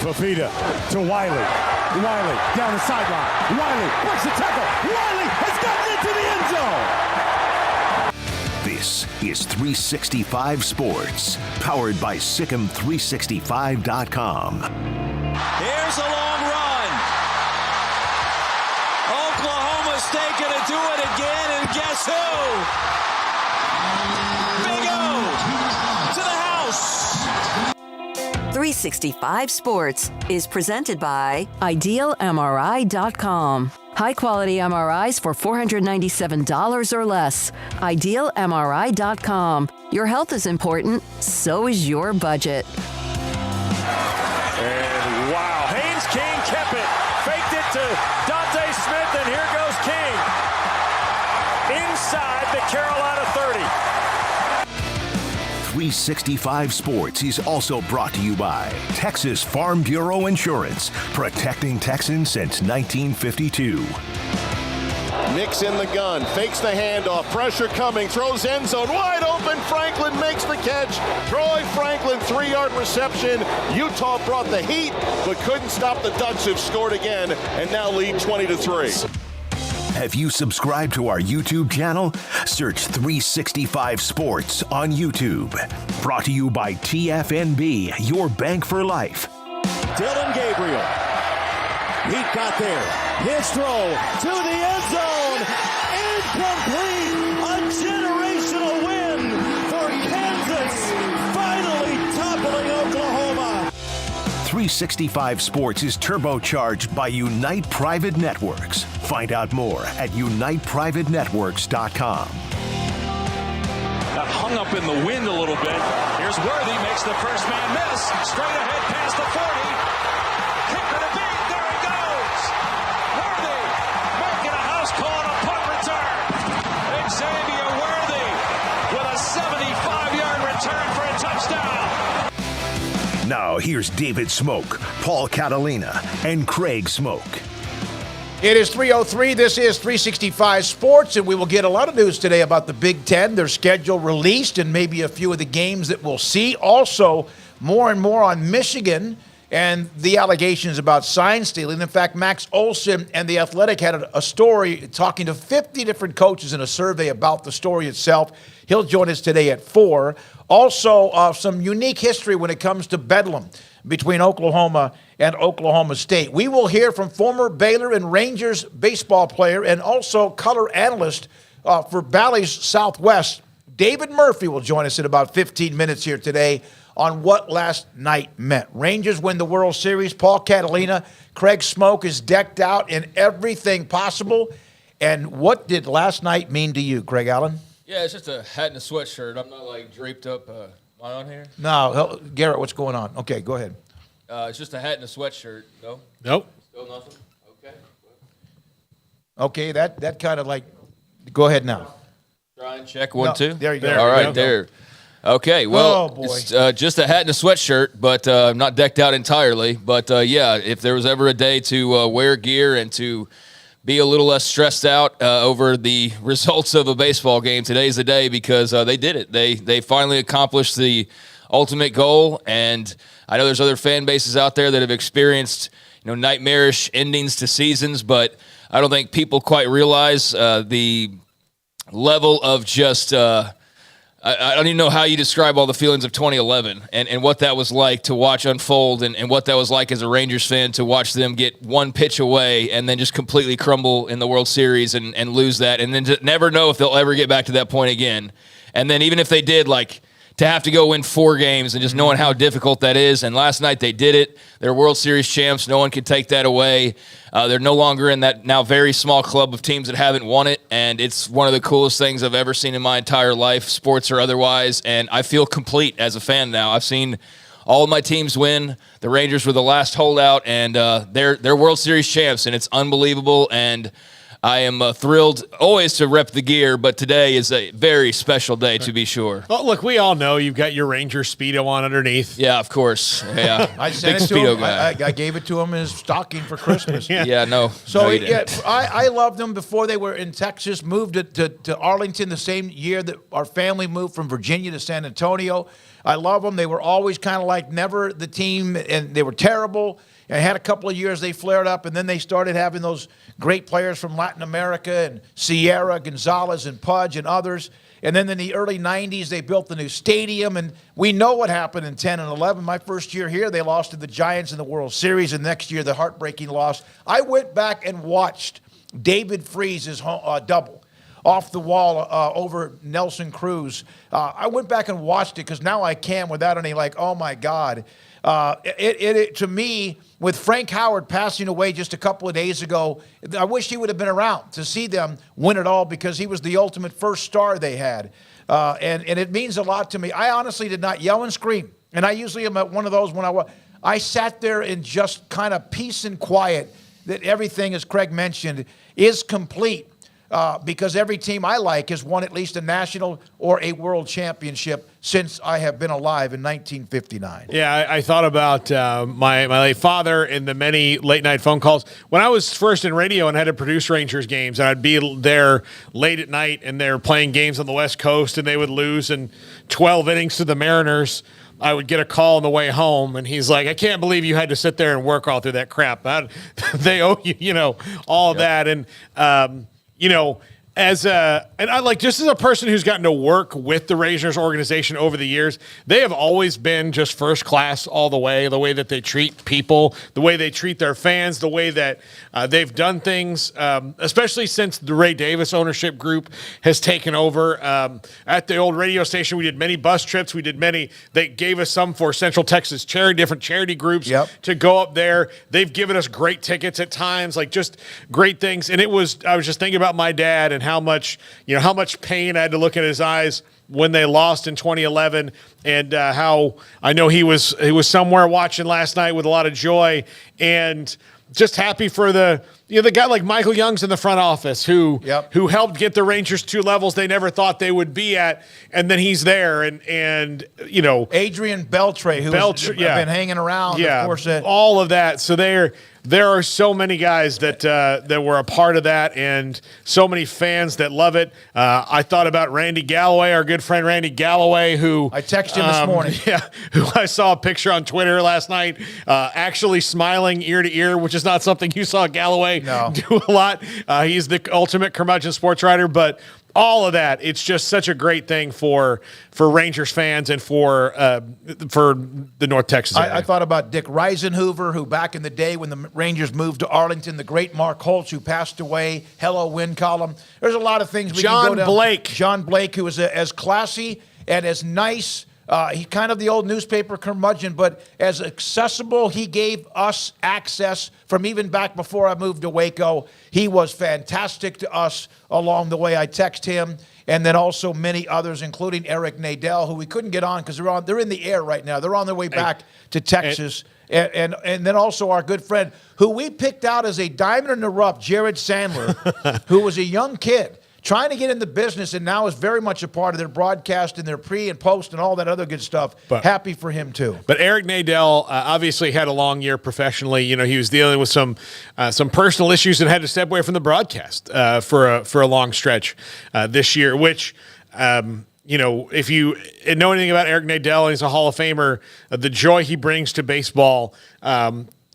Fafita to Wiley. Wiley down the sideline. Wiley breaks the tackle. Wiley has gotten into the end zone. This is 365 Sports, powered by Sikkim365.com. Here's a long run. Oklahoma State going to do it again, and guess who? Big O to the house. 365 Sports is presented by IdealMRI.com. High-quality MRIs for $497 or less. IdealMRI.com. Your health is important, so is your budget. And wow, Haynes King kept it. Faked it to Dante Smith, and here goes King. Inside the Carolina 30. 365 Sports is also brought to you by Texas Farm Bureau Insurance, protecting Texans since 1952. Nix in the gun, fakes the handoff, pressure coming, throws end zone, wide open, Franklin makes the catch. Troy Franklin, 3-yard reception. Utah brought the heat, but couldn't stop the Ducks, who've scored again, and now lead 20-3. Have you subscribed to our YouTube channel? Search 365 Sports on YouTube. Brought to you by TFNB, your bank for life. Dylan Gabriel. He got there. His throw to the end zone. Incomplete. A generational win for Kansas. Finally toppling Oklahoma. 365 Sports is turbocharged by Unite Private Networks. Find out more at uniteprivatenetworks.com. Got hung up in the wind a little bit. Here's Worthy, makes the first man miss. Straight ahead past the 40. Kicker to beat. There he goes. Worthy making a house call on a punt return. Xavier Worthy with a 75-yard return for a touchdown. Now here's David Smoak, Paul Catalina, and Craig Smoak. It is 3:03. This is 365 Sports, and we will get a lot of news today about the Big Ten, their schedule released, and maybe a few of the games that we'll see. Also, more and more on Michigan and the allegations about sign stealing. In fact, Max Olson and The Athletic had a story talking to 50 different coaches in a survey about the story itself. He'll join us today at 4. Also, some unique history when it comes to Bedlam between Oklahoma and Oklahoma State. We will hear from former Baylor and Rangers baseball player and also color analyst for Bally's Southwest. David Murphy will join us in about 15 minutes here today on what last night meant. Rangers win the World Series. Paul Catalina, Craig Smoak is decked out in everything possible. And what did last night mean to you, Craig Allen? Yeah, it's just a hat and a sweatshirt. I'm not like draped up. Am I on here? No, Garrett, what's going on? Okay, go ahead. It's just a hat and a sweatshirt. No? Nope. Still nothing? Okay. Okay, that kind of like, go ahead now. Try and check 1, 2. There you go. All right, there. Okay, well, boy. it's just a hat and a sweatshirt, but not decked out entirely. But, yeah, if there was ever a day to wear gear and to be a little less stressed out over the results of a baseball game, today's the day because they did it. They finally accomplished the ultimate goal, and I know there's other fan bases out there that have experienced nightmarish endings to seasons, but I don't think people quite realize the level of just I don't even know how you describe all the feelings of 2011 and what that was like to watch unfold and what that was like as a Rangers fan to watch them get one pitch away and then just completely crumble in the World Series and lose that and then to never know if they'll ever get back to that point again. And then even if they did, like, to have to go win 4 games and just knowing how difficult that is. And last night they did it. They're World Series champs. No one can take that away. They're no longer in that now very small club of teams that haven't won it. And it's one of the coolest things I've ever seen in my entire life, sports or otherwise. And I feel complete as a fan now. I've seen all of my teams win. The Rangers were the last holdout, and they're World Series champs, and it's unbelievable. And I am thrilled always to rep the gear, but today is a very special day to be sure. Well, look, we all know you've got your Ranger Speedo on underneath. Yeah, of course. Yeah, I sent it to him. I gave it to him as stocking for Christmas. Yeah, no. So no, you didn't. I loved them before they were in Texas, moved to Arlington the same year that our family moved from Virginia to San Antonio. I love them. They were always kind of like never the team, and they were terrible. And had a couple of years they flared up, and then they started having those great players from Latin America and Sierra, Gonzalez, and Pudge, and others. And then in the early 90s, they built the new stadium, and we know what happened in 10 and 11. My first year here, they lost to the Giants in the World Series, and next year, the heartbreaking loss. I went back and watched David Freese's double off the wall over Nelson Cruz. I went back and watched it because now I can without any oh my God. To me, with Frank Howard passing away just a couple of days ago, I wish he would have been around to see them win it all because he was the ultimate first star they had. And it means a lot to me. I honestly did not yell and scream. And I usually am at one of those when I sat there in just kind of peace and quiet that everything, as Craig mentioned, is complete. Because every team I like has won at least a national or a world championship since I have been alive in 1959. Yeah, I thought about my late father and the many late-night phone calls. When I was first in radio and had to produce Rangers games, and I'd be there late at night, and they were playing games on the West Coast, and they would lose in 12 innings to the Mariners, I would get a call on the way home, and he's like, I can't believe you had to sit there and work all through that crap. They owe you, all of that. And, and I just as a person who's gotten to work with the Rangers organization over the years, they have always been just first class all the way that they treat people, the way they treat their fans, the way that they've done things, especially since the Ray Davis ownership group has taken over. At the old radio station, we did many bus trips. They gave us some for Central Texas different charity groups to go up there. They've given us great tickets at times, just great things. And I was just thinking about my dad and how much pain I had to look in his eyes when they lost in 2011, and how I know he was somewhere watching last night with a lot of joy, and just happy for the guy like Michael Young's in the front office who helped get the Rangers to levels they never thought they would be at, and then he's there, and Adrian Beltre, who's been hanging around, of course, all of that. So there are so many guys that were a part of that, and so many fans that love it. I thought about Randy Galloway, our good friend Randy Galloway, who I texted him this morning. Yeah, who I saw a picture on Twitter last night, actually smiling ear to ear, which is not something you saw Galloway do a lot. He's the ultimate curmudgeon sports writer, but all of that, it's just such a great thing for Rangers fans and for the North Texas area. I thought about Dick Reisenhoover, who back in the day when the Rangers moved to Arlington, the great Mark Holtz, who passed away, hello win column. There's a lot of things we can go down. John Blake, who was as classy and as nice. He kind of the old newspaper curmudgeon, but as accessible. He gave us access from even back before I moved to Waco. He was fantastic to us along the way. I text him, and then also many others, including Eric Nadel, who we couldn't get on because they're in the air right now. They're on their way back to Texas. And then also our good friend, who we picked out as a diamond in the rough, Jared Sandler, who was a young kid trying to get in the business and now is very much a part of their broadcast and their pre and post and all that other good stuff. But happy for him, too. But Eric Nadel obviously had a long year professionally. He was dealing with some personal issues and had to step away from the broadcast for a long stretch this year, which if you know anything about Eric Nadel, he's a Hall of Famer, the joy he brings to baseball,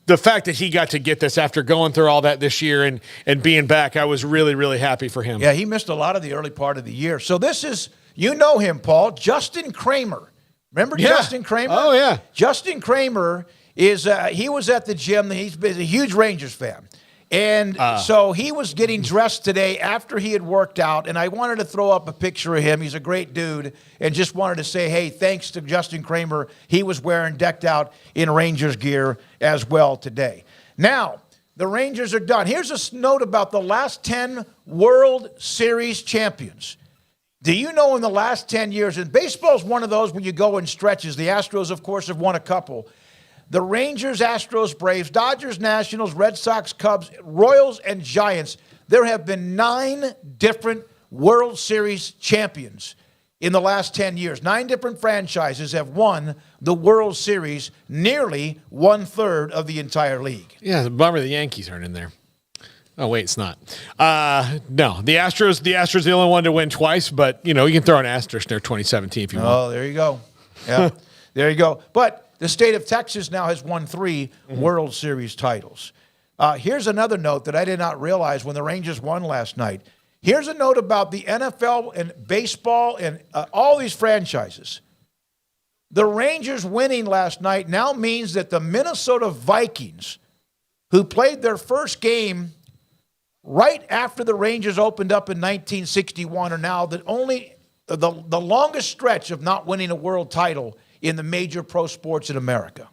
the fact that he got to get this after going through all that this year and being back, I was really, really happy for him. Yeah, he missed a lot of the early part of the year. So this is, him, Paul, Justin Kramer. Remember Justin Kramer? Oh, yeah. Justin Kramer is, he was at the gym. He's a huge Rangers fan. And so he was getting dressed today after he had worked out, and I wanted to throw up a picture of him. He's a great dude, and just wanted to say, hey, thanks to Justin Kramer. He was decked out in Rangers gear as well today. Now, the Rangers are done. Here's a note about the last 10 World Series champions. Do you know in the last 10 years, and baseball is one of those when you go in stretches. The Astros, of course, have won a couple. The Rangers, Astros, Braves, Dodgers, Nationals, Red Sox, Cubs, Royals, and Giants. there have been 9 different World Series champions in the last 10 years. 9 different franchises have won the World Series, nearly 1/3 of the entire league. Yeah, the bummer the Yankees aren't in there. Oh, wait, it's not. No, the Astros the only one to win twice, but, you can throw an asterisk there 2017 if you want. Oh, there you go. Yeah, there you go. But the state of Texas now has won 3 World Series titles. Here's another note that I did not realize when the Rangers won last night. Here's a note about the NFL and baseball and all these franchises. The Rangers winning last night now means that the Minnesota Vikings, who played their first game right after the Rangers opened up in 1961, are now the longest stretch of not winning a world title in the major pro sports in America.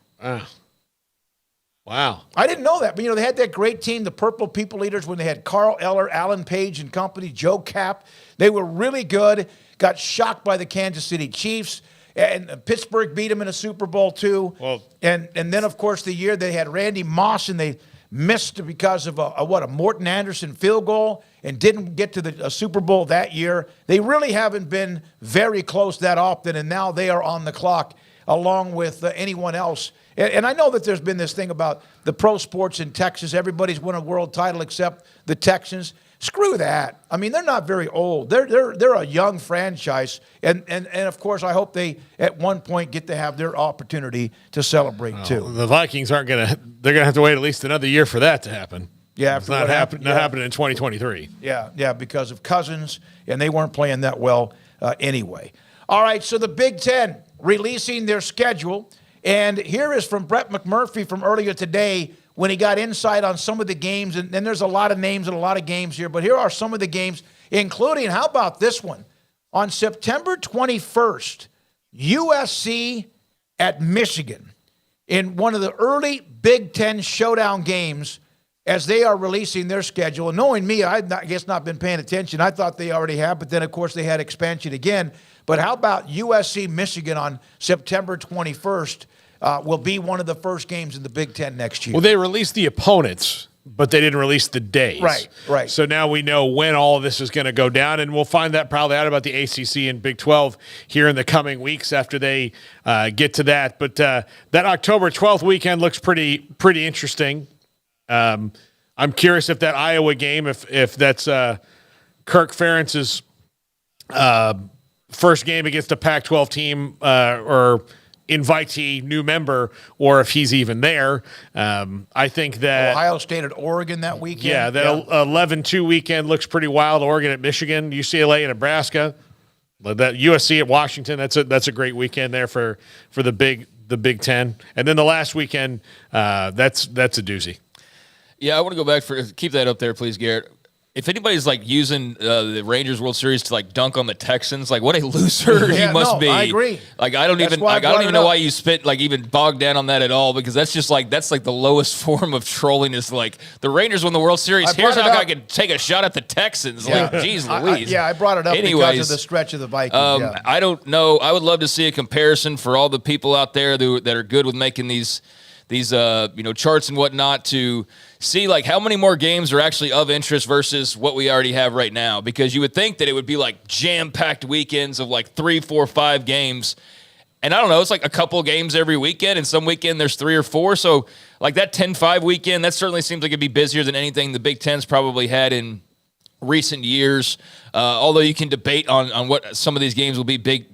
Wow. I didn't know that. But, they had that great team, the Purple People Eaters, when they had Carl Eller, Alan Page and company, Joe Kapp. They were really good, got shocked by the Kansas City Chiefs, and Pittsburgh beat them in a Super Bowl, too. Well, and then, of course, the year they had Randy Moss, and they missed because of a Morton Anderson field goal and didn't get to the Super Bowl that year. They really haven't been very close that often, and now they are on the clock along with anyone else. And I know that there's been this thing about the pro sports in Texas. Everybody's won a world title except the Texans. Screw that. I mean, they're not very old. They're a young franchise. And of course, I hope they at one point get to have their opportunity to celebrate too. The Vikings they're going to have to wait at least another year for that to happen. Yeah, it's not happening in 2023. Yeah, because of Cousins, and they weren't playing that well anyway. All right, so the Big Ten releasing their schedule. And here is from Brett McMurphy from earlier today when he got insight on some of the games. And there's a lot of names and a lot of games here. But here are some of the games, including, how about this one? On September 21st, USC at Michigan in one of the early Big Ten showdown games as they are releasing their schedule. And knowing me, I guess not been paying attention. I thought they already have, but then, of course, they had expansion again. But how about USC-Michigan on September 21st will be one of the first games in the Big Ten next year? Well, they released the opponents, but they didn't release the days. Right. So now we know when all of this is going to go down, and we'll find that probably out about the ACC and Big 12 here in the coming weeks after they get to that. But that October 12th weekend looks pretty interesting. I'm curious if that Iowa game, if that's Kirk Ferentz's first game against a Pac-12 team or invitee new member, or if he's even there. I think that Ohio State at Oregon that weekend. Yeah, that 11-2 weekend looks pretty wild. Oregon at Michigan, UCLA at Nebraska, that USC at Washington. That's a great weekend there for the Big Ten. And then the last weekend, that's a doozy. Yeah, I want to go back keep that up there, please, Garrett. If anybody's using the Rangers World Series to dunk on the Texans, what a loser he must be. I agree. I don't even know why you spent even bogged down on that at all, because that's just that's the lowest form of trolling is the Rangers won the World Series. Here's how I could take a shot at the Texans. Geez Louise. I brought it up because of the stretch of the Vikings. I don't know. I would love to see a comparison for all the people out there that are good with making these charts and whatnot to see how many more games are actually of interest versus what we already have right now, because you would think that it would be jam-packed weekends of 3, 4, 5 games, and I don't know, it's a couple of games every weekend, and some weekend there's 3 or 4, so that 10-5 weekend, that certainly seems like it'd be busier than anything the Big Ten's probably had in recent years, although you can debate on what some of these games will be big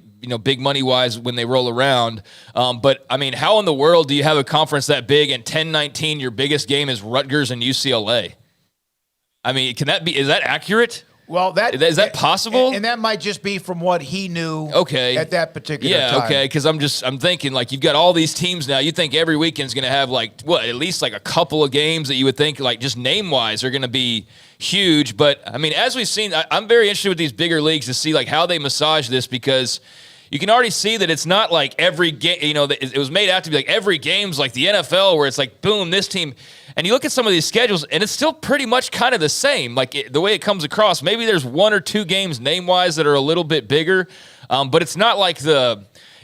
money-wise when they roll around. But, I mean, how in the world do you have a conference that big and 10-19, your biggest game is Rutgers and UCLA? I mean, is that accurate? Well, is that possible? And that might just be from what he knew at that particular time. Yeah, okay, because I'm thinking, you've got all these teams now. You think every weekend's going to have, at least a couple of games that you would think, just name-wise, are going to be huge. But, I mean, as we've seen, I'm very interested with these bigger leagues to see, how they massage this, because you can already see that it's not every game, it was made out to be every game's the NFL where it's boom, this team. And you look at some of these schedules and it's still pretty much kind of the same, the way it comes across. Maybe there's 1 or 2 games name-wise that are a little bit bigger, but it's not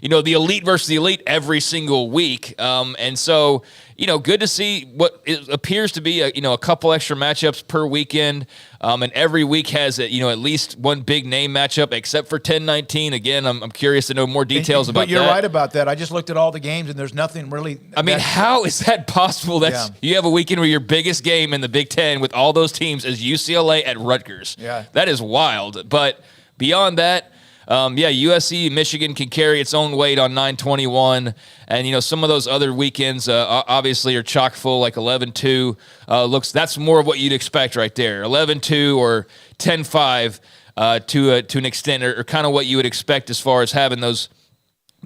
the elite versus the elite every single week. And so, good to see what it appears to be a couple extra matchups per weekend. And every week has at least one big name matchup, except for 10-19. Again, I'm curious to know more details about that. But you're right about that. I just looked at all the games, and there's nothing really. I mean, how is that possible? You have a weekend where your biggest game in the Big Ten with all those teams is UCLA at Rutgers. Yeah, that is wild. But beyond that, USC, Michigan can carry its own weight on 9/21, and some of those other weekends obviously are chock full, like 11-2. That's more of what you'd expect right there, 11-2 or 10-5 to an extent, or kind of what you would expect as far as having those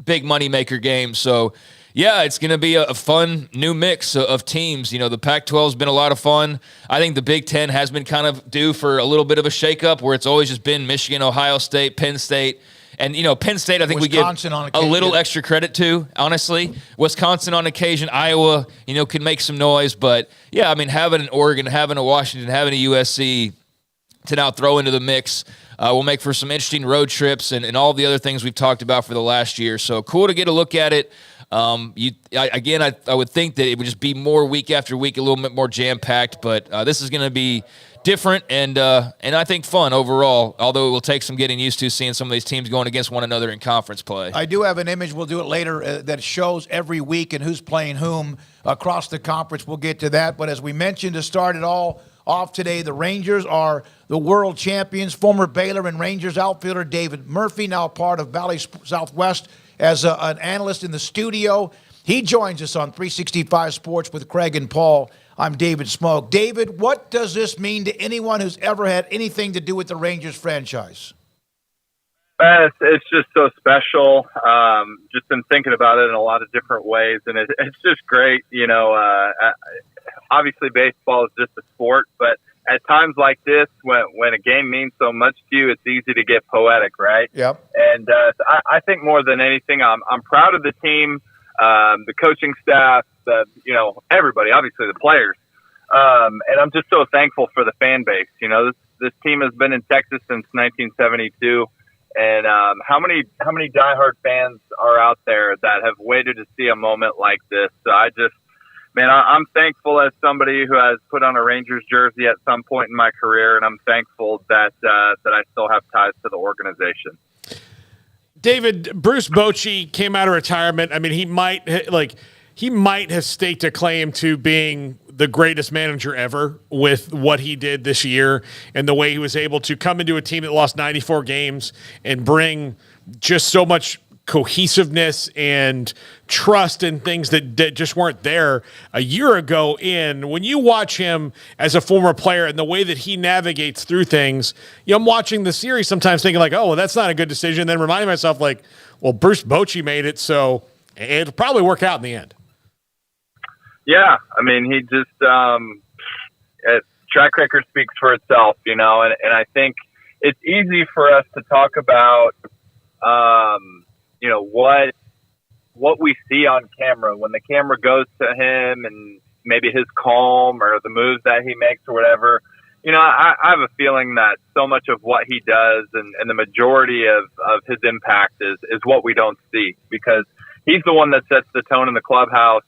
big moneymaker games. So. Yeah, it's going to be a fun new mix of teams. The Pac-12 has been a lot of fun. I think the Big Ten has been kind of due for a little bit of a shakeup where it's always just been Michigan, Ohio State, Penn State. And, Penn State, I think Wisconsin we give a little extra credit to, honestly. Wisconsin on occasion, Iowa, can make some noise. But, yeah, I mean, having an Oregon, having a Washington, having a USC to now throw into the mix will make for some interesting road trips and all the other things we've talked about for the last year. So cool to get a look at it. I would think that it would just be more week after week, a little bit more jam-packed, but this is going to be different and I think fun overall, although it will take some getting used to seeing some of these teams going against one another in conference play. I do have an image, we'll do it later, that shows every week and who's playing whom across the conference. We'll get to that, but as we mentioned to start it all off today, the Rangers are the world champions. Former Baylor and Rangers outfielder David Murphy, now part of Valley Southwest, as an analyst in the studio. He joins us on 365 Sports with Craig and Paul. I'm David Smoak. David, what does this mean to anyone who's ever had anything to do with the Rangers franchise? It's just so special. Just been thinking about it in a lot of different ways, and it's just great. Obviously baseball is just a sport, but at times like this, when a game means so much to you, it's easy to get poetic, right? Yep. And I think more than anything, I'm proud of the team, the coaching staff, everybody, obviously the players, and I'm just so thankful for the fan base. This team has been in Texas since 1972, and how many diehard fans are out there that have waited to see a moment like this? So I'm thankful as somebody who has put on a Rangers jersey at some point in my career, and I'm thankful that I still have ties to the organization. David, Bruce Bochy came out of retirement. I mean, he might have staked a claim to being the greatest manager ever with what he did this year and the way he was able to come into a team that lost 94 games and bring just so much cohesiveness and trust and things that just weren't there a year ago. When you watch him as a former player and the way that he navigates through things, I'm watching the series sometimes thinking like, oh, well, that's not a good decision. Then reminding myself like, well, Bruce Bochy made it, so it'll probably work out in the end. Yeah. I mean, he just, track record speaks for itself, and I think it's easy for us to talk about, what we see on camera when the camera goes to him and maybe his calm or the moves that he makes or whatever. I have a feeling that so much of what he does and the majority of his impact is what we don't see, because he's the one that sets the tone in the clubhouse.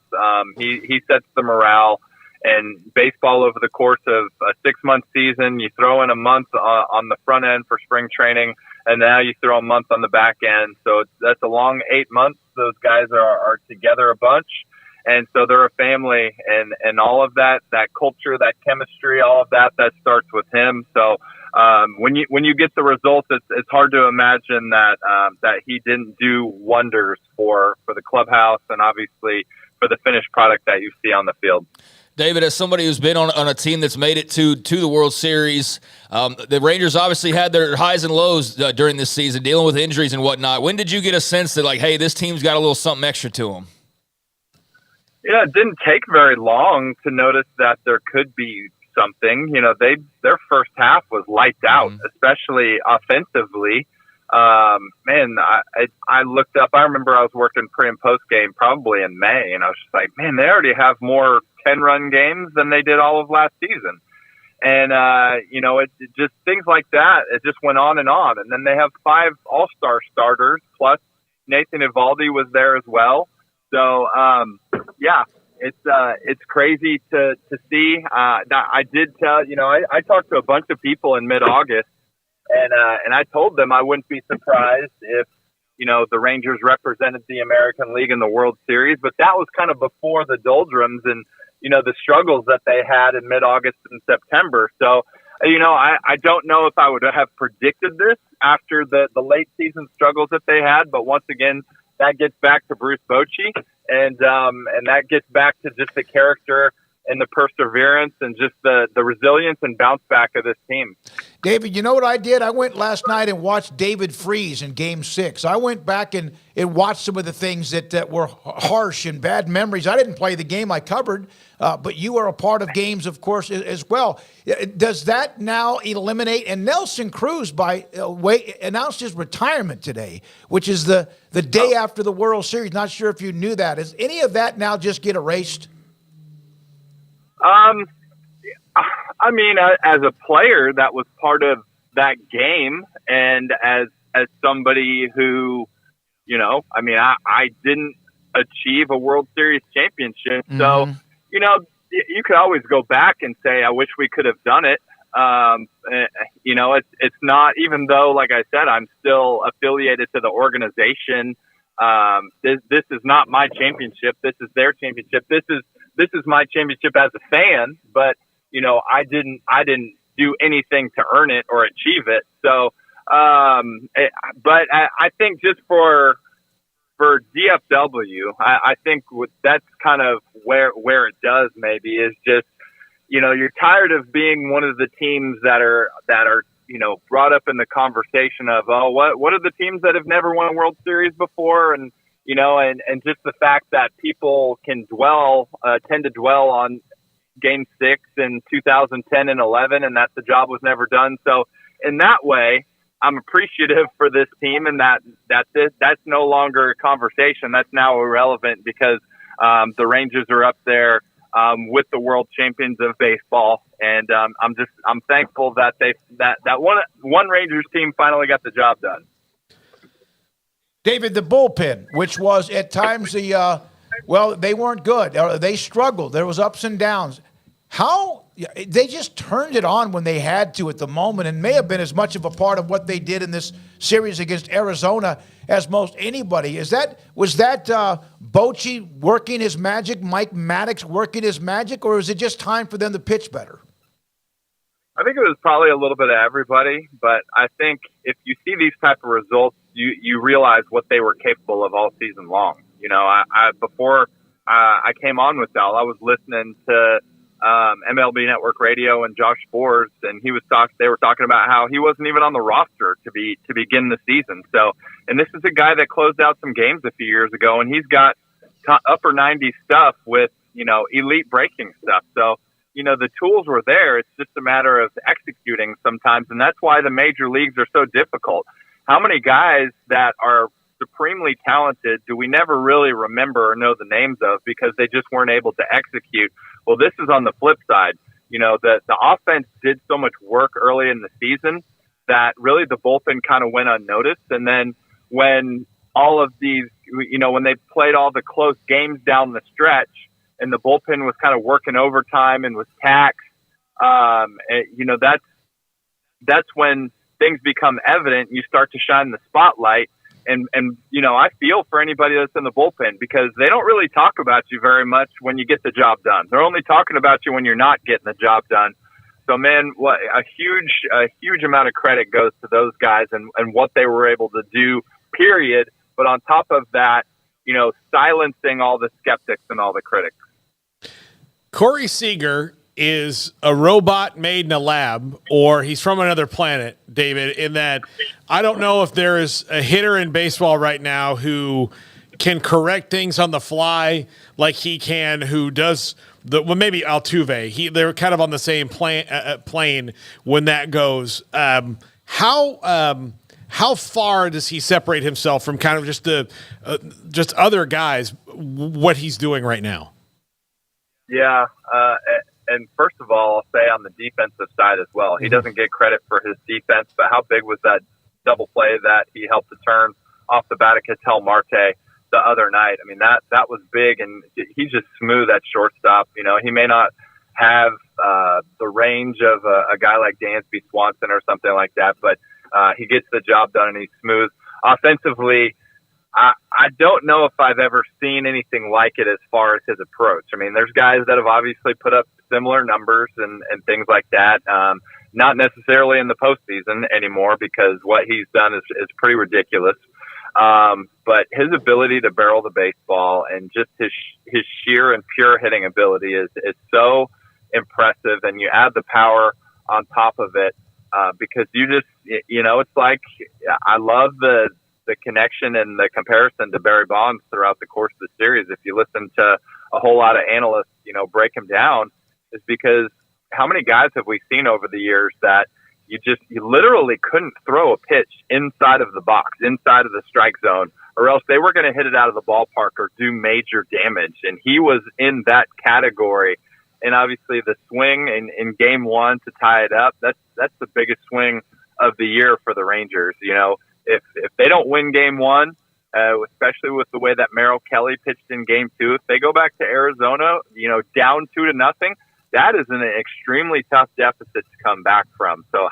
He sets the morale. And baseball, over the course of a 6-month season, you throw in a month on the front end for spring training, and now you throw a month on the back end. So that's a long 8 months. Those guys are together a bunch, and so they're a family. And all of that culture, that chemistry, all of that starts with him. So when you get the results, it's hard to imagine that he didn't do wonders for the clubhouse and obviously for the finished product that you see on the field. David, as somebody who's been on a team that's made it to the World Series, the Rangers obviously had their highs and lows during this season, dealing with injuries and whatnot. When did you get a sense that, like, hey, this team's got a little something extra to them? Yeah, it didn't take very long to notice that there could be something. Their first half was lights out, especially offensively. I looked up. I remember I was working pre and post game probably in May, and I was just like, man, they already have more 10-run games than they did all of last season. And, it just things like that. It just went on. And then they have 5 all-star starters plus, Nathan Eovaldi was there as well. So, yeah, it's crazy to see. I did tell, I talked to a bunch of people in mid-August, and I told them I wouldn't be surprised if, the Rangers represented the American League in the World Series, but that was kind of before the doldrums and, the struggles that they had in mid-August and September. So, I don't know if I would have predicted this after the late season struggles that they had, but once again, that gets back to Bruce Bochy, and that gets back to just the character and the perseverance and just the resilience and bounce back of this team. David, you know what I did? I went last night and watched David Freese in Game 6. I went back and watched some of the things that were harsh and bad memories. I didn't play the game I covered, but you are a part of games, of course, as well. Does that now eliminate? And Nelson Cruz, announced his retirement today, which is the day after the World Series. Not sure if you knew that. Does any of that now just get erased? I mean, as a player that was part of that game, and as somebody who, I didn't achieve a World Series championship. Mm-hmm. So, you could always go back and say, I wish we could have done it. It's not, even though, like I said, I'm still affiliated to the organization. This is not my championship. This is their championship. This is my championship as a fan, but I didn't do anything to earn it or achieve it. So, but I think just for DFW, I think that's kind of where it does maybe is just, you're tired of being one of the teams that are brought up in the conversation of, what are the teams that have never won a World Series before? And, and just the fact that people can tend to dwell on Game 6 in 2010 and 11, and that the job was never done. So in that way, I'm appreciative for this team, and that's no longer a conversation. That's now irrelevant because the Rangers are up there with the world champions of baseball, and I'm thankful that that one Rangers team finally got the job done. David, the bullpen, which was at times they weren't good. They struggled. There was ups and downs. How they just turned it on when they had to at the moment, and may have been as much of a part of what they did in this series against Arizona as most anybody. Was that Bochy working his magic, Mike Maddox working his magic, or was it just time for them to pitch better? I think it was probably a little bit of everybody, but I think if you see these type of results, you realize what they were capable of all season long. Before I came on with y'all, I was listening to MLB Network Radio and Josh Spores, and they were talking about how he wasn't even on the roster to begin the season. So, and this is a guy that closed out some games a few years ago, and he's got upper 90 stuff with elite breaking stuff. So, the tools were there. It's just a matter of executing sometimes, and that's why the major leagues are so difficult. How many guys that are supremely talented do we never really remember or know the names of because they just weren't able to execute? Well, this is on the flip side. The offense did so much work early in the season that really the bullpen kind of went unnoticed. And then when all of these, when they played all the close games down the stretch and the bullpen was kind of working overtime and was taxed, that's when things become evident. You start to shine the spotlight. And I feel for anybody that's in the bullpen because they don't really talk about you very much when you get the job done. They're only talking about you when you're not getting the job done. So, man, what a huge amount of credit goes to those guys and what they were able to do, period. But on top of that, silencing all the skeptics and all the critics. Corey Seager is a robot made in a lab, or he's from another planet, David, in that I don't know if there is a hitter in baseball right now who can correct things on the fly like he can, who does maybe Altuve. They're kind of on the same plane when that goes. How far does he separate himself from kind of just other guys, what he's doing right now? Yeah, and first of all, I'll say on the defensive side as well, he doesn't get credit for his defense, but how big was that double play that he helped to turn off the bat of Ketel Marte the other night. I mean, that was big, and he's just smooth at shortstop. You know, he may not have the range of a guy like Dansby Swanson or something like that, but he gets the job done, and he's smooth. Offensively, I don't know if I've ever seen anything like it as far as his approach. I mean, there's guys that have obviously put up similar numbers and things like that. Not necessarily in the postseason anymore, because what he's done is pretty ridiculous. But his ability to barrel the baseball and just his sheer and pure hitting ability is so impressive. And you add the power on top of it, because it's like, I love the connection and the comparison to Barry Bonds throughout the course of the series. If you listen to a whole lot of analysts, break him down, is because how many guys have we seen over the years that you literally couldn't throw a pitch inside of the box, inside of the strike zone, or else they were going to hit it out of the ballpark or do major damage. And he was in that category. And obviously the swing in game one to tie it up, that's the biggest swing of the year for the Rangers. If they don't win game one, especially with the way that Merrill Kelly pitched in game two, if they go back to Arizona, down 2-0, that is an extremely tough deficit to come back from. So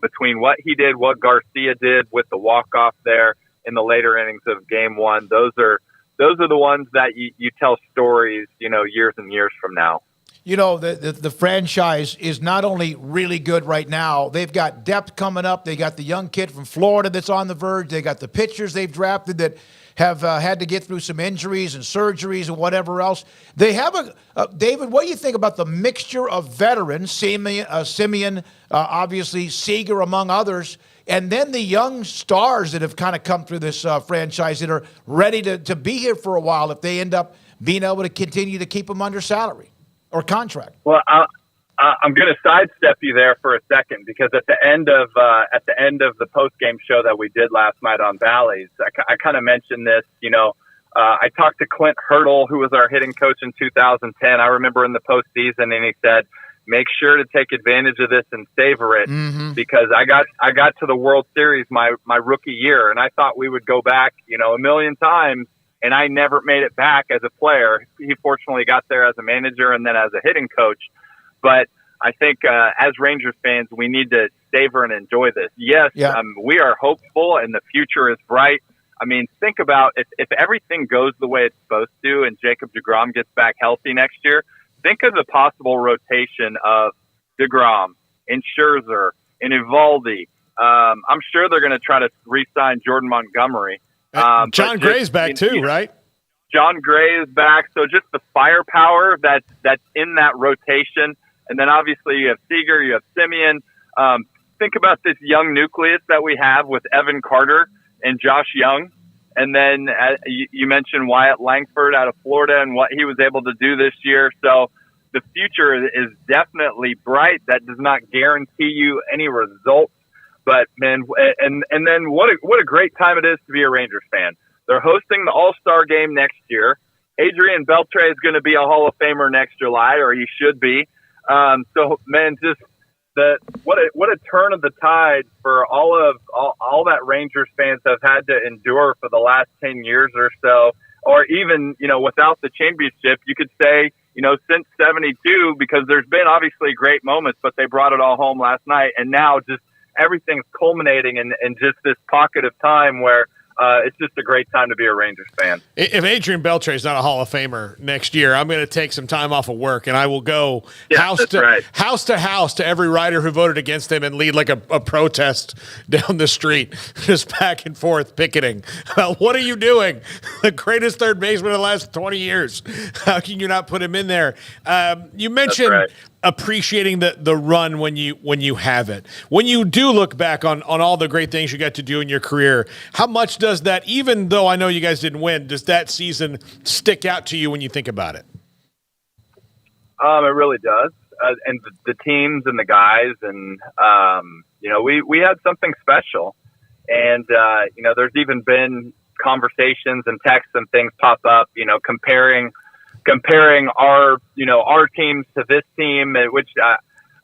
between what he did, what Garcia did with the walk-off there in the later innings of game one, those are the ones that you tell stories, years and years from now. The franchise is not only really good right now, they've got depth coming up. They got the young kid from Florida that's on the verge. They got the pitchers they've drafted that have had to get through some injuries and surgeries and whatever else. They have David, what do you think about the mixture of veterans, Simeon, obviously Seager among others, and then the young stars that have kind of come through this franchise that are ready to be here for a while if they end up being able to continue to keep them under salary or contract? Well, I'm going to sidestep you there for a second, because at the end of the post game show that we did last night on Valleys, I kind of mentioned this. I talked to Clint Hurdle, who was our hitting coach in 2010. I remember in the postseason, and he said, "Make sure to take advantage of this and savor it," because I got to the World Series my rookie year, and I thought we would go back, a million times. And I never made it back as a player. He fortunately got there as a manager and then as a hitting coach. But I think as Rangers fans, we need to savor and enjoy this. Yes, we are hopeful and the future is bright. I mean, think about if everything goes the way it's supposed to and Jacob deGrom gets back healthy next year, think of the possible rotation of deGrom and Scherzer and Eovaldi. I'm sure they're going to try to re-sign Jordan Montgomery. John Gray's back too, right? John Gray is back. So just the firepower that's in that rotation. And then obviously you have Seager, you have Simeon. Think about this young nucleus that we have with Evan Carter and Josh Young. And then you mentioned Wyatt Langford out of Florida and what he was able to do this year. So the future is definitely bright. That does not guarantee you any results. But man, and then what a great time it is to be a Rangers fan. They're hosting the All-Star game next year. Adrian Beltre is going to be a Hall of Famer next July, or he should be. So man, just what a turn of the tide for all that Rangers fans have had to endure for the last 10 years or so, or even without the championship, you could say since '72, because there's been obviously great moments, but they brought it all home last night, and now just everything's culminating in just this pocket of time where it's just a great time to be a Rangers fan. If Adrian Beltre is not a Hall of Famer next year, I'm going to take some time off of work, and I will go house to house to every writer who voted against him and lead like a protest down the street, just back and forth picketing. What are you doing? The greatest third baseman of the last 20 years. How can you not put him in there? You mentioned appreciating the run when you have it. When you do look back on all the great things you got to do in your career, how much does that, even though I know you guys didn't win, does that season stick out to you when you think about it? It really does. And the teams and the guys and, we had something special. And, there's even been conversations and texts and things pop up, comparing our teams to this team, which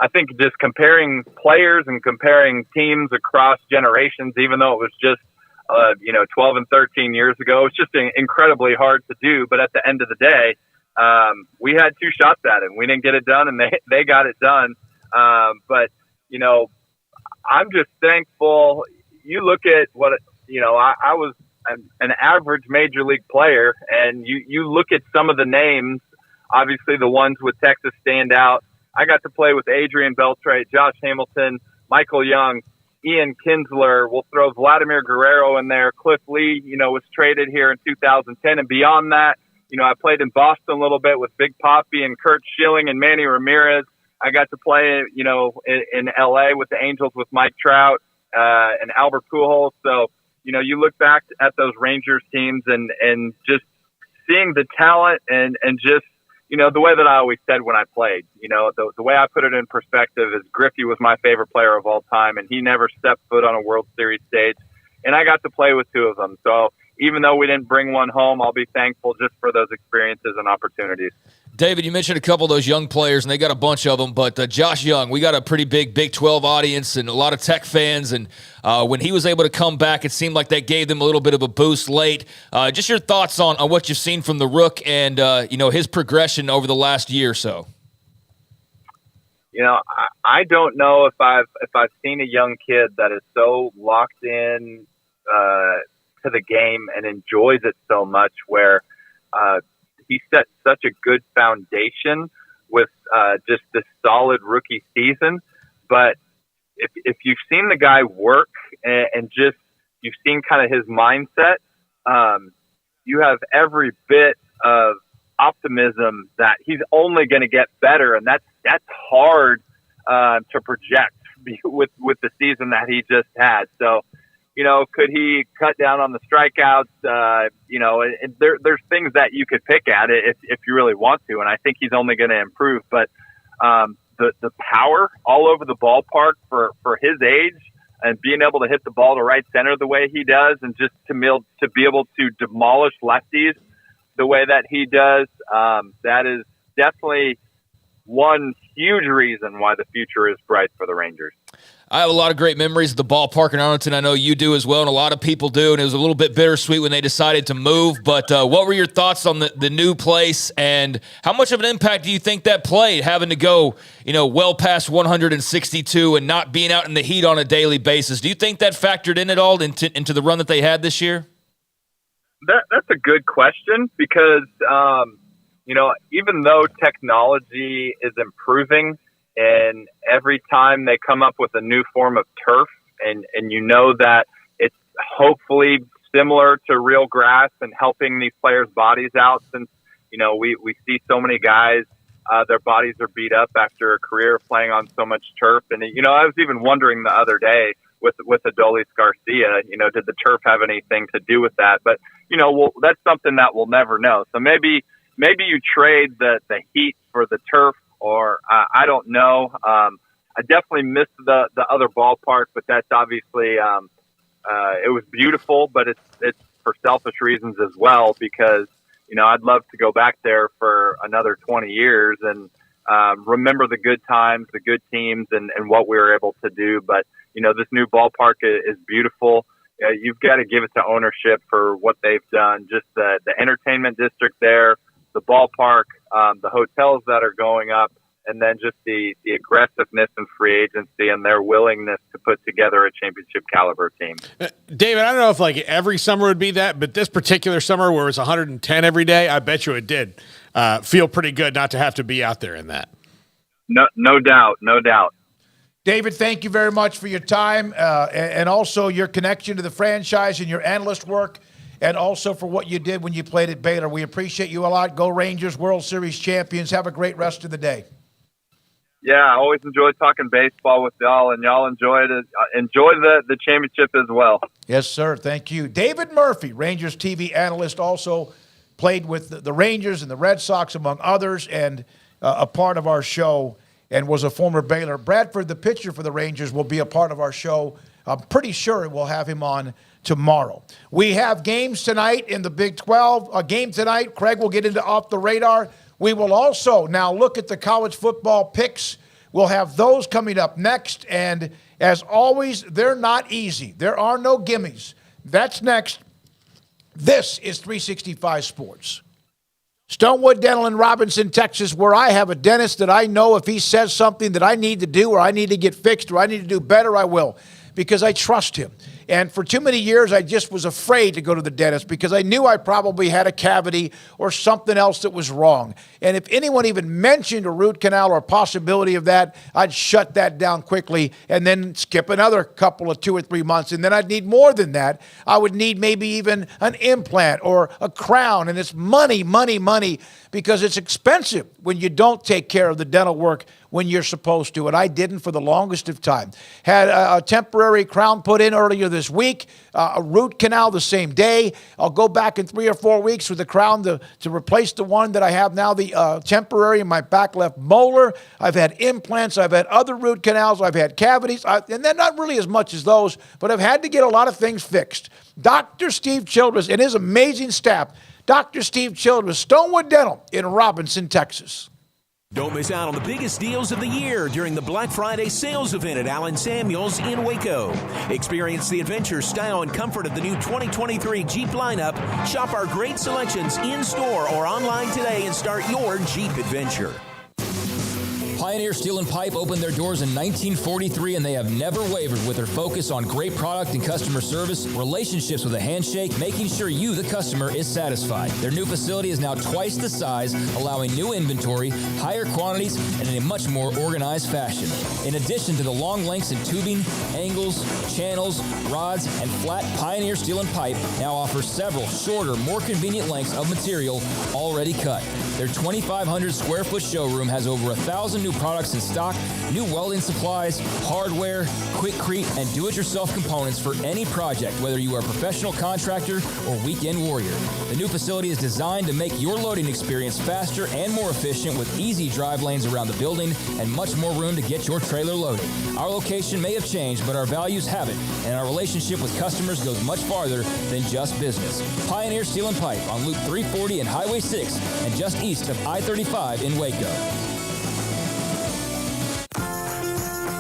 I think just comparing players and comparing teams across generations, even though it was just 12 and 13 years ago. It's just incredibly hard to do. But at the end of the day, we had two shots at it. We didn't get it done, and they got it done. But, I'm just thankful. You look at what, I was an average major league player, and you look at some of the names, obviously the ones with Texas stand out. I got to play with Adrian Beltre, Josh Hamilton, Michael Young, Ian Kinsler. We'll throw Vladimir Guerrero in there. Cliff Lee, was traded here in 2010. And beyond that, I played in Boston a little bit with Big Papi and Kurt Schilling and Manny Ramirez. I got to play, in LA with the Angels with Mike Trout and Albert Pujols. So, you look back at those Rangers teams and just seeing the talent and just, the way that I always said when I played, the way I put it in perspective is Griffey was my favorite player of all time, and he never stepped foot on a World Series stage. And I got to play with two of them. So even though we didn't bring one home, I'll be thankful just for those experiences and opportunities. David, you mentioned a couple of those young players, and they got a bunch of them, but Josh Young, we got a pretty big Big 12 audience and a lot of Tech fans, and when he was able to come back, it seemed like that gave them a little bit of a boost late. Just your thoughts on what you've seen from the Rook and, his progression over the last year or so. I don't know if I've seen a young kid that is so locked in to the game and enjoys it so much where he set such a good foundation with just this solid rookie season. But if you've seen the guy work and just you've seen kind of his mindset, you have every bit of optimism that he's only going to get better. And that's hard to project with the season that he just had. So, could he cut down on the strikeouts? There's things that you could pick at it if you really want to, and I think he's only going to improve. But the power all over the ballpark for his age and being able to hit the ball to right center the way he does, and just to be able to demolish lefties the way that he does, that is definitely one huge reason why the future is bright for the Rangers. I have a lot of great memories of the ballpark in Arlington. I know you do as well, and a lot of people do, and it was a little bit bittersweet when they decided to move. But what were your thoughts on the new place, and how much of an impact do you think that played, having to go, well past 162 and not being out in the heat on a daily basis? Do you think that factored in at all into the run that they had this year? That's a good question because, even though technology is improving, and every time they come up with a new form of turf and that it's hopefully similar to real grass and helping these players' bodies out, since, we see so many guys, their bodies are beat up after a career playing on so much turf. And, I was even wondering the other day with Adolis Garcia, did the turf have anything to do with that? But, that's something that we'll never know. So maybe you trade the heat for the turf, or I don't know. I definitely missed the other ballpark, but that's obviously it was beautiful, but it's for selfish reasons as well, because I'd love to go back there for another 20 years and remember the good times, the good teams, and what we were able to do. But this new ballpark is beautiful. You've got to give it to ownership for what they've done. Just the entertainment district there, the ballpark, the hotels that are going up, and then just the aggressiveness in free agency and their willingness to put together a championship caliber team. David, I don't know if every summer would be that, but this particular summer where it's 110 every day, I bet you it did feel pretty good not to have to be out there in that. No doubt. David, thank you very much for your time and also your connection to the franchise and your analyst work, and also for what you did when you played at Baylor. We appreciate you a lot. Go Rangers, World Series champions. Have a great rest of the day. Yeah, I always enjoy talking baseball with y'all, and y'all enjoy the championship as well. Yes, sir. Thank you. David Murphy, Rangers TV analyst, also played with the Rangers and the Red Sox, among others, and a part of our show, and was a former Baylor. Bradford, the pitcher for the Rangers, will be a part of our show. I'm pretty sure we'll have him on tomorrow. We have games tonight in the Big 12. A game tonight. Craig will get into Off the Radar. We will also now look at the college football picks. We'll have those coming up next. And as always, they're not easy. There are no gimmies. That's next. This is 365 Sports. Stonewood Dental in Robinson, Texas, where I have a dentist that I know if he says something that I need to do or I need to get fixed or I need to do better, I will, because I trust him. And for too many years, I just was afraid to go to the dentist because I knew I probably had a cavity or something else that was wrong. And if anyone even mentioned a root canal or a possibility of that, I'd shut that down quickly and then skip another couple of 2 or 3 months. And then I'd need more than that. I would need maybe even an implant or a crown. And it's money, money, money, because it's expensive when you don't take care of the dental work when you're supposed to. And I didn't for the longest of time. Had a temporary crown put in earlier this week, a root canal the same day. I'll go back in 3 or 4 weeks with the crown to replace the one that I have now, the temporary in my back left molar. I've had implants. I've had other root canals. I've had cavities. And they're not really as much as those, but I've had to get a lot of things fixed. Dr. Steve Childress and his amazing staff, Dr. Steve Childress, Stonewood Dental in Robinson, Texas. Don't miss out on the biggest deals of the year during the Black Friday sales event at Allen Samuels in Waco. Experience the adventure, style, and comfort of the new 2023 Jeep lineup. Shop our great selections in-store or online today and start your Jeep adventure. Pioneer Steel and Pipe opened their doors in 1943, and they have never wavered with their focus on great product and customer service, relationships with a handshake, making sure you, the customer, is satisfied. Their new facility is now twice the size, allowing new inventory, higher quantities, and in a much more organized fashion. In addition to the long lengths in tubing, angles, channels, rods, and flat, Pioneer Steel and Pipe now offers several shorter, more convenient lengths of material already cut. Their 2,500 square foot showroom has over 1,000 new products in stock, new welding supplies, hardware, quickcrete, and do-it-yourself components for any project, whether you are a professional contractor or weekend warrior. The new facility is designed to make your loading experience faster and more efficient with easy drive lanes around the building and much more room to get your trailer loaded. Our location may have changed, but our values haven't, and our relationship with customers goes much farther than just business. Pioneer Steel and Pipe on Loop 340 and Highway 6 and just east of I-35 in Waco.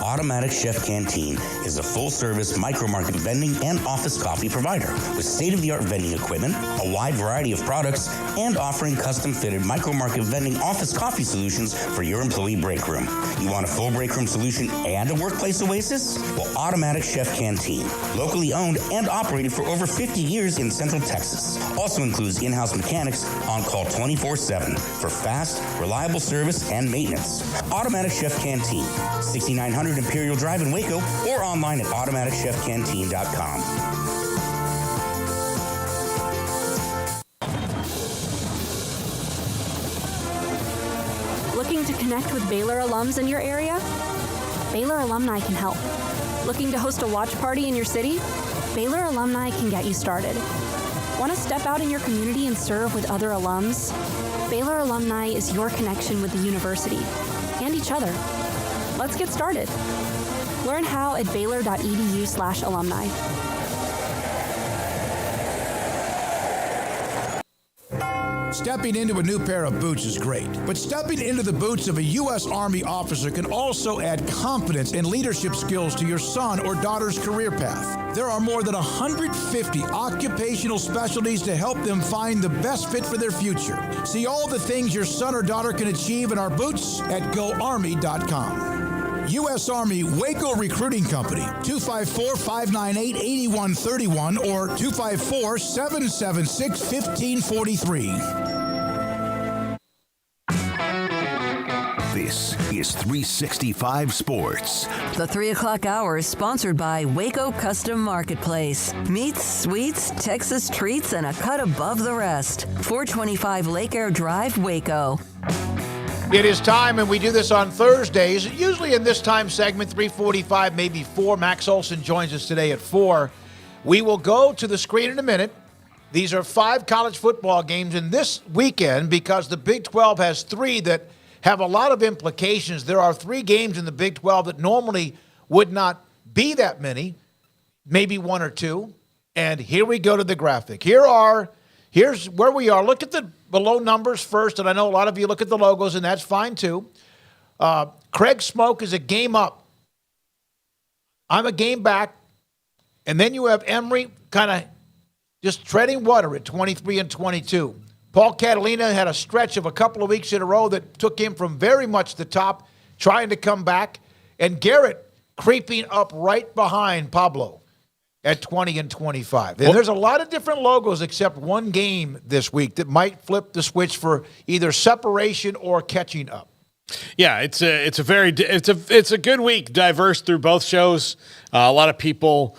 Automatic Chef Canteen is a full-service micro-market vending and office coffee provider with state-of-the-art vending equipment, a wide variety of products, and offering custom-fitted micro-market vending office coffee solutions for your employee break room. You want a full break room solution and a workplace oasis? Well, Automatic Chef Canteen, locally owned and operated for over 50 years in Central Texas, also includes in-house mechanics on call 24/7 for fast, reliable service and maintenance. Automatic Chef Canteen, 6900 Imperial Drive in Waco, or online at automaticchefcanteen.com. Looking to connect with Baylor alums in your area? Baylor alumni can help. Looking to host a watch party in your city? Baylor alumni can get you started. Want to step out in your community and serve with other alums? Baylor alumni is your connection with the university and each other. Let's get started. Learn how at baylor.edu/alumni. Stepping into a new pair of boots is great, but stepping into the boots of a U.S. Army officer can also add confidence and leadership skills to your son or daughter's career path. There are more than 150 occupational specialties to help them find the best fit for their future. See all the things your son or daughter can achieve in our boots at GoArmy.com. U.S. Army Waco Recruiting Company, 254-598-8131 or 254-776-1543. This is 365 Sports. The 3 o'clock hour is sponsored by Waco Custom Marketplace. Meats, sweets, Texas treats, and a cut above the rest. 425 Lake Air Drive, Waco. It is time, and we do this on Thursdays, usually in this time segment, 3:45, maybe 4. Max Olson joins us today at 4. We will go to the screen in a minute. These are 5 college football games in this weekend because the Big 12 has 3 that have a lot of implications. There are 3 games in the Big 12 that normally would not be that many, maybe 1 or 2. And here we go to the graphic. Here's where we are. Look at the below numbers first, and I know a lot of you look at the logos, and that's fine too. Craig Smoak is a game up. I'm a game back. And then you have Emory kind of just treading water at 23-22. Paul Catalina had a stretch of a couple of weeks in a row that took him from very much the top, trying to come back. And Garrett creeping up right behind Pablo at 20-25. And there's a lot of different logos except one game this week that might flip the switch for either separation or catching up. Yeah, it's a good week, diverse through both shows. A lot of people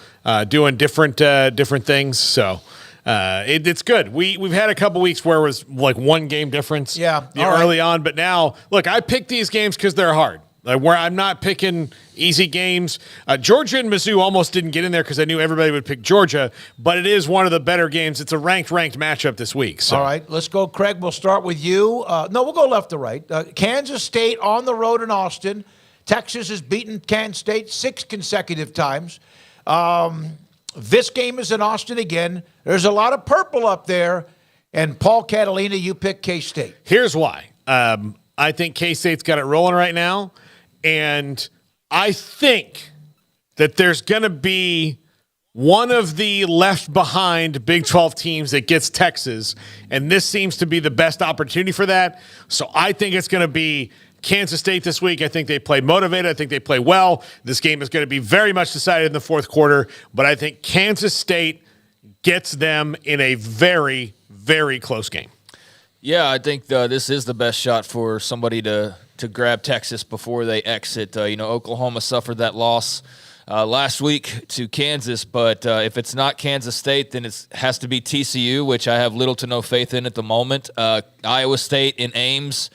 doing different things, so it's good. We've had a couple weeks where it was like one game difference, early on, but now look, I picked these games because they're hard. Like where I'm not picking easy games. Georgia and Mizzou almost didn't get in there because I knew everybody would pick Georgia, but it is one of the better games. It's a ranked matchup this week. So. All right, let's go, Craig. We'll start with you. No, we'll go left to right. Kansas State on the road in Austin. Texas has beaten Kansas State 6 consecutive times. This game is in Austin again. There's a lot of purple up there. And Paul Catalina, you pick K-State. Here's why. I think K-State's got it rolling right now. And I think that there's going to be one of the left behind Big 12 teams that gets Texas, and this seems to be the best opportunity for that. So I think it's going to be Kansas State this week. I think they play motivated. I think they play well. This game is going to be very much decided in the fourth quarter, but I think Kansas State gets them in a very, very close game. Yeah, I think this is the best shot for somebody to grab Texas before they exit. Oklahoma suffered that loss last week to Kansas, but if it's not Kansas State, then it has to be TCU, which I have little to no faith in at the moment. Iowa State in Ames,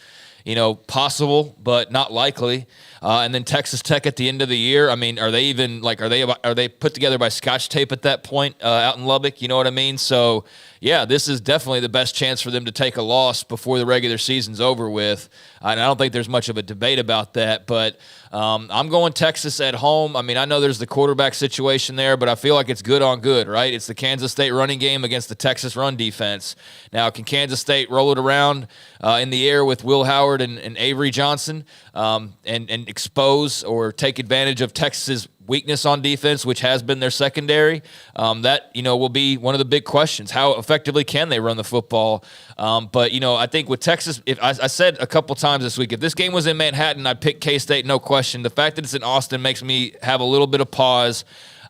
possible, but not likely. And then Texas Tech at the end of the year. I mean, are they even are they put together by Scotch tape at that point out in Lubbock? You know what I mean? So, yeah, this is definitely the best chance for them to take a loss before the regular season's over with. And I don't think there's much of a debate about that. But I'm going Texas at home. I mean, I know there's the quarterback situation there, but I feel like it's good on good, right? It's the Kansas State running game against the Texas run defense. Now, can Kansas State roll it around in the air with Will Howard and Avery Johnson and expose or take advantage of Texas's weakness on defense, which has been their secondary? That will be one of the big questions. How effectively can they run the football? But I think with Texas, if I said a couple times this week, if this game was in Manhattan, I'd pick K-State, no question. The fact that it's in Austin makes me have a little bit of pause.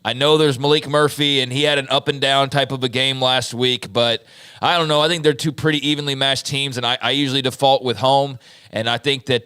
I know there's Malik Murphy, and he had an up and down type of a game last week, but I don't know. I think they're two pretty evenly matched teams, and I usually default with home. And I think that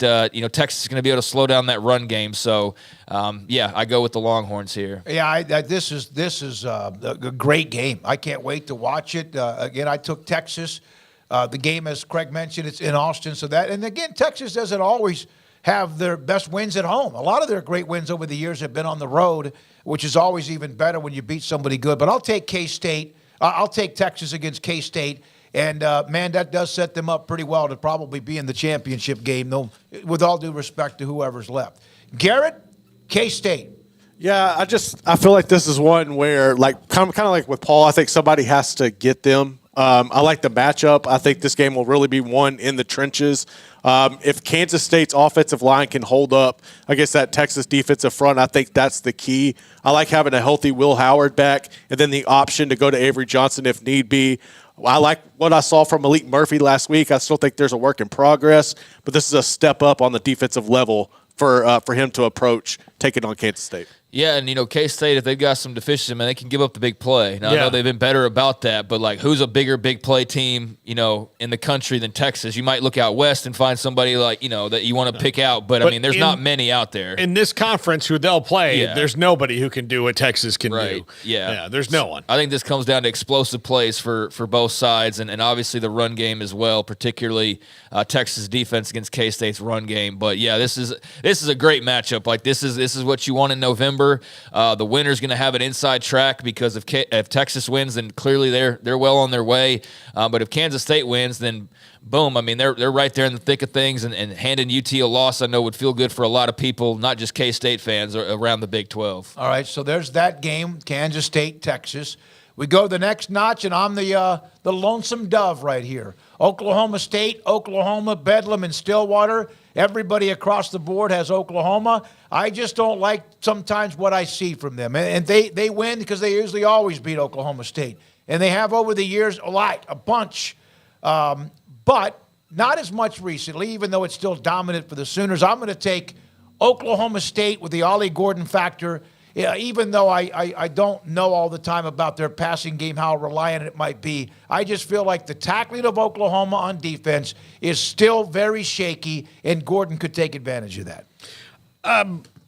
Texas is going to be able to slow down that run game. So, I go with the Longhorns here. Yeah, this is a great game. I can't wait to watch it. Again, I took Texas. The game, as Craig mentioned, it's in Austin. And again, Texas doesn't always have their best wins at home. A lot of their great wins over the years have been on the road, which is always even better when you beat somebody good. But I'll take K-State. I'll take Texas against K-State. And, man, that does set them up pretty well to probably be in the championship game, though, with all due respect to whoever's left. Garrett, K-State. Yeah, I feel like this is one where, kind of like with Paul, I think somebody has to get them. I like the matchup. I think this game will really be won in the trenches. If Kansas State's offensive line can hold up against that Texas defensive front, I think that's the key. I like having a healthy Will Howard back and then the option to go to Avery Johnson if need be. I like what I saw from Malik Murphy last week. I still think there's a work in progress, but this is a step up on the defensive level for him to approach taking on Kansas State. Yeah, and, K-State, if they've got some deficiency, man, they can give up the big play. Now, I know they've been better about that, but, who's a bigger big play team, in the country than Texas? You might look out west and find somebody, that you want to pick out, but I mean, there's not many out there. In this conference who they'll play, there's nobody who can do what Texas can do. Yeah, there's no one. I think this comes down to explosive plays for both sides, and obviously the run game as well, particularly Texas defense against K-State's run game. But, yeah, this is a great matchup. This is what you want in November. The winner's going to have an inside track because if Texas wins, then clearly they're well on their way. But if Kansas State wins, then boom. I mean, they're right there in the thick of things, and handing UT a loss, I know would feel good for a lot of people, not just K-State fans around the Big 12. All right, so there's that game, Kansas State, Texas. We go the next notch, and I'm the lonesome dove right here. Oklahoma State, Oklahoma, Bedlam, and Stillwater. Everybody across the board has Oklahoma. I just don't like sometimes what I see from them. And they win because they usually always beat Oklahoma State. And they have over the years a bunch. But not as much recently, even though it's still dominant for the Sooners. I'm going to take Oklahoma State with the Ollie Gordon factor. Yeah, even though I don't know all the time about their passing game, how reliant it might be, I just feel like the tackling of Oklahoma on defense is still very shaky, and Gordon could take advantage of that.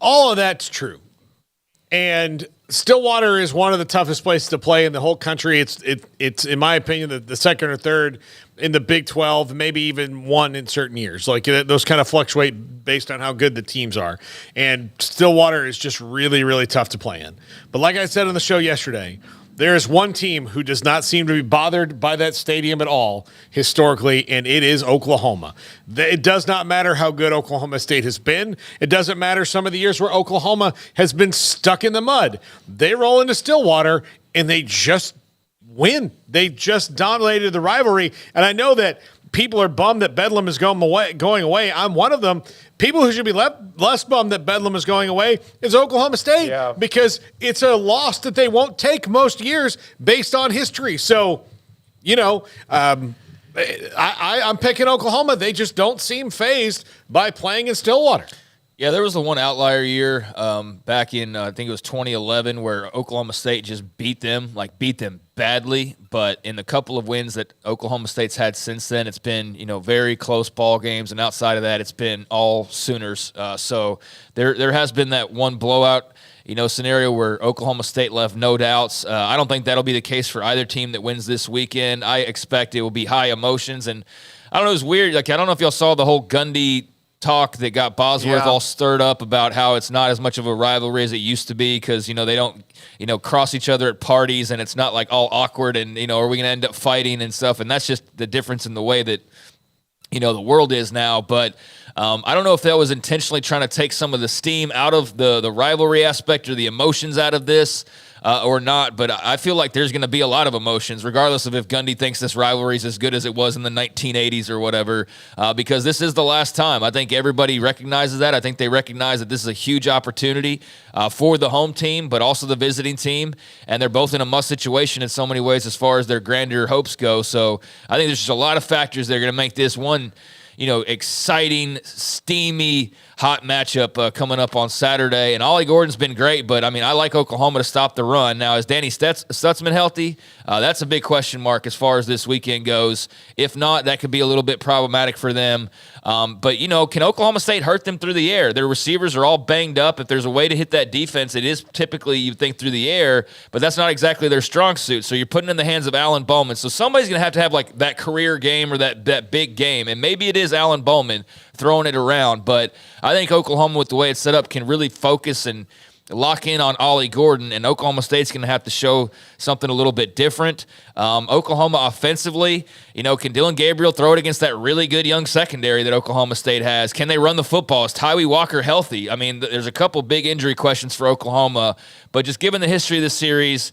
All of that's true. And Stillwater is one of the toughest places to play in the whole country. It's in my opinion, the second or third in the Big 12, maybe even one in certain years. Like those kind of fluctuate based on how good the teams are. And Stillwater is just really, really tough to play in. But like I said on the show yesterday, there is one team who does not seem to be bothered by that stadium at all historically, and it is Oklahoma. It does not matter how good Oklahoma State has been. It doesn't matter some of the years where Oklahoma has been stuck in the mud. They roll into Stillwater, and they just win. They just dominated the rivalry. And I know that people are bummed that Bedlam is going away. I'm one of them. People who should be less bummed that Bedlam is going away is Oklahoma State because it's a loss that they won't take most years based on history. So, I'm picking Oklahoma. They just don't seem fazed by playing in Stillwater. Yeah, there was the one outlier year back in, I think it was 2011, where Oklahoma State just beat them badly. But in the couple of wins that Oklahoma State's had since then, it's been, very close ball games. And outside of that, it's been all Sooners. So there has been that one blowout, scenario where Oklahoma State left no doubts. I don't think that'll be the case for either team that wins this weekend. I expect it will be high emotions. And I don't know, it's weird. Like, I don't know if y'all saw the whole Gundy talk that got Bosworth all stirred up about how it's not as much of a rivalry as it used to be because, they don't, cross each other at parties and it's not like all awkward and, are we going to end up fighting and stuff? And that's just the difference in the way that, the world is now. But I don't know if that was intentionally trying to take some of the steam out of the rivalry aspect or the emotions out of this or not. But I feel like there's going to be a lot of emotions, regardless of if Gundy thinks this rivalry is as good as it was in the 1980s or whatever, because this is the last time. I think everybody recognizes that. I think they recognize that this is a huge opportunity for the home team, but also the visiting team. And they're both in a must situation in so many ways as far as their grandeur hopes go. So I think there's just a lot of factors that are going to make this one exciting, steamy, hot matchup coming up on Saturday. And Ollie Gordon's been great, but, I like Oklahoma to stop the run. Now, is Danny Stutzman healthy? That's a big question mark as far as this weekend goes. If not, that could be a little bit problematic for them. But, can Oklahoma State hurt them through the air? Their receivers are all banged up. If there's a way to hit that defense, it is typically, you think, through the air, but that's not exactly their strong suit. So you're putting it in the hands of Alan Bowman. So somebody's going to have like that career game or that big game. And maybe it is Alan Bowman throwing it around. But I think Oklahoma, with the way it's set up, can really focus and lock in on Ollie Gordon, and Oklahoma State's going to have to show something a little bit different. Oklahoma offensively, can Dylan Gabriel throw it against that really good young secondary that Oklahoma State has? Can they run the football? Is Tyree Walker healthy? There's a couple big injury questions for Oklahoma, but just given the history of this series,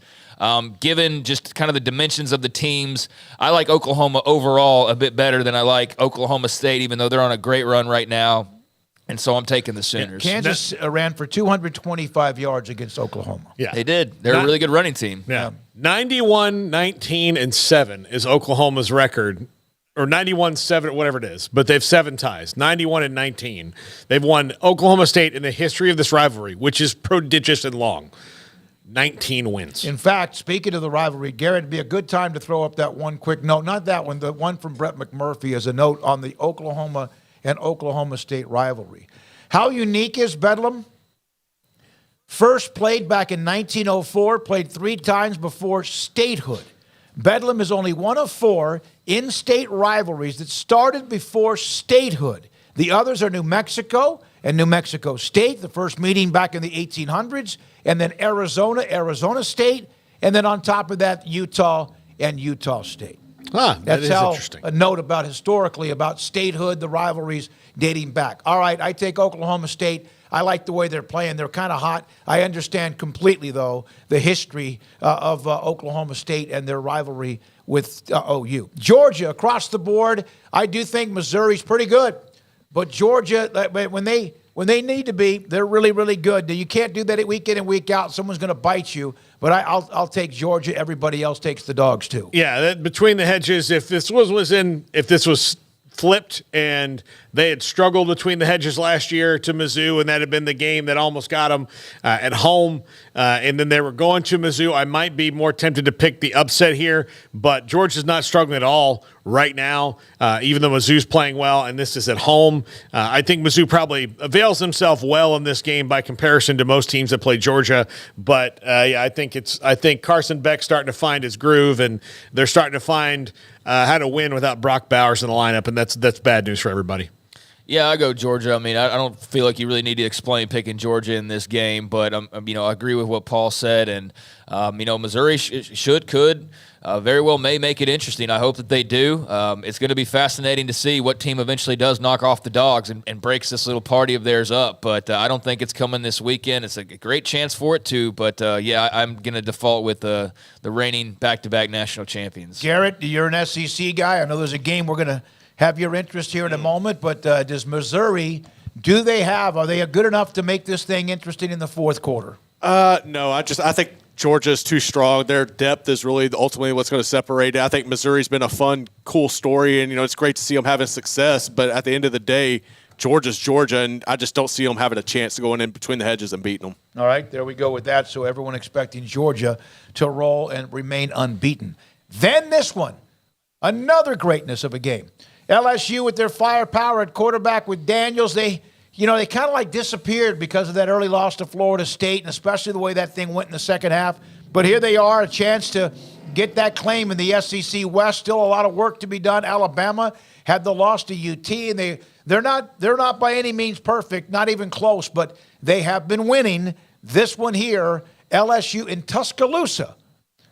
given just kind of the dimensions of the teams, I like Oklahoma overall a bit better than I like Oklahoma State, even though they're on a great run right now. And so I'm taking the Sooners. Kansas ran for 225 yards against Oklahoma. Yeah, they did. They're a really good running team. Yeah. 91-19-7 is Oklahoma's record, or 91-7, whatever it is. But they have 7 ties, 91-19. They've won Oklahoma State in the history of this rivalry, which is prodigious and long. 19 wins. In fact, speaking of the rivalry, Garrett, it'd be a good time to throw up that one quick note. Not that one, the one from Brett McMurphy as a note on the Oklahoma and Oklahoma State rivalry. How unique is Bedlam? First played back in 1904, played 3 times before statehood. Bedlam is only one of 4 in-state rivalries that started before statehood. The others are New Mexico and New Mexico State, the first meeting back in the 1800s, and then Arizona State, and then on top of that, Utah and Utah State. That's how interesting. A note about historically about statehood, the rivalries dating back. All right, I take Oklahoma State. I like the way they're playing. They're kind of hot. I understand completely, though, the history of Oklahoma State and their rivalry with OU. Georgia, across the board, I do think Missouri's pretty good. But Georgia, when they when they need to be, they're really, really good. You can't do that week in and week out. Someone's going to bite you. But I'll take Georgia. Everybody else takes the dogs too. Yeah, between the hedges. If this was flipped and they had struggled between the hedges last year to Mizzou, and that had been the game that almost got them at home, and then they were going to Mizzou, I might be more tempted to pick the upset here, but Georgia's not struggling at all right now, even though Mizzou's playing well, and this is at home. I think Mizzou probably avails himself well in this game by comparison to most teams that play Georgia, but I think Carson Beck's starting to find his groove, and they're starting to find how to win without Brock Bowers in the lineup, and that's bad news for everybody. Yeah, I go Georgia. I mean, I don't feel like you really need to explain picking Georgia in this game, but I agree with what Paul said, and Missouri could very well may make it interesting. I hope that they do. It's going to be fascinating to see what team eventually does knock off the Dogs and breaks this little party of theirs up. But I don't think it's coming this weekend. It's a great chance for it too. But I'm going to default with the reigning back-to-back national champions. Garrett, you're an SEC guy. I know there's a game we're going to have your interest here in a moment. But does Missouri? Are they good enough to make this thing interesting in the fourth quarter? No, I think Georgia is too strong. Their depth is really ultimately what's going to separate it. I think Missouri's been a fun, cool story, and it's great to see them having success. But at the end of the day, Georgia's Georgia, and I just don't see them having a chance to go in between the hedges and beating them. All right, there we go with that. So everyone expecting Georgia to roll and remain unbeaten. Then this one, another greatness of a game. LSU with their firepower at quarterback with Daniels, they kind of like disappeared because of that early loss to Florida State, and especially the way that thing went in the second half. But here they are, a chance to get that claim in the SEC West. Still a lot of work to be done. Alabama had the loss to UT, and they're not by any means perfect, not even close, but they have been winning. This one here, LSU in Tuscaloosa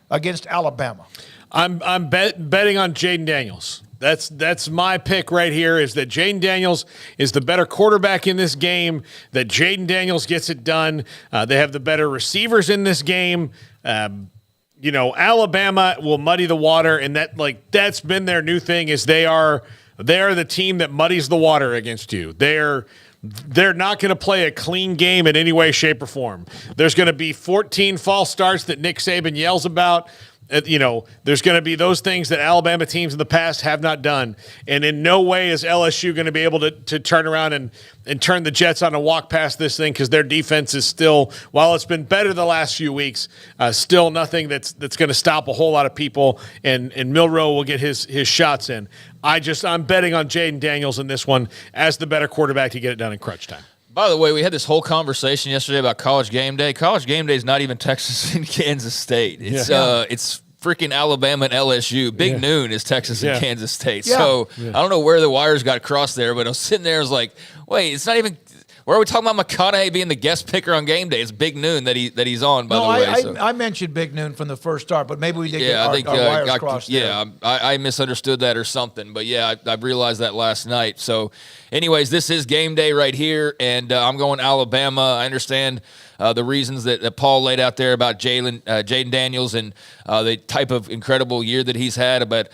against Alabama. I'm betting on Jaden Daniels. That's my pick right here, is that Jaden Daniels is the better quarterback in this game, that Jaden Daniels gets it done. They have the better receivers in this game. Alabama will muddy the water, and that's been their new thing, is they are the team that muddies the water against you. They're not going to play a clean game in any way, shape, or form. There's going to be 14 false starts that Nick Saban yells about. There's going to be those things that Alabama teams in the past have not done. And in no way is LSU going to be able to turn around and turn the Jets on and walk past this thing, because their defense is still, while it's been better the last few weeks, still nothing that's going to stop a whole lot of people, and Milroe will get his shots in. I'm betting on Jaden Daniels in this one as the better quarterback to get it done in crunch time. By the way, we had this whole conversation yesterday about College Game Day. College Game Day is not even Texas and Kansas State. It's freaking Alabama and LSU. Big noon is Texas and Kansas State. Yeah. So I don't know where the wires got crossed there, but I was sitting there, I was like, wait, it's not even – where are we talking about McConaughey being the guest picker on game day? It's Big Noon that he's on, by the way. I mentioned Big Noon from the first start, but maybe we did get our wires crossed there. Yeah, I misunderstood that or something. But, yeah, I realized that last night. So, anyways, this is game day right here, and I'm going Alabama. I understand the reasons that Paul laid out there about Jaden Daniels and the type of incredible year that he's had. But,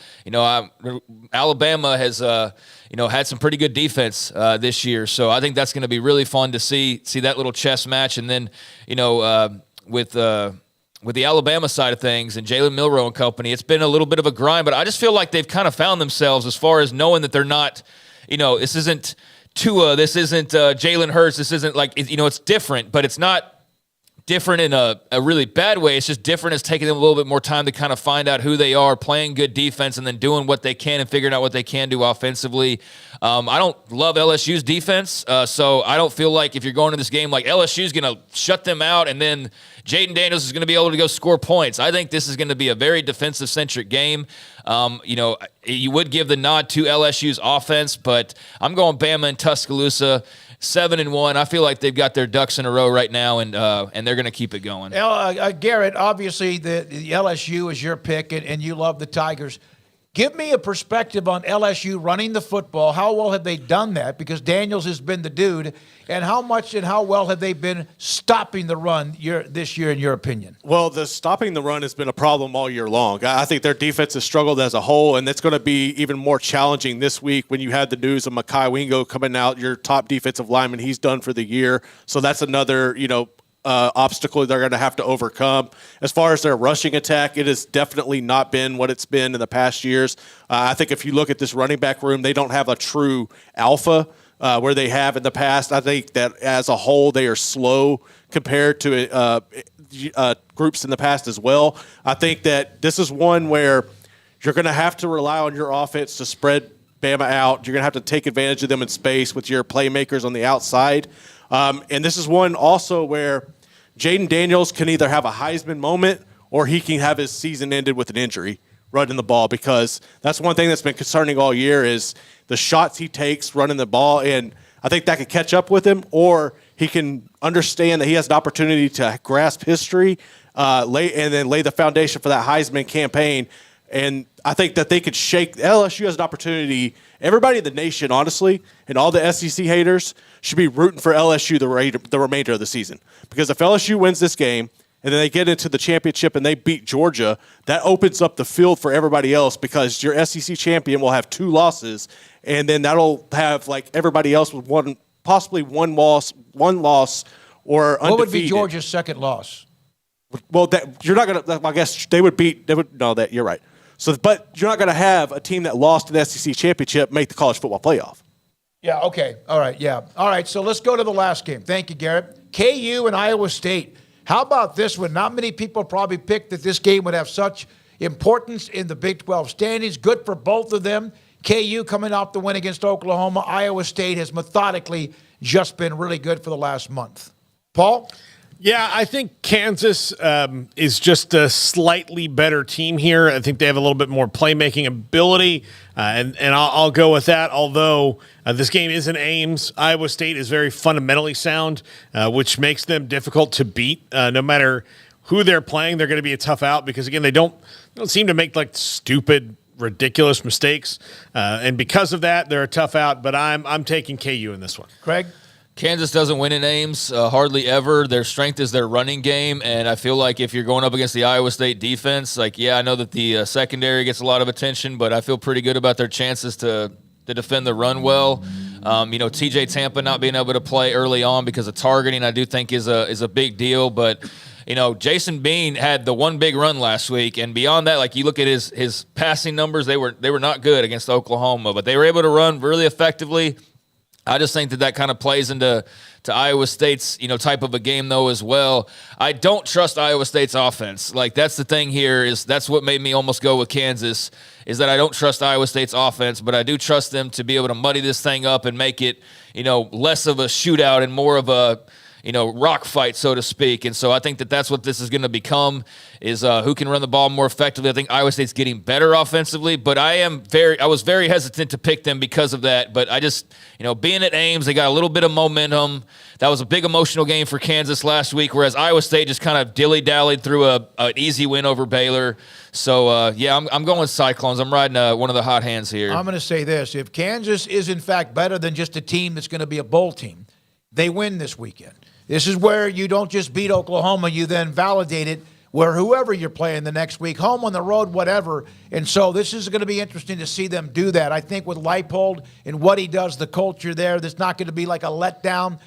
Alabama has had some pretty good defense this year. So I think that's going to be really fun to see that little chess match. And then, with the Alabama side of things and Jalen Milroe and company, it's been a little bit of a grind, but I just feel like they've kind of found themselves as far as knowing that they're not, this isn't Tua, this isn't Jalen Hurts, this isn't like, it's different, but it's not different in a really bad way. It's just different. It's taking them a little bit more time to kind of find out who they are, playing good defense, and then doing what they can and figuring out what they can do offensively. I don't love LSU's defense, so I don't feel like if you're going to this game, like LSU's going to shut them out and then Jaden Daniels is going to be able to go score points. I think this is going to be a very defensive-centric game. You would give the nod to LSU's offense, but I'm going Bama and Tuscaloosa. 7-1. I feel like they've got their ducks in a row right now, and they're going to keep it going. Garrett, obviously the LSU is your pick, and you love the Tigers. Give me a perspective on LSU running the football. How well have they done that? Because Daniels has been the dude. And how much and how well have they been stopping the run this year, in your opinion? Well, the stopping the run has been a problem all year long. I think their defense has struggled as a whole, and it's going to be even more challenging this week when you had the news of Mekhi Wingo coming out, your top defensive lineman. He's done for the year. So that's another, obstacle they're going to have to overcome. As far as their rushing attack, it has definitely not been what it's been in the past years. I think if you look at this running back room, they don't have a true alpha where they have in the past. I think that as a whole, they are slow compared to groups in the past as well. I think that this is one where you're going to have to rely on your offense to spread Bama out. You're going to have to take advantage of them in space with your playmakers on the outside. And this is one also where Jaden Daniels can either have a Heisman moment or he can have his season ended with an injury running the ball, because that's one thing that's been concerning all year is the shots he takes running the ball. And I think that could catch up with him, or he can understand that he has an opportunity to grasp history and then lay the foundation for that Heisman campaign. And I think that they could LSU has an opportunity. Everybody in the nation, honestly, and all the SEC haters should be rooting for LSU the remainder of the season. Because if LSU wins this game and then they get into the championship and they beat Georgia, that opens up the field for everybody else, because your SEC champion will have 2 losses, and then that'll have like everybody else with possibly one loss or undefeated. What would be Georgia's second loss? Well, you're not going to. I guess they would. No, that you're right. So, but you're not going to have a team that lost an SEC championship make the college football playoff. Yeah, okay. All right, yeah. All right, so let's go to the last game. Thank you, Garrett. KU and Iowa State. How about this one? Not many people probably picked that this game would have such importance in the Big 12 standings. Good for both of them. KU coming off the win against Oklahoma. Iowa State has methodically just been really good for the last month. Paul? Yeah, I think Kansas is just a slightly better team here. I think they have a little bit more playmaking ability, and I'll go with that. Although this game is in Ames, Iowa State is very fundamentally sound, which makes them difficult to beat. No matter who they're playing, they're going to be a tough out because, again, they don't seem to make like stupid, ridiculous mistakes, and because of that, they're a tough out. But I'm taking KU in this one. Craig? Kansas doesn't win in Ames hardly ever. Their strength is their running game, and I feel like if you're going up against the Iowa State defense, I know that the secondary gets a lot of attention, but I feel pretty good about their chances to defend the run well. TJ Tampa not being able to play early on because of targeting, I do think is a big deal, but Jason Bean had the one big run last week, and beyond that, like you look at his passing numbers, they were not good against Oklahoma, but they were able to run really effectively. I just think that kind of plays into Iowa State's type of a game though as well. I don't trust Iowa State's offense. Like that's the thing here that's what made me almost go with Kansas, is that I don't trust Iowa State's offense, but I do trust them to be able to muddy this thing up and make it less of a shootout and more of a rock fight, so to speak. And so I think that's what this is going to become, is who can run the ball more effectively. I think Iowa State's getting better offensively, but I was very hesitant to pick them because of that. But I just, being at Ames, they got a little bit of momentum. That was a big emotional game for Kansas last week, whereas Iowa State just kind of dilly-dallied through an easy win over Baylor. So, I'm going with Cyclones. I'm riding one of the hot hands here. I'm going to say this. If Kansas is, in fact, better than just a team that's going to be a bowl team, they win this weekend. This is where you don't just beat Oklahoma, you then validate it where whoever you're playing the next week, home, on the road, whatever. And so this is going to be interesting to see them do that. I think with Leipold and what he does, the culture there, there's not going to be like a letdown.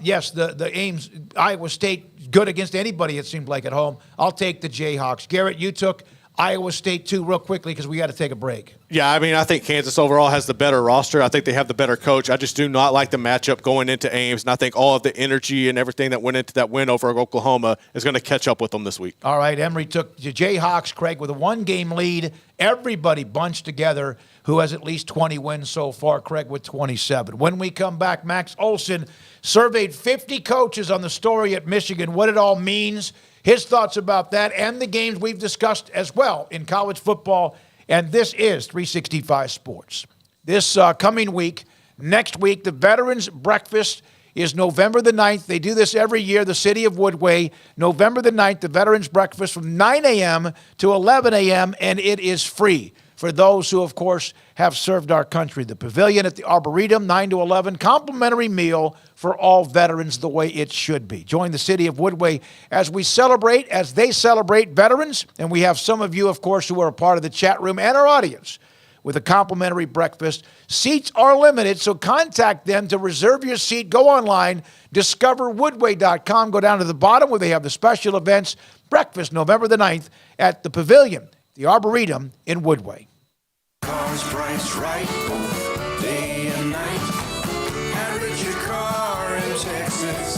Yes, the Ames, Iowa State, good against anybody, it seems like, at home. I'll take the Jayhawks. Garrett, you took Iowa State, too, real quickly because we got to take a break. Yeah, I think Kansas overall has the better roster. I think they have the better coach. I just do not like the matchup going into Ames, and I think all of the energy and everything that went into that win over Oklahoma is going to catch up with them this week. All right, Emory took the Jayhawks, Craig, with a one-game lead. Everybody bunched together who has at least 20 wins so far, Craig with 27. When we come back, Max Olson surveyed 50 coaches on the story at Michigan, what it all means, his thoughts about that, and the games we've discussed as well in college football. And this is 365 Sports. This coming week, next week, the Veterans Breakfast is November the 9th. They do this every year, the city of Woodway. November the 9th, the Veterans Breakfast from 9 a.m. to 11 a.m., and it is free. for those who, of course, have served our country. The Pavilion at the Arboretum, 9 to 11, complimentary meal for all veterans the way it should be. Join the city of Woodway as they celebrate veterans, and we have some of you, of course, who are a part of the chat room and our audience with a complimentary breakfast. Seats are limited, so contact them to reserve your seat. Go online, discoverwoodway.com. Go down to the bottom where they have the special events. Breakfast November the 9th at the Pavilion, the Arboretum in Woodway. Cars priced right, both day and night. Average your car in Texas.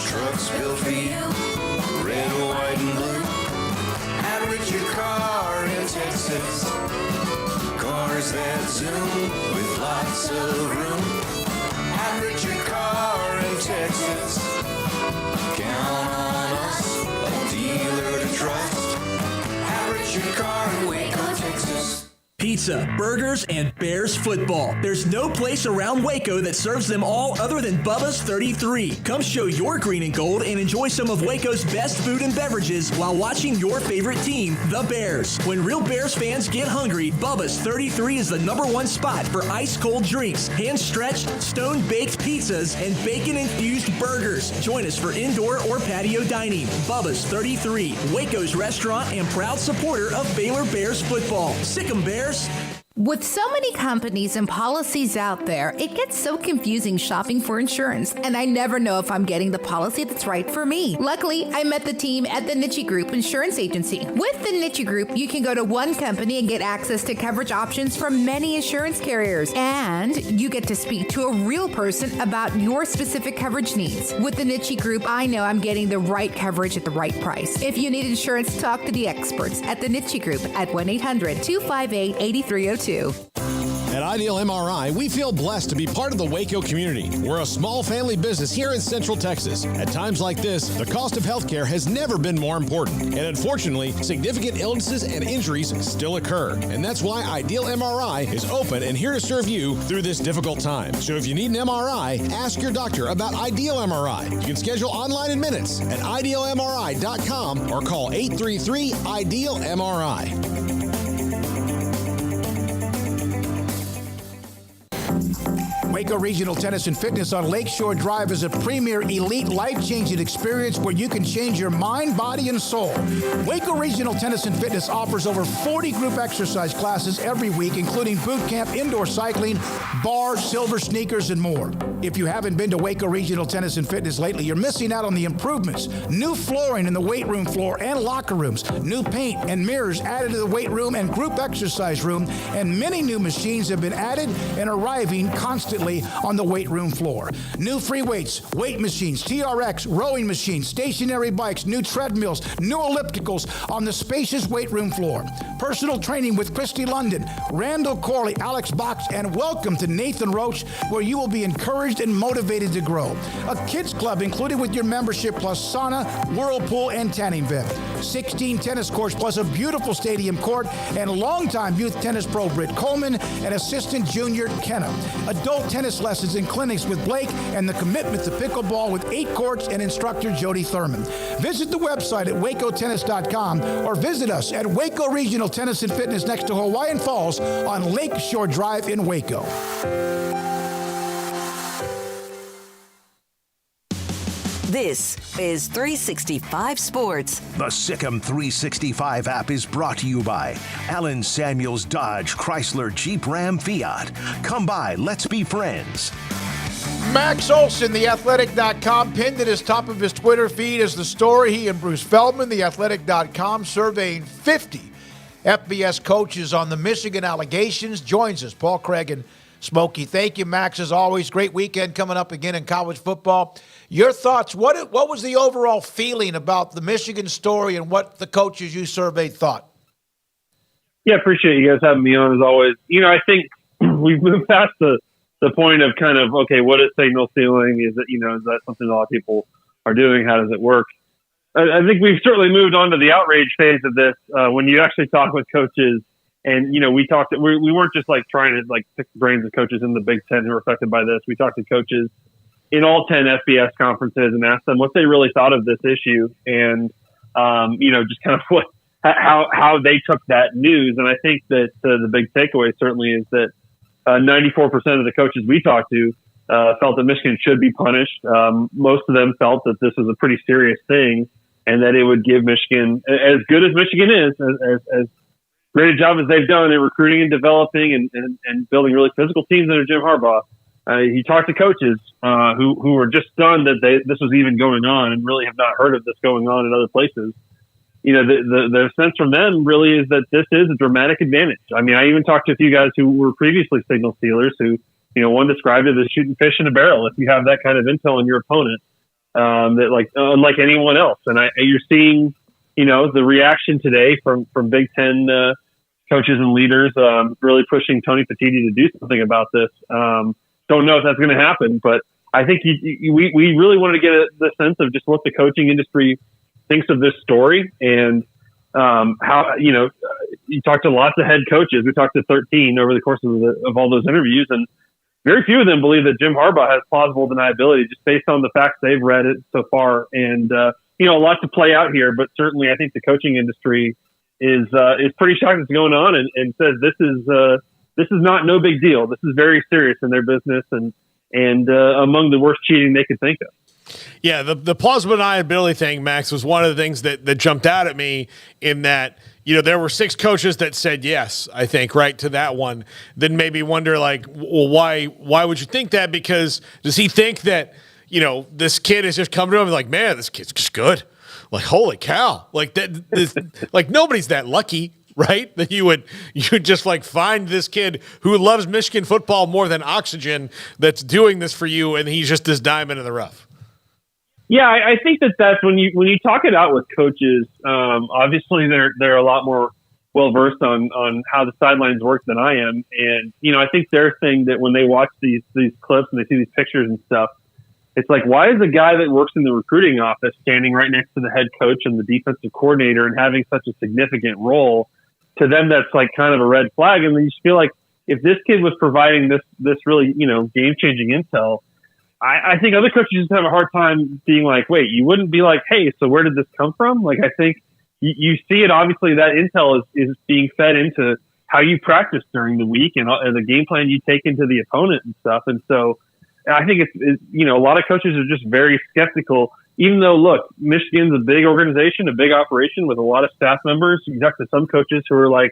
Trucks built for you, red, white, and blue. Average your car in Texas. Cars that zoom with lots of room. Average your car in Texas. Count on us, a dealer to trust. Average your car in Waco, Texas. Pizza, burgers, and Bears football. There's no place around Waco that serves them all other than Bubba's 33. Come show your green and gold and enjoy some of Waco's best food and beverages while watching your favorite team, the Bears. When real Bears fans get hungry, Bubba's 33 is the #1 spot for ice-cold drinks, hand-stretched, stone-baked pizzas, and bacon-infused burgers. Join us for indoor or patio dining. Bubba's 33, Waco's restaurant and proud supporter of Baylor Bears football. Sick 'em, Bears. With so many companies and policies out there, it gets so confusing shopping for insurance, and I never know if I'm getting the policy that's right for me. Luckily, I met the team at the Niche Group Insurance Agency. With the Niche Group, you can go to one company and get access to coverage options from many insurance carriers, and you get to speak to a real person about your specific coverage needs. With the Niche Group, I know I'm getting the right coverage at the right price. If you need insurance, talk to the experts at the Niche Group at 1-800-258-8302. At Ideal MRI, we feel blessed to be part of the Waco community. We're a small family business here in Central Texas. At times like this, the cost of healthcare has never been more important. And unfortunately, significant illnesses and injuries still occur. And that's why Ideal MRI is open and here to serve you through this difficult time. So if you need an MRI, ask your doctor about Ideal MRI. You can schedule online in minutes at idealmri.com or call 833-IDEAL-MRI. Waco Regional Tennis and Fitness on Lakeshore Drive is a premier, elite, life-changing experience where you can change your mind, body, and soul. Waco Regional Tennis and Fitness offers over 40 group exercise classes every week, including boot camp, indoor cycling, bars, silver sneakers, and more. If you haven't been to Waco Regional Tennis and Fitness lately, you're missing out on the improvements. New flooring in the weight room floor and locker rooms, new paint and mirrors added to the weight room and group exercise room, and many new machines have been added and arriving constantly on the weight room floor. New free weights, weight machines, TRX, rowing machines, stationary bikes, new treadmills, new ellipticals on the spacious weight room floor. Personal training with Christy London, Randall Corley, Alex Box, and welcome to Nathan Roach, where you will be encouraged and motivated to grow. A kids club included with your membership, plus sauna, whirlpool, and tanning bed. 16 tennis courts plus a beautiful stadium court, and longtime youth tennis pro Britt Coleman and assistant junior Kenna. Adult tennis lessons and clinics with Blake, and the commitment to pickleball with 8 courts and instructor Jody Thurman. Visit the website at wacotennis.com or visit us at Waco Regional Tennis and Fitness next to Hawaiian Falls on Lakeshore Drive in Waco. This is 365 Sports. The Sikkim 365 app is brought to you by Allen Samuels Dodge Chrysler Jeep Ram Fiat. Come by, let's be friends. Max Olson, theathletic.com, pinned at his top of his Twitter feed is the story. He and Bruce Feldman, theathletic.com, surveying 50 FBS coaches on the Michigan allegations. Joins us, Paul Craig and Smokey. Thank you, Max, as always. Great weekend coming up again in college football. Your thoughts, what was the overall feeling about the Michigan story and what the coaches you surveyed thought? Yeah, appreciate you guys having me on as always. You know, I think we've moved past the point of kind of, okay, what is signal stealing? Is that something a lot of people are doing? How does it work? I think we've certainly moved on to the outrage phase of this. When you actually talk with coaches, and we weren't just like trying to like pick the brains of coaches in the Big Ten who were affected by this. We talked to coaches in all 10 FBS conferences and asked them what they really thought of this issue, and just kind of how they took that news. And I think that the big takeaway certainly is that 94% of the coaches we talked to felt that Michigan should be punished. Most of them felt that this was a pretty serious thing and that it would give Michigan, as good as Michigan is, as great a job as they've done in recruiting and developing and building really physical teams under Jim Harbaugh. He talked to coaches who were just stunned that this was even going on and really have not heard of this going on in other places. You know, the sense from them really is that this is a dramatic advantage. I mean, I even talked to a few guys who were previously signal stealers who, you know, one described it as shooting fish in a barrel. If you have that kind of intel on your opponent, that like unlike anyone else, and you're seeing, you know, the reaction today from Big Ten coaches and leaders really pushing Tony Petitti to do something about this. Don't know if that's going to happen, but I think we really wanted to get the sense of just what the coaching industry thinks of this story and how, you know, you talked to lots of head coaches. We talked to 13 over the course of all those interviews, and very few of them believe that Jim Harbaugh has plausible deniability just based on the facts they've read it so far. And, you know, a lot to play out here, but certainly I think the coaching industry is pretty shocked it's going on and says this is not no big deal. This is very serious in their business and among the worst cheating they could think of. Yeah, the plausible deniability thing, Max, was one of the things that jumped out at me in that, you know, there were 6 coaches that said yes, I think, right, to that one. Then maybe wonder, like, well, why would you think that? Because does he think that, you know, this kid is just coming to him and like, man, this kid's just good. Like, holy cow. Like, like nobody's that lucky, right? That you would just like find this kid who loves Michigan football more than oxygen that's doing this for you, and he's just this diamond in the rough. Yeah, I think that's when you talk it out with coaches. Obviously, they're a lot more well versed on how the sidelines work than I am, and you know, I think they're saying that when they watch these clips and they see these pictures and stuff, it's like, why is a guy that works in the recruiting office standing right next to the head coach and the defensive coordinator and having such a significant role? To them, that's like kind of a red flag, and then you just feel like if this kid was providing this really, you know, game changing intel. I think other coaches just have a hard time being like, wait, you wouldn't be like, hey, so where did this come from? Like, I think you see it. Obviously, that intel is being fed into how you practice during the week and the game plan you take into the opponent and stuff. And so I think it's you know, a lot of coaches are just very skeptical, even though, look, Michigan's a big organization, a big operation with a lot of staff members. You talk to some coaches who are like,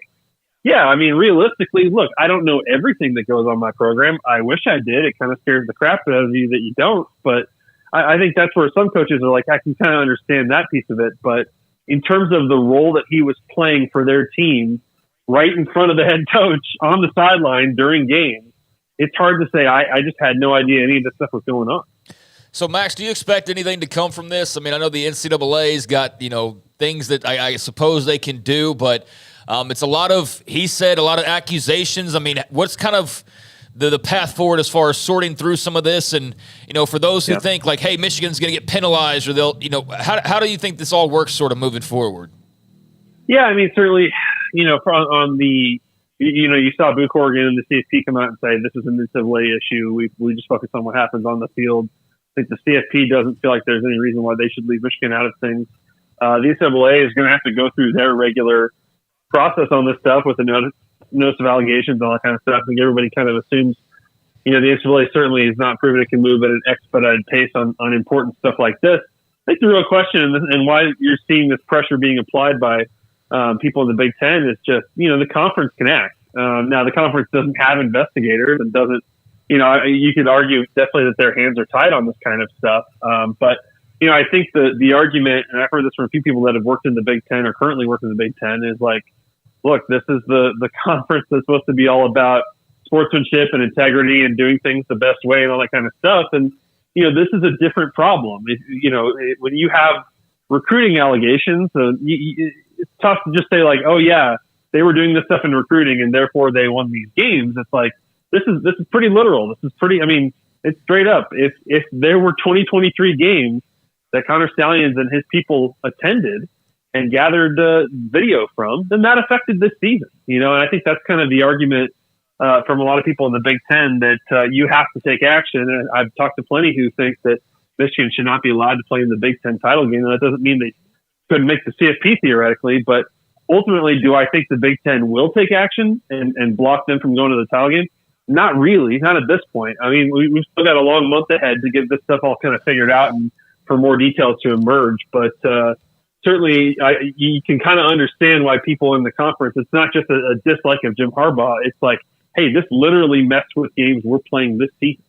yeah, I mean, realistically, look, I don't know everything that goes on my program. I wish I did. It kind of scares the crap out of you that you don't. But I think that's where some coaches are like, I can kind of understand that piece of it. But in terms of the role that he was playing for their team right in front of the head coach on the sideline during games, it's hard to say. I just had no idea any of this stuff was going on. So, Max, do you expect anything to come from this? I mean, I know the NCAA's got, you know, things that I suppose they can do, but it's a lot of, he said, a lot of accusations. I mean, what's kind of the path forward as far as sorting through some of this? And, you know, for those who think like, hey, Michigan's going to get penalized, or they'll, you know, how do you think this all works sort of moving forward? Yeah, I mean, certainly, you know, on the, you know, you saw Buch Oregon and the CFP come out and say this is an NCAA issue. We just focus on what happens on the field. I think the CFP doesn't feel like there's any reason why they should leave Michigan out of things. The NCAA is going to have to go through their regular process on this stuff with the notice of allegations, all that kind of stuff. I think everybody kind of assumes, you know, the NCAA certainly has not proven it can move at an expedited pace on important stuff like this. I think the real question and why you're seeing this pressure being applied by people in the Big Ten is just, you know, the conference can act. Now, the conference doesn't have investigators and doesn't, you know, you could argue definitely that their hands are tied on this kind of stuff. But, you know, I think the argument, and I've heard this from a few people that have worked in the Big Ten or currently work in the Big Ten, is like, look, this is the conference that's supposed to be all about sportsmanship and integrity and doing things the best way and all that kind of stuff. And, you know, this is a different problem. When you have recruiting allegations, it's tough to just say like, oh yeah, they were doing this stuff in recruiting and therefore they won these games. It's like, this is pretty literal. This is pretty, I mean, it's straight up. If there were 2023 games that Connor Stallions and his people attended and gathered video from, then that affected this season, you know. And I think that's kind of the argument from a lot of people in the Big Ten that you have to take action. And I've talked to plenty who think that Michigan should not be allowed to play in the Big Ten title game. And that doesn't mean they couldn't make the CFP theoretically, but ultimately, do I think the Big Ten will take action and block them from going to the title game? Not really, not at this point. I mean, we've still got a long month ahead to get this stuff all kind of figured out and for more details to emerge. But certainly, you can kind of understand why people in the conference, it's not just a dislike of Jim Harbaugh. It's like, hey, this literally messed with games we're playing this season.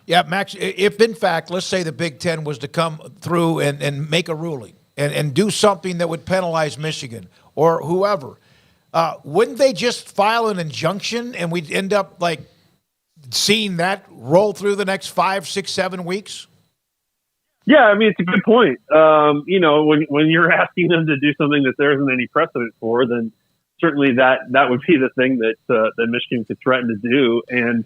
Yeah, Max, if in fact, let's say the Big Ten was to come through and make a ruling and do something that would penalize Michigan or whoever, wouldn't they just file an injunction and we'd end up like seeing that roll through the next 5, 6, 7 weeks? Yeah, I mean, it's a good point. You know, when you're asking them to do something that there isn't any precedent for, then certainly that would be the thing that Michigan could threaten to do. And,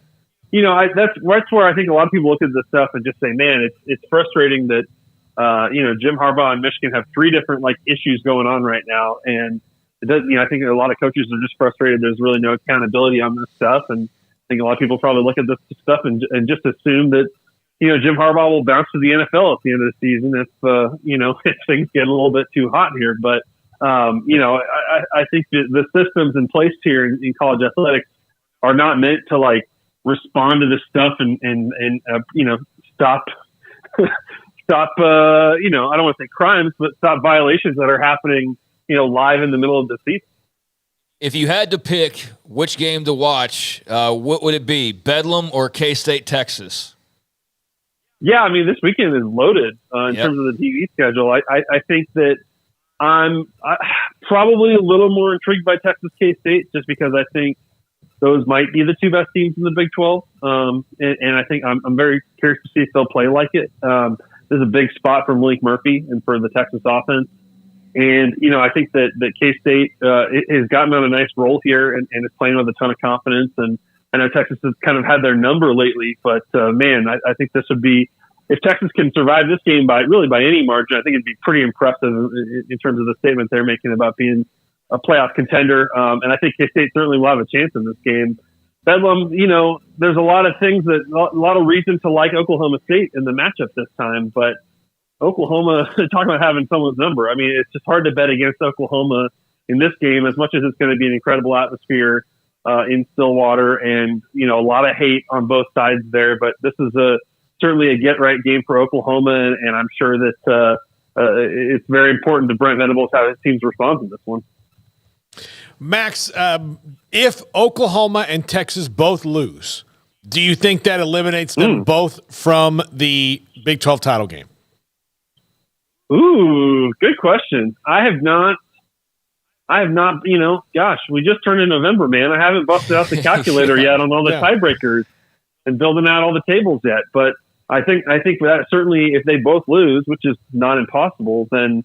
you know, that's where I think a lot of people look at this stuff and just say, man, it's frustrating that, you know, Jim Harbaugh and Michigan have 3 different like issues going on right now. And it does, you know, I think a lot of coaches are just frustrated. There's really no accountability on this stuff. And I think a lot of people probably look at this stuff and just assume that, you know, Jim Harbaugh will bounce to the NFL at the end of the season if, you know, if things get a little bit too hot here. But, you know, I think the systems in place here in college athletics are not meant to like respond to this stuff and you know, stop, you know, I don't want to say crimes, but stop violations that are happening, you know, live in the middle of the season. If you had to pick which game to watch, what would it be, Bedlam or K-State, Texas? Yeah, I mean, this weekend is loaded in terms of the TV schedule. I think that I'm probably a little more intrigued by Texas K-State just because I think those might be the 2 best teams in the Big 12. And I think I'm very curious to see if they'll play like it. This is a big spot for Malik Murphy and for the Texas offense. And, you know, I think that K-State has gotten on a nice roll here and is playing with a ton of confidence. And I know Texas has kind of had their number lately, but, man, I think this would be, if Texas can survive this game by any margin, I think it'd be pretty impressive in terms of the statement they're making about being a playoff contender. And I think K-State certainly will have a chance in this game. Bedlam, you know, there's a lot of things a lot of reason to like Oklahoma State in the matchup this time, but Oklahoma, talking about having someone's number. I mean, it's just hard to bet against Oklahoma in this game as much as it's going to be an incredible atmosphere in Stillwater and, you know, a lot of hate on both sides there, but this is certainly a get-right game for Oklahoma, and I'm sure that it's very important to Brent Venables how his team's responds in this one. Max, if Oklahoma and Texas both lose, do you think that eliminates them both from the Big 12 title game? Ooh, good question. I have not, you know, gosh, we just turned in November, man. I haven't busted out the calculator yet on all the tiebreakers and building out all the tables yet, but I think that certainly if they both lose, which is not impossible, then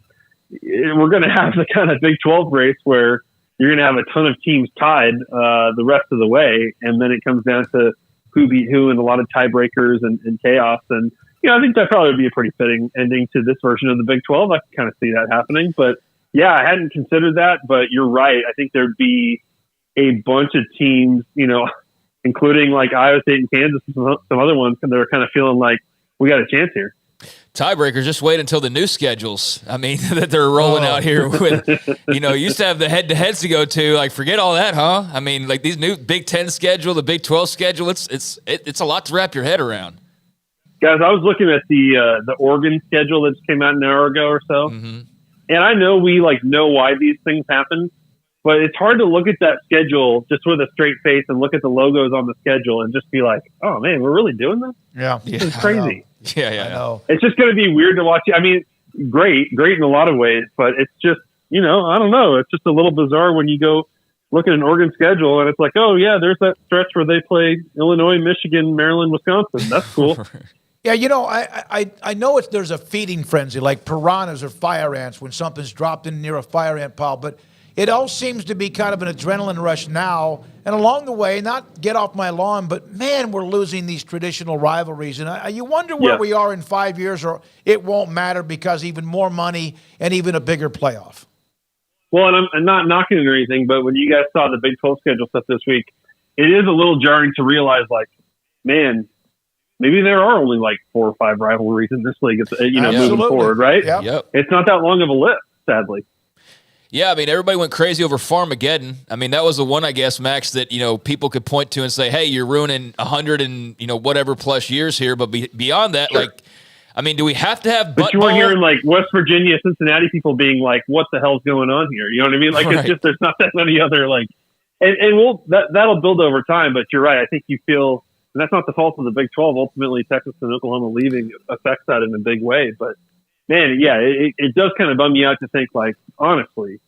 we're going to have the kind of Big 12 race where you're going to have a ton of teams tied the rest of the way, and then it comes down to who beat who and a lot of tiebreakers and chaos. And you know, I think that probably would be a pretty fitting ending to this version of the Big 12. I can kind of see that happening, but yeah, I hadn't considered that. But you're right. I think there'd be a bunch of teams, you know, including like Iowa State and Kansas and some other ones that are kind of feeling like we got a chance here. Tiebreakers, just wait until the new schedules. I mean, that they're rolling out here with, you know, used to have the head-to-heads to go to. Like, forget all that, huh? I mean, like these new Big 10 schedule, the Big 12 schedule, it's a lot to wrap your head around. Guys, I was looking at the Oregon schedule that just came out an hour ago or so, and I know we know why these things happen, but it's hard to look at that schedule just with a straight face and look at the logos on the schedule and just be like, oh man, we're really doing this? Yeah. It's crazy. Yeah. I know. It's just going to be weird to watch. I mean, great in a lot of ways, but it's just, you know, I don't know. It's just a little bizarre when you go look at an Oregon schedule and it's like, oh yeah, there's that stretch where they play Illinois, Michigan, Maryland, Wisconsin. That's cool. Yeah, you know, I know there's a feeding frenzy like piranhas or fire ants when something's dropped in near a fire ant pile, but it all seems to be kind of an adrenaline rush now. And along the way, not get off my lawn, but man, we're losing these traditional rivalries. And you wonder where we are in 5 years, or it won't matter because even more money and even a bigger playoff. Well, and I'm not knocking it or anything, but when you guys saw the Big 12 schedule stuff this week, it is a little jarring to realize, like, man, maybe there are only like 4 or 5 rivalries in this league, moving forward, right? Yep. It's not that long of a list, sadly. Yeah, I mean, everybody went crazy over Farmageddon. I mean, that was the one, I guess, Max, that, people could point to and say, hey, you're ruining 100 and, whatever plus years here. But beyond that, Sure. do we have to have But you weren't hearing West Virginia, Cincinnati people being like, what the hell's going on here? You know what I mean? Right. It's just, there's not that many other and that'll build over time. But you're right. I think you feel, and that's not the fault of the Big 12. Ultimately, Texas and Oklahoma leaving affects that in a big way. But man, yeah, it does kind of bum me out to think, honestly,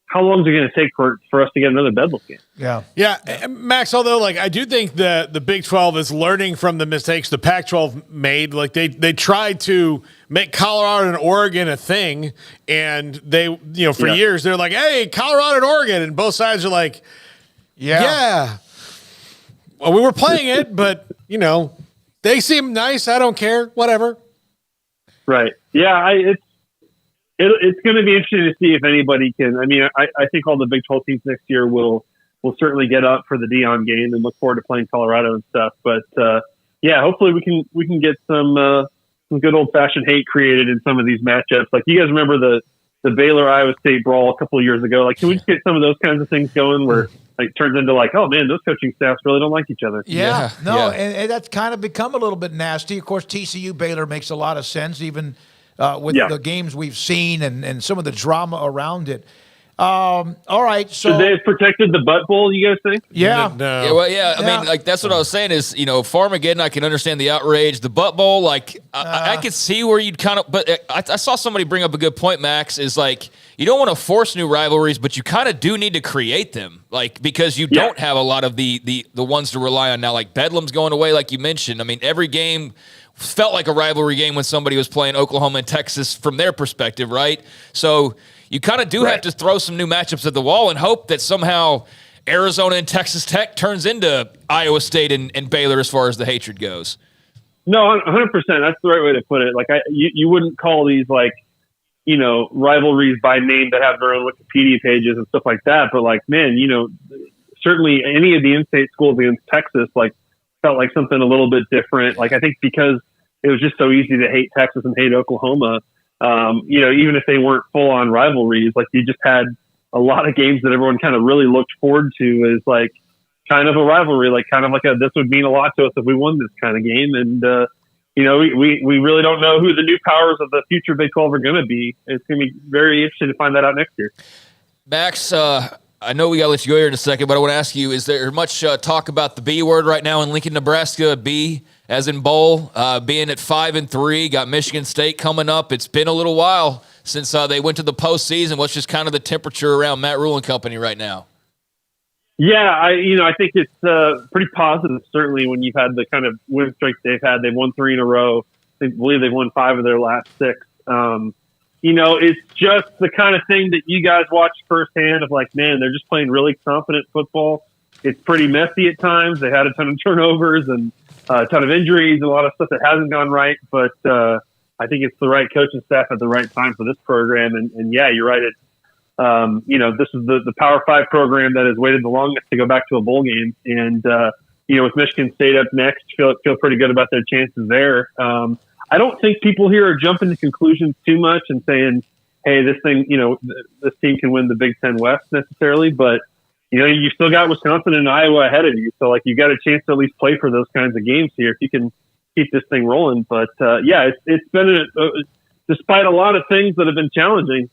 how long is it going to take for us to get another Bedlam game? Yeah. Yeah, Max, although, I do think the Big 12 is learning from the mistakes the Pac-12 made. They tried to make Colorado and Oregon a thing, and they, for years, they're like, hey, Colorado and Oregon, and both sides are like, yeah. Well, we were playing it, but, they seem nice. I don't care. Whatever. Right. Yeah, it's going to be interesting to see if anybody can. I mean, I think all the Big 12 teams next year will certainly get up for the Dion game and look forward to playing Colorado and stuff. But hopefully we can get some good old fashioned hate created in some of these matchups. Like, you guys remember the Baylor Iowa State brawl a couple of years ago? Like, can we just get some of those kinds of things going where it turns into oh man, those coaching staffs really don't like each other. Yeah. And that's kind of become a little bit nasty. Of course, TCU Baylor makes a lot of sense, even with the games we've seen and some of the drama around it. All right, so should they have protected the butt bowl, you guys think? Yeah. No. Yeah, well, yeah. I mean, that's what I was saying is, Farmageddon, I can understand the outrage. The butt bowl, I could see where you'd kind of, but I saw somebody bring up a good point, Max, is you don't want to force new rivalries, but you kind of do need to create them, because you don't have a lot of the ones to rely on now. Like Bedlam's going away, like you mentioned. I mean, every game felt like a rivalry game when somebody was playing Oklahoma and Texas from their perspective, right? So you kind of do have to throw some new matchups at the wall and hope that somehow Arizona and Texas Tech turns into Iowa State and Baylor as far as the hatred goes. No, 100%. That's the right way to put it. You wouldn't call these rivalries by name that have their own Wikipedia pages and stuff like that. But man, certainly any of the in-state schools against Texas felt like something a little bit different. I think because it was just so easy to hate Texas and hate Oklahoma. Even if they weren't full on rivalries, you just had a lot of games that everyone kind of really looked forward to as kind of a rivalry, this would mean a lot to us if we won this kind of game. And, we really don't know who the new powers of the future Big 12 are going to be. It's going to be very interesting to find that out next year. Max, I know we got to let you go here in a second, but I want to ask you, is there much talk about the B word right now in Lincoln, Nebraska? B as in bowl, being at 5-3, got Michigan State coming up. It's been a little while since they went to the postseason. What's just kind of the temperature around Matt Rule and company right now? Yeah, I think it's pretty positive, certainly, when you've had the kind of win streaks they've had. They've won 3 in a row. I believe they've won 5 of their last 6. It's just the kind of thing that you guys watch firsthand of man, they're just playing really confident football. It's pretty messy at times. They had a ton of turnovers and a ton of injuries, a lot of stuff that hasn't gone right. But I think it's the right coaching staff at the right time for this program. And yeah, you're right. This is the Power 5 program that has waited the longest to go back to a bowl game. And, with Michigan State up next, feel pretty good about their chances there. I don't think people here are jumping to conclusions too much and saying, hey, this thing, this team can win the Big Ten West necessarily, but you still got Wisconsin and Iowa ahead of you. So you got a chance to at least play for those kinds of games here if you can keep this thing rolling. But it's been despite a lot of things that have been challenging,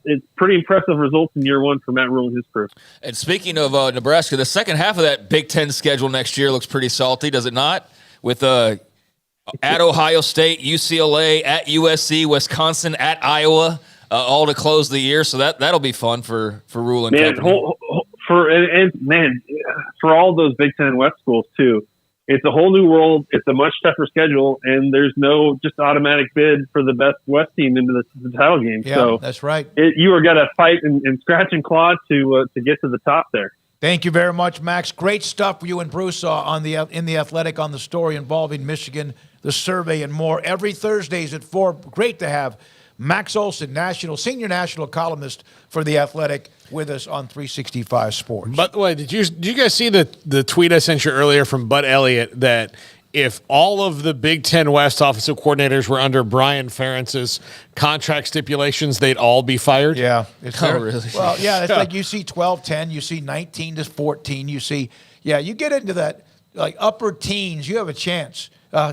it's pretty impressive results in year one for Matt Rule and his crew. And speaking of Nebraska, the second half of that Big Ten schedule next year looks pretty salty, does it not? With at Ohio State, UCLA, at USC, Wisconsin, at Iowa, all to close the year. So that'll be fun for Rule and company. For all those Big Ten West schools too, it's a whole new world. It's a much tougher schedule, and there's no just automatic bid for the best West team into the title game. Yeah, so that's right. You are going to fight and scratch and claw to get to the top there. Thank you very much, Max. Great stuff for you and Bruce in the Athletic on the story involving Michigan, the survey, and more. Every Thursdays at 4. Great to have Max Olson, senior national columnist for the Athletic, with us on 365 Sports. By the way, did you guys see the tweet I sent you earlier from Bud Elliott that if all of the Big Ten West offensive coordinators were under Brian Ferentz's contract stipulations, they'd all be fired? Yeah. Really? Well, yeah, it's like you see 12-10, you see 19-14, you see, you get into that, like upper teens, you have a chance.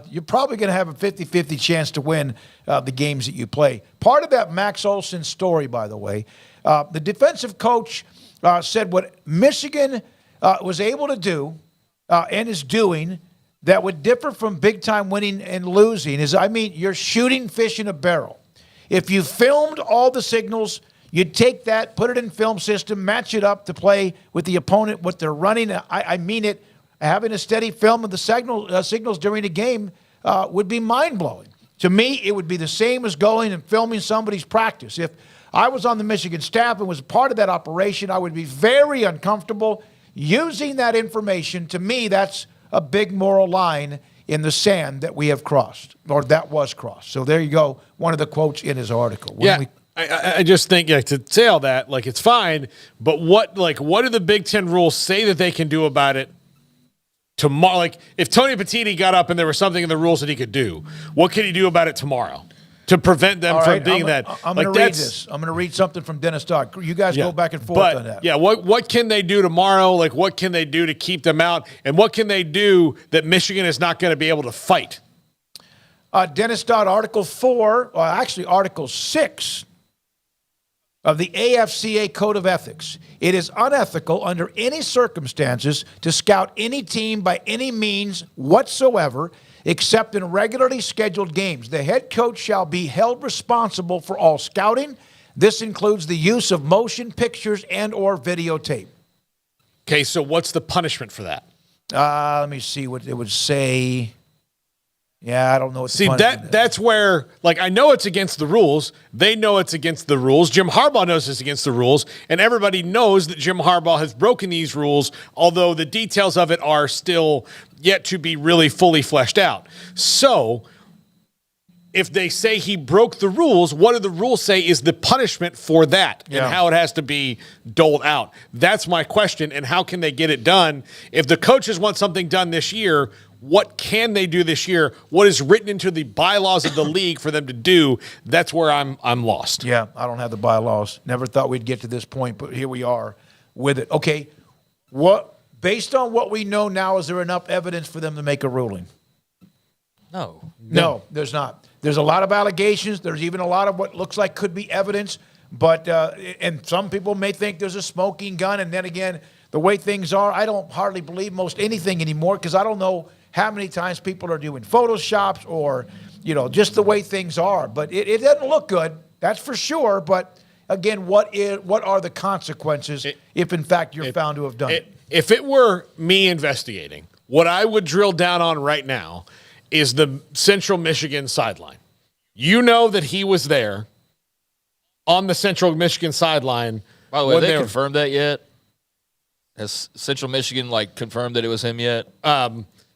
You're probably going to have a 50-50 chance to win the games that you play. Part of that Max Olson story, by the way, the defensive coach said what Michigan was able to do and is doing that would differ from big-time winning and losing is, you're shooting fish in a barrel. If you filmed all the signals, you'd take that, put it in film system, match it up to play with the opponent, what they're running. I mean it. Having a steady film of the signals during a game would be mind-blowing. To me, it would be the same as going and filming somebody's practice. If I was on the Michigan staff and was part of that operation, I would be very uncomfortable using that information. To me, that's a big moral line in the sand that we have crossed, or that was crossed. So there you go, one of the quotes in his article. I just think to say all that, it's fine, but what do the Big Ten rules say that they can do about it tomorrow? If Tony Petitti got up and there was something in the rules that he could do, what can he do about it tomorrow to prevent them from being that? I'm going to read this. I'm going to read something from Dennis Dodd. You guys go back and forth on that. Yeah, what can they do tomorrow? What can they do to keep them out? And what can they do that Michigan is not going to be able to fight? Dennis Dodd, Article 4, or actually Article 6 of the AFCA Code of Ethics. It is unethical under any circumstances to scout any team by any means whatsoever, except in regularly scheduled games. The head coach shall be held responsible for all scouting. This includes the use of motion pictures and or videotape. Okay, so what's the punishment for that? Let me see what it would say. Yeah, I don't know what the punishment is. That's where, I know it's against the rules. They know it's against the rules. Jim Harbaugh knows it's against the rules, and everybody knows that Jim Harbaugh has broken these rules, although the details of it are still yet to be really fully fleshed out. So, if they say he broke the rules, what do the rules say is the punishment for that and how it has to be doled out? That's my question, and how can they get it done? If the coaches want something done this year, what can they do this year? What is written into the bylaws of the league for them to do? That's where I'm lost. Yeah, I don't have the bylaws. Never thought we'd get to this point, but here we are with it. Okay, based on what we know now, is there enough evidence for them to make a ruling? No, there's not. There's a lot of allegations. There's even a lot of what looks like could be evidence, but and some people may think there's a smoking gun, and then again, the way things are, I don't hardly believe most anything anymore because I don't know how many times people are doing Photoshops or, just the way things are. But it doesn't look good, that's for sure. But again, what are the consequences if, in fact, you're found to have done it? If it were me investigating, what I would drill down on right now is the Central Michigan sideline. You know that he was there on the Central Michigan sideline. By the way, they confirmed that yet? Has Central Michigan confirmed that it was him yet?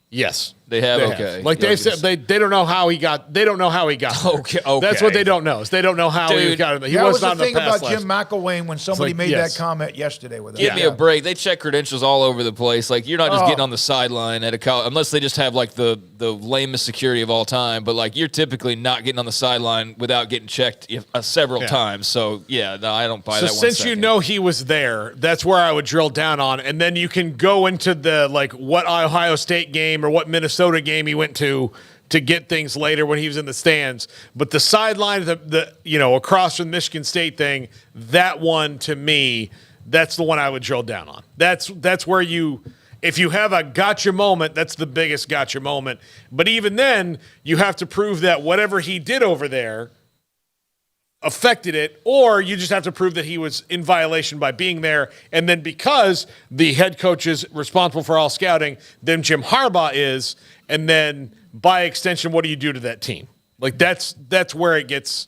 Yes, they have. Okay, they said they don't know how he got. They don't know how he got there. Okay, that's what they don't know. Is they don't know how he got there. He was not the thing in the past about Jim McElwain when somebody made that comment yesterday with him. Give me a break. They check credentials all over the place. You're not just getting on the sideline at a college unless they just have the lamest security of all time. But you're typically not getting on the sideline without getting checked several times. So I don't buy that. So since you know he was there, that's where I would drill down on, and then you can go into the what Ohio State game or what Minnesota game he went to get things later when he was in the stands. But the sideline, the across from the Michigan State thing, that one to me, that's the one I would drill down on. That's where if you have a gotcha moment, that's the biggest gotcha moment. But even then, you have to prove that whatever he did over there affected it, or you just have to prove that he was in violation by being there. And then because the head coach is responsible for all scouting, then Jim Harbaugh is, and then by extension, what do you do to that team? That's where it gets,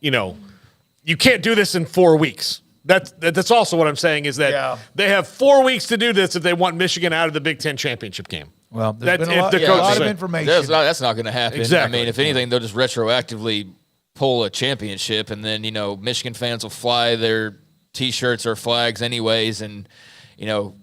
you can't do this in 4 weeks. That's also what I'm saying is that they have 4 weeks to do this if they want Michigan out of the Big Ten championship game. Well, there's been a lot of information. That's not going to happen. Exactly. If anything, they'll just retroactively pull a championship, and then Michigan fans will fly their T-shirts or flags anyways, and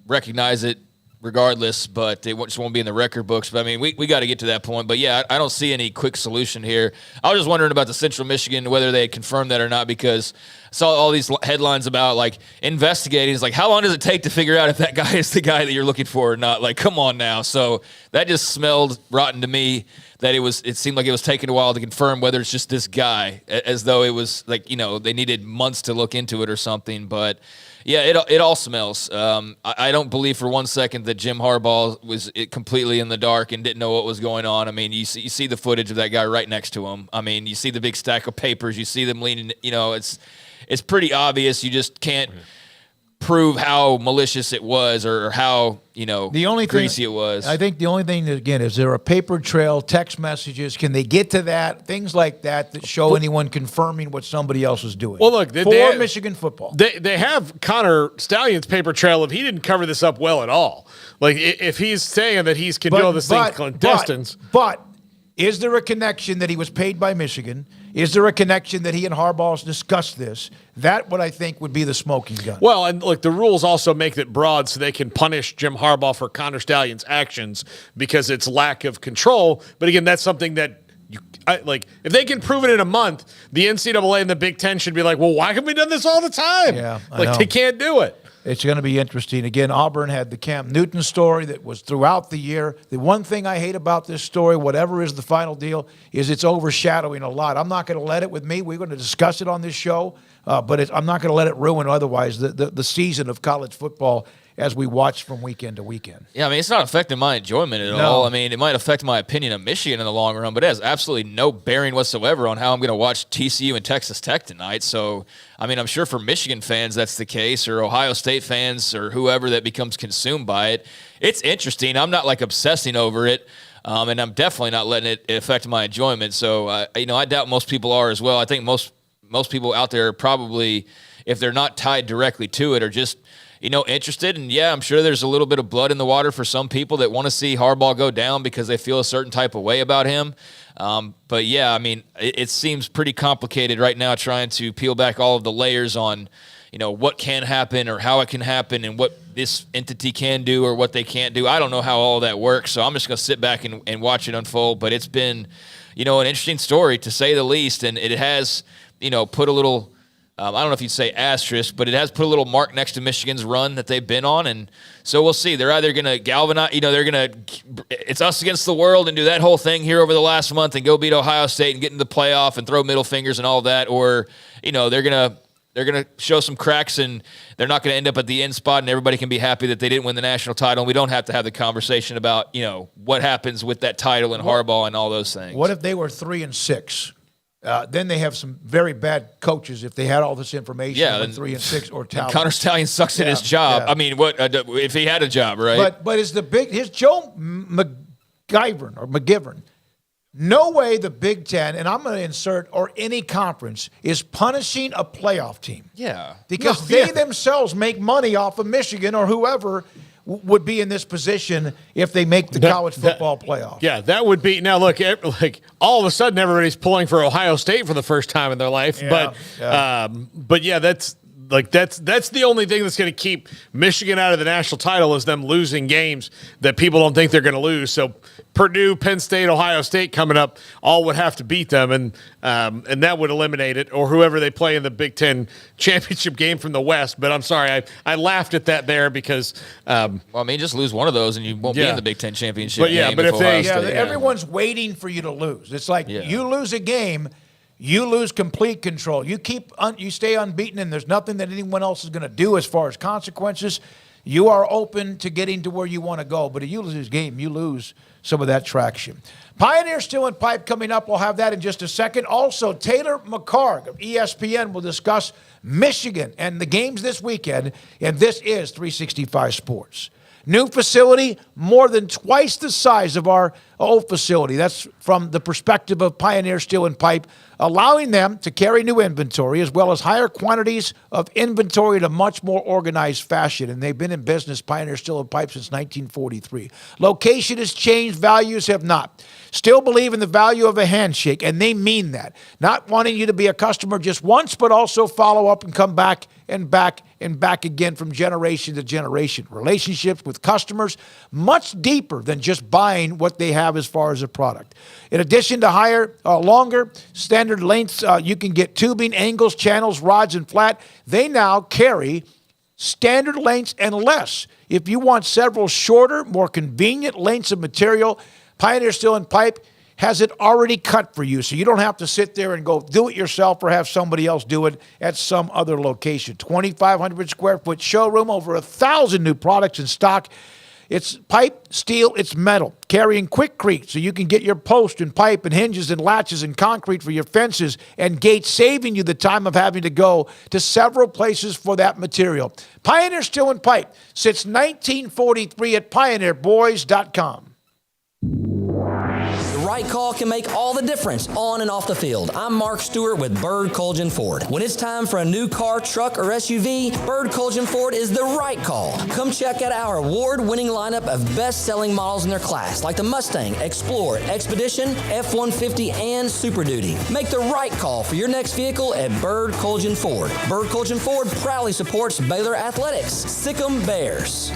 recognize it regardless, but it just won't be in the record books. But, I mean, we got to get to that point. But, yeah, I don't see any quick solution here. I was just wondering about the Central Michigan, whether they had confirmed that or not, because I saw all these headlines about, like, investigating. It's like, how long does it take to figure out if that guy is the guy that you're looking for or not? Like, come on now. So that just smelled rotten to me, that it seemed like it was taking a while to confirm whether it's just this guy, as though it was, like, they needed months to look into it or something. But – yeah, it all smells. I don't believe for 1 second that Jim Harbaugh was completely in the dark and didn't know what was going on. I mean, you see the footage of that guy right next to him. I mean, you see the big stack of papers. You see them leaning. It's pretty obvious. You just can't prove how malicious it was or how greasy it was. I think the only thing that, again, is there a paper trail, text messages? Can they get to that? Things like that show anyone confirming what somebody else is doing. Well, look, for Michigan football, they have Connor Stallion's paper trail if he didn't cover this up well at all. Like if he's saying that he's condoning this thing clandestines. But is there a connection that he was paid by Michigan? Is there a connection that he and Harbaugh discussed this? That what I think would be the smoking gun. Well, and look, the rules also make it broad so they can punish Jim Harbaugh for Connor Stallion's actions because it's lack of control. But again, that's something that if they can prove it in a month, the NCAA and the Big Ten should be like, well, why have we done this all the time? Yeah, they can't do it. It's going to be interesting. Again, Auburn had the Cam Newton story that was throughout the year. The one thing I hate about this story, whatever is the final deal, is it's overshadowing a lot. I'm not going to let it with me. We're going to discuss it on this show, but I'm not going to let it ruin otherwise the season of college football as we watch from weekend to weekend. Yeah, I mean, it's not affecting my enjoyment at all. I mean, it might affect my opinion of Michigan in the long run, but it has absolutely no bearing whatsoever on how I'm going to watch TCU and Texas Tech tonight. So, I mean, I'm sure for Michigan fans that's the case, or Ohio State fans, or whoever that becomes consumed by it. It's interesting. I'm not, obsessing over it, and I'm definitely not letting it affect my enjoyment. So, I doubt most people are as well. I think most people out there are probably, if they're not tied directly to it, are just interested. And yeah, I'm sure there's a little bit of blood in the water for some people that want to see Harbaugh go down because they feel a certain type of way about him. But yeah, I mean, it seems pretty complicated right now trying to peel back all of the layers on, what can happen or how it can happen and what this entity can do or what they can't do. I don't know how all that works. So I'm just going to sit back and watch it unfold. But it's been, an interesting story to say the least. And it has, put a little, I don't know if you'd say asterisk, but it has put a little mark next to Michigan's run that they've been on. And so we'll see. They're either going to galvanize, it's us against the world and do that whole thing here over the last month and go beat Ohio State and get into the playoff and throw middle fingers and all that. Or, they're going to show some cracks and they're not going to end up at the end spot and everybody can be happy that they didn't win the national title. And we don't have to have the conversation about, what happens with that title and Harbaugh and all those things. What if they were 3-6? Then they have some very bad coaches if they had all this information. Yeah, 3-6 or talent. Connor Stallion sucks at his job. Yeah. I mean, what if he had a job, right? But is Joe McGivern? No way the Big Ten, and I'm going to insert, or any conference, is punishing a playoff team. Yeah. Because they themselves make money off of Michigan or whoever would be in this position if they make the college football playoff. Yeah, that would be. Now, look, all of a sudden everybody's pulling for Ohio State for the first time in their life. Yeah, but that's the only thing that's going to keep Michigan out of the national title is them losing games that people don't think they're going to lose. So Purdue, Penn State, Ohio State coming up all would have to beat them, and that would eliminate it, or whoever they play in the Big Ten championship game from the West. But I'm sorry, I laughed at that there because just lose one of those and you won't be in the Big Ten championship game. But everyone's waiting for you to lose. It's like you lose a game, you lose complete control. You stay unbeaten, and there's nothing that anyone else is going to do as far as consequences. You are open to getting to where you want to go, but if you lose this game, you lose some of that traction. Pioneer Steel and Pipe coming up. We'll have that in just a second. Also, Taylor McCarg of ESPN will discuss Michigan and the games this weekend, and this is 365 Sports. New facility, more than twice the size of our old facility. That's from the perspective of Pioneer Steel and Pipe, allowing them to carry new inventory as well as higher quantities of inventory in a much more organized fashion. And they've been in business, Pioneer Steel and Pipe, since 1943. Location has changed, values have not. still believe in the value of a handshake, and they mean that. Not wanting you to be a customer just once, but also follow up and come back and back and back again from generation to generation. Relationships with customers much deeper than just buying what they have as far as a product. In addition to longer standard lengths, you can get tubing, angles, channels, rods, and flat. They now carry standard lengths and less. If you want several shorter, more convenient lengths of material, Pioneer Steel and Pipe has it already cut for you, so you don't have to sit there and go do it yourself or have somebody else do it at some other location. 2,500 square foot showroom, over 1,000 new products in stock. It's pipe, steel, it's metal, carrying quickcrete so you can get your post and pipe and hinges and latches and concrete for your fences and gates, saving you the time of having to go to several places for that material. Pioneer Steel and Pipe since 1943 at pioneerboys.com. The right call can make all the difference on and off the field. I'm Mark Stewart with Bird Colgin Ford. When it's time for a new car, truck, or SUV, Bird Colgin Ford is the right call. Come check out our award-winning lineup of best-selling models in their class, like the Mustang, Explorer, Expedition, F-150, and Super Duty. Make the right call for your next vehicle at Bird Colgin Ford. Bird Colgin Ford proudly supports Baylor Athletics. Sic 'em Bears.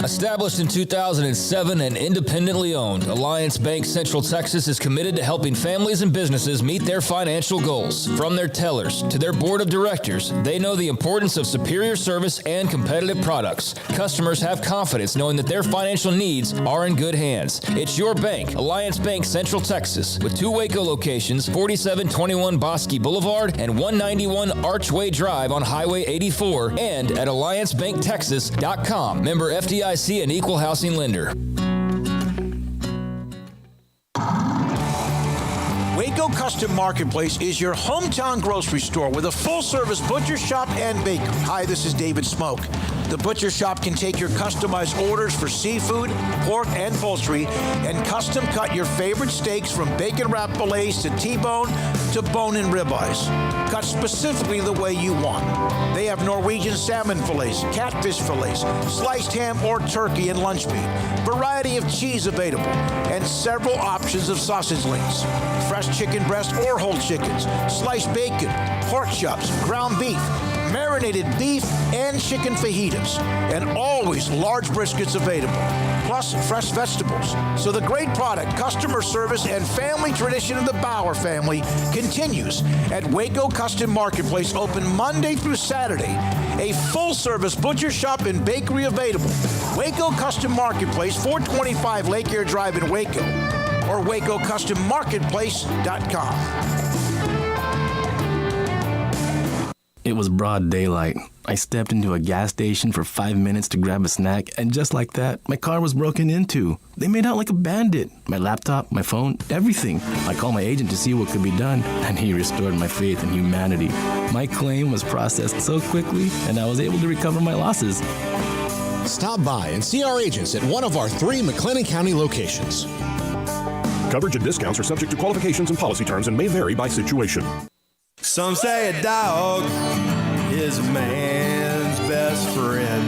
Established in 2007 and independently owned, Alliance Bank Central Texas is committed to helping families and businesses meet their financial goals. From their tellers to their board of directors, they know the importance of superior service and competitive products. Customers have confidence knowing that their financial needs are in good hands. It's your bank, Alliance Bank Central Texas, with 2 Waco locations, 4721 Bosque Boulevard and 191 Archway Drive on Highway 84, and at AllianceBankTexas.com. Member FDIC and equal housing lender. Waco Custom Marketplace is your hometown grocery store with a full-service butcher shop and bakery. Hi, this is David Smoak. The butcher shop can take your customized orders for seafood, pork, and poultry and custom cut your favorite steaks from bacon-wrapped fillets to T-bone to bone-in ribeyes. Cut specifically the way you want. They have Norwegian salmon fillets, catfish fillets, sliced ham or turkey and lunch meat, variety of cheese available, and several options of sausage links. Fresh chicken breast or whole chickens, sliced bacon, pork chops, ground beef, marinated beef, and chicken fajitas, and always large briskets available, plus fresh vegetables. So the great product, customer service, and family tradition of the Bauer family continues at Waco Custom Marketplace, open Monday through Saturday. A full-service butcher shop and bakery available. Waco Custom Marketplace, 425 Lake Air Drive in Waco, or WacoCustomMarketplace.com. It was broad daylight. I stepped into a gas station for 5 minutes to grab a snack, and just like that, my car was broken into. They made out like a bandit. My laptop, my phone, everything. I called my agent to see what could be done, and he restored my faith in humanity. My claim was processed so quickly, and I was able to recover my losses. Stop by and see our agents at one of our 3 McLennan County locations. Coverage and discounts are subject to qualifications and policy terms and may vary by situation. Some say a dog is a man's best friend.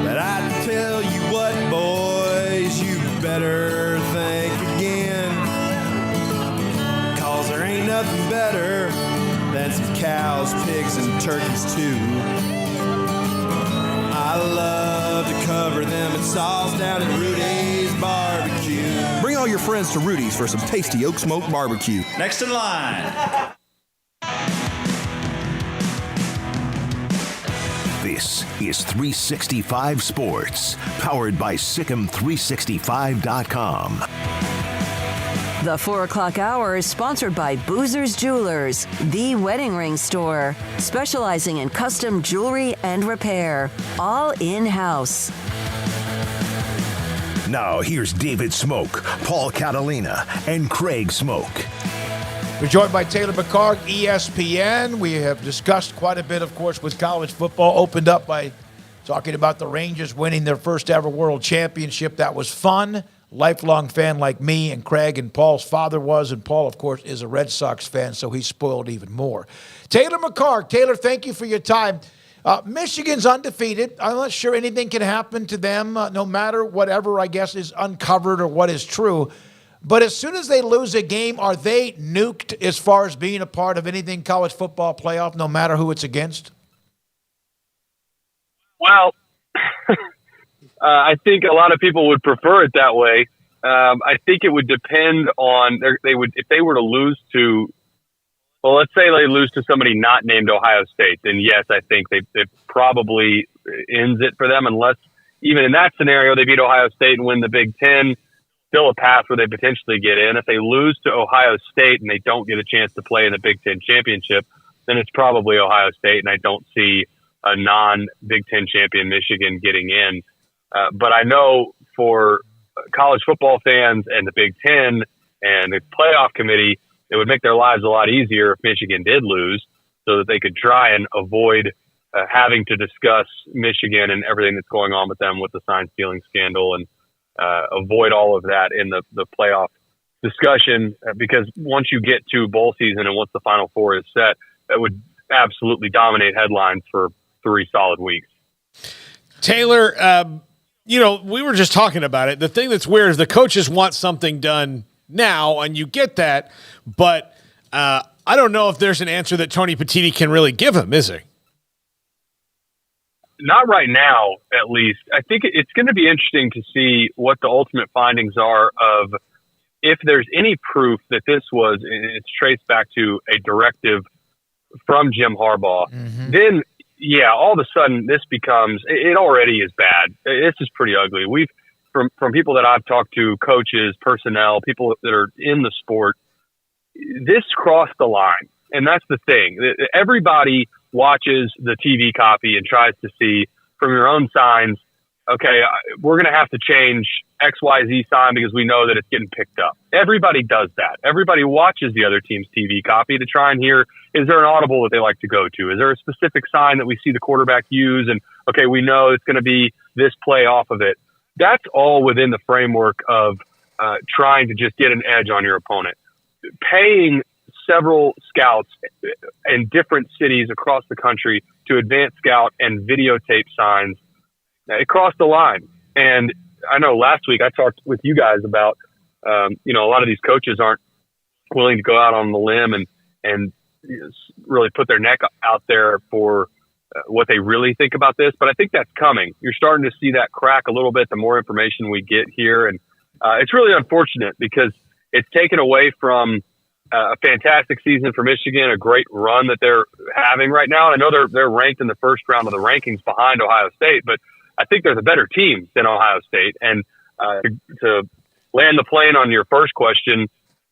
But I tell you what, boys, you better think again. 'Cause there ain't nothing better than some cows, pigs, and turkeys too. I love to cover them in sauce down at Rudy's Barbecue. Bring all your friends to Rudy's for some tasty oak smoke barbecue. Next in line. This is 365 Sports, powered by SicEm365.com. The 4 o'clock hour is sponsored by Boozer's Jewelers, the wedding ring store, specializing in custom jewelry and repair, all in-house. Now here's David Smoak, Paul Catalina, and Craig Smoak. We're joined by Taylor McCarg, ESPN. We have discussed quite a bit, of course, with college football. Opened up by talking about the Rangers winning their first ever world championship. That was fun. Lifelong fan like me and Craig and Paul's father was, and Paul, of course, is a Red Sox fan, so he's spoiled even more. Taylor McCarg. Taylor, thank you for your time. Michigan's undefeated. I'm not sure anything can happen to them, no matter whatever, I guess, is uncovered or what is true. But as soon as they lose a game, are they nuked as far as being a part of anything college football playoff, no matter who it's against? Well, I think a lot of people would prefer it that way. I think it would depend on if they were to lose to. Well, let's say they lose to somebody not named Ohio State, then yes, I think it probably ends it for them. Unless even in that scenario they beat Ohio State and win the Big Ten, still a path where they potentially get in. If they lose to Ohio State and they don't get a chance to play in the Big Ten championship, then it's probably Ohio State, and I don't see a non-Big Ten champion Michigan getting in. But I know for college football fans and the Big Ten and the playoff committee, it would make their lives a lot easier if Michigan did lose, so that they could try and avoid having to discuss Michigan and everything that's going on with them with the sign stealing scandal, and avoid all of that in the playoff discussion. Because once you get to bowl season and once the Final Four is set, that would absolutely dominate headlines for 3 solid weeks. Taylor, we were just talking about it. The thing that's weird is the coaches want something done now, and you get that, but I don't know if there's an answer that Tony Petitti can really give him, is he? Not right now, at least. I think it's going to be interesting to see what the ultimate findings are of if there's any proof that this was, it's traced back to a directive from Jim Harbaugh. Mm-hmm. Then, yeah, all of a sudden this becomes, it already is bad. This is pretty ugly. From people that I've talked to, coaches, personnel, people that are in the sport, this crossed the line. And that's the thing. Everybody watches the TV copy and tries to see from your own signs, okay, we're going to have to change XYZ sign because we know that it's getting picked up. Everybody does that. Everybody watches the other team's TV copy to try and hear, is there an audible that they like to go to? Is there a specific sign that we see the quarterback use? And, okay, we know it's going to be this play off of it. That's all within the framework of trying to just get an edge on your opponent. Paying several scouts in different cities across the country to advance scout and videotape signs, it crossed the line. And I know last week I talked with you guys about, a lot of these coaches aren't willing to go out on the limb and really put their neck out there for what they really think about this, but I think that's coming. You're starting to see that crack a little bit the more information we get here, and it's really unfortunate because it's taken away from a fantastic season for Michigan, a great run that they're having right now. And I know they're ranked in the first round of the rankings behind Ohio State, but I think there's a better team than Ohio State. And to land the plane on your first question,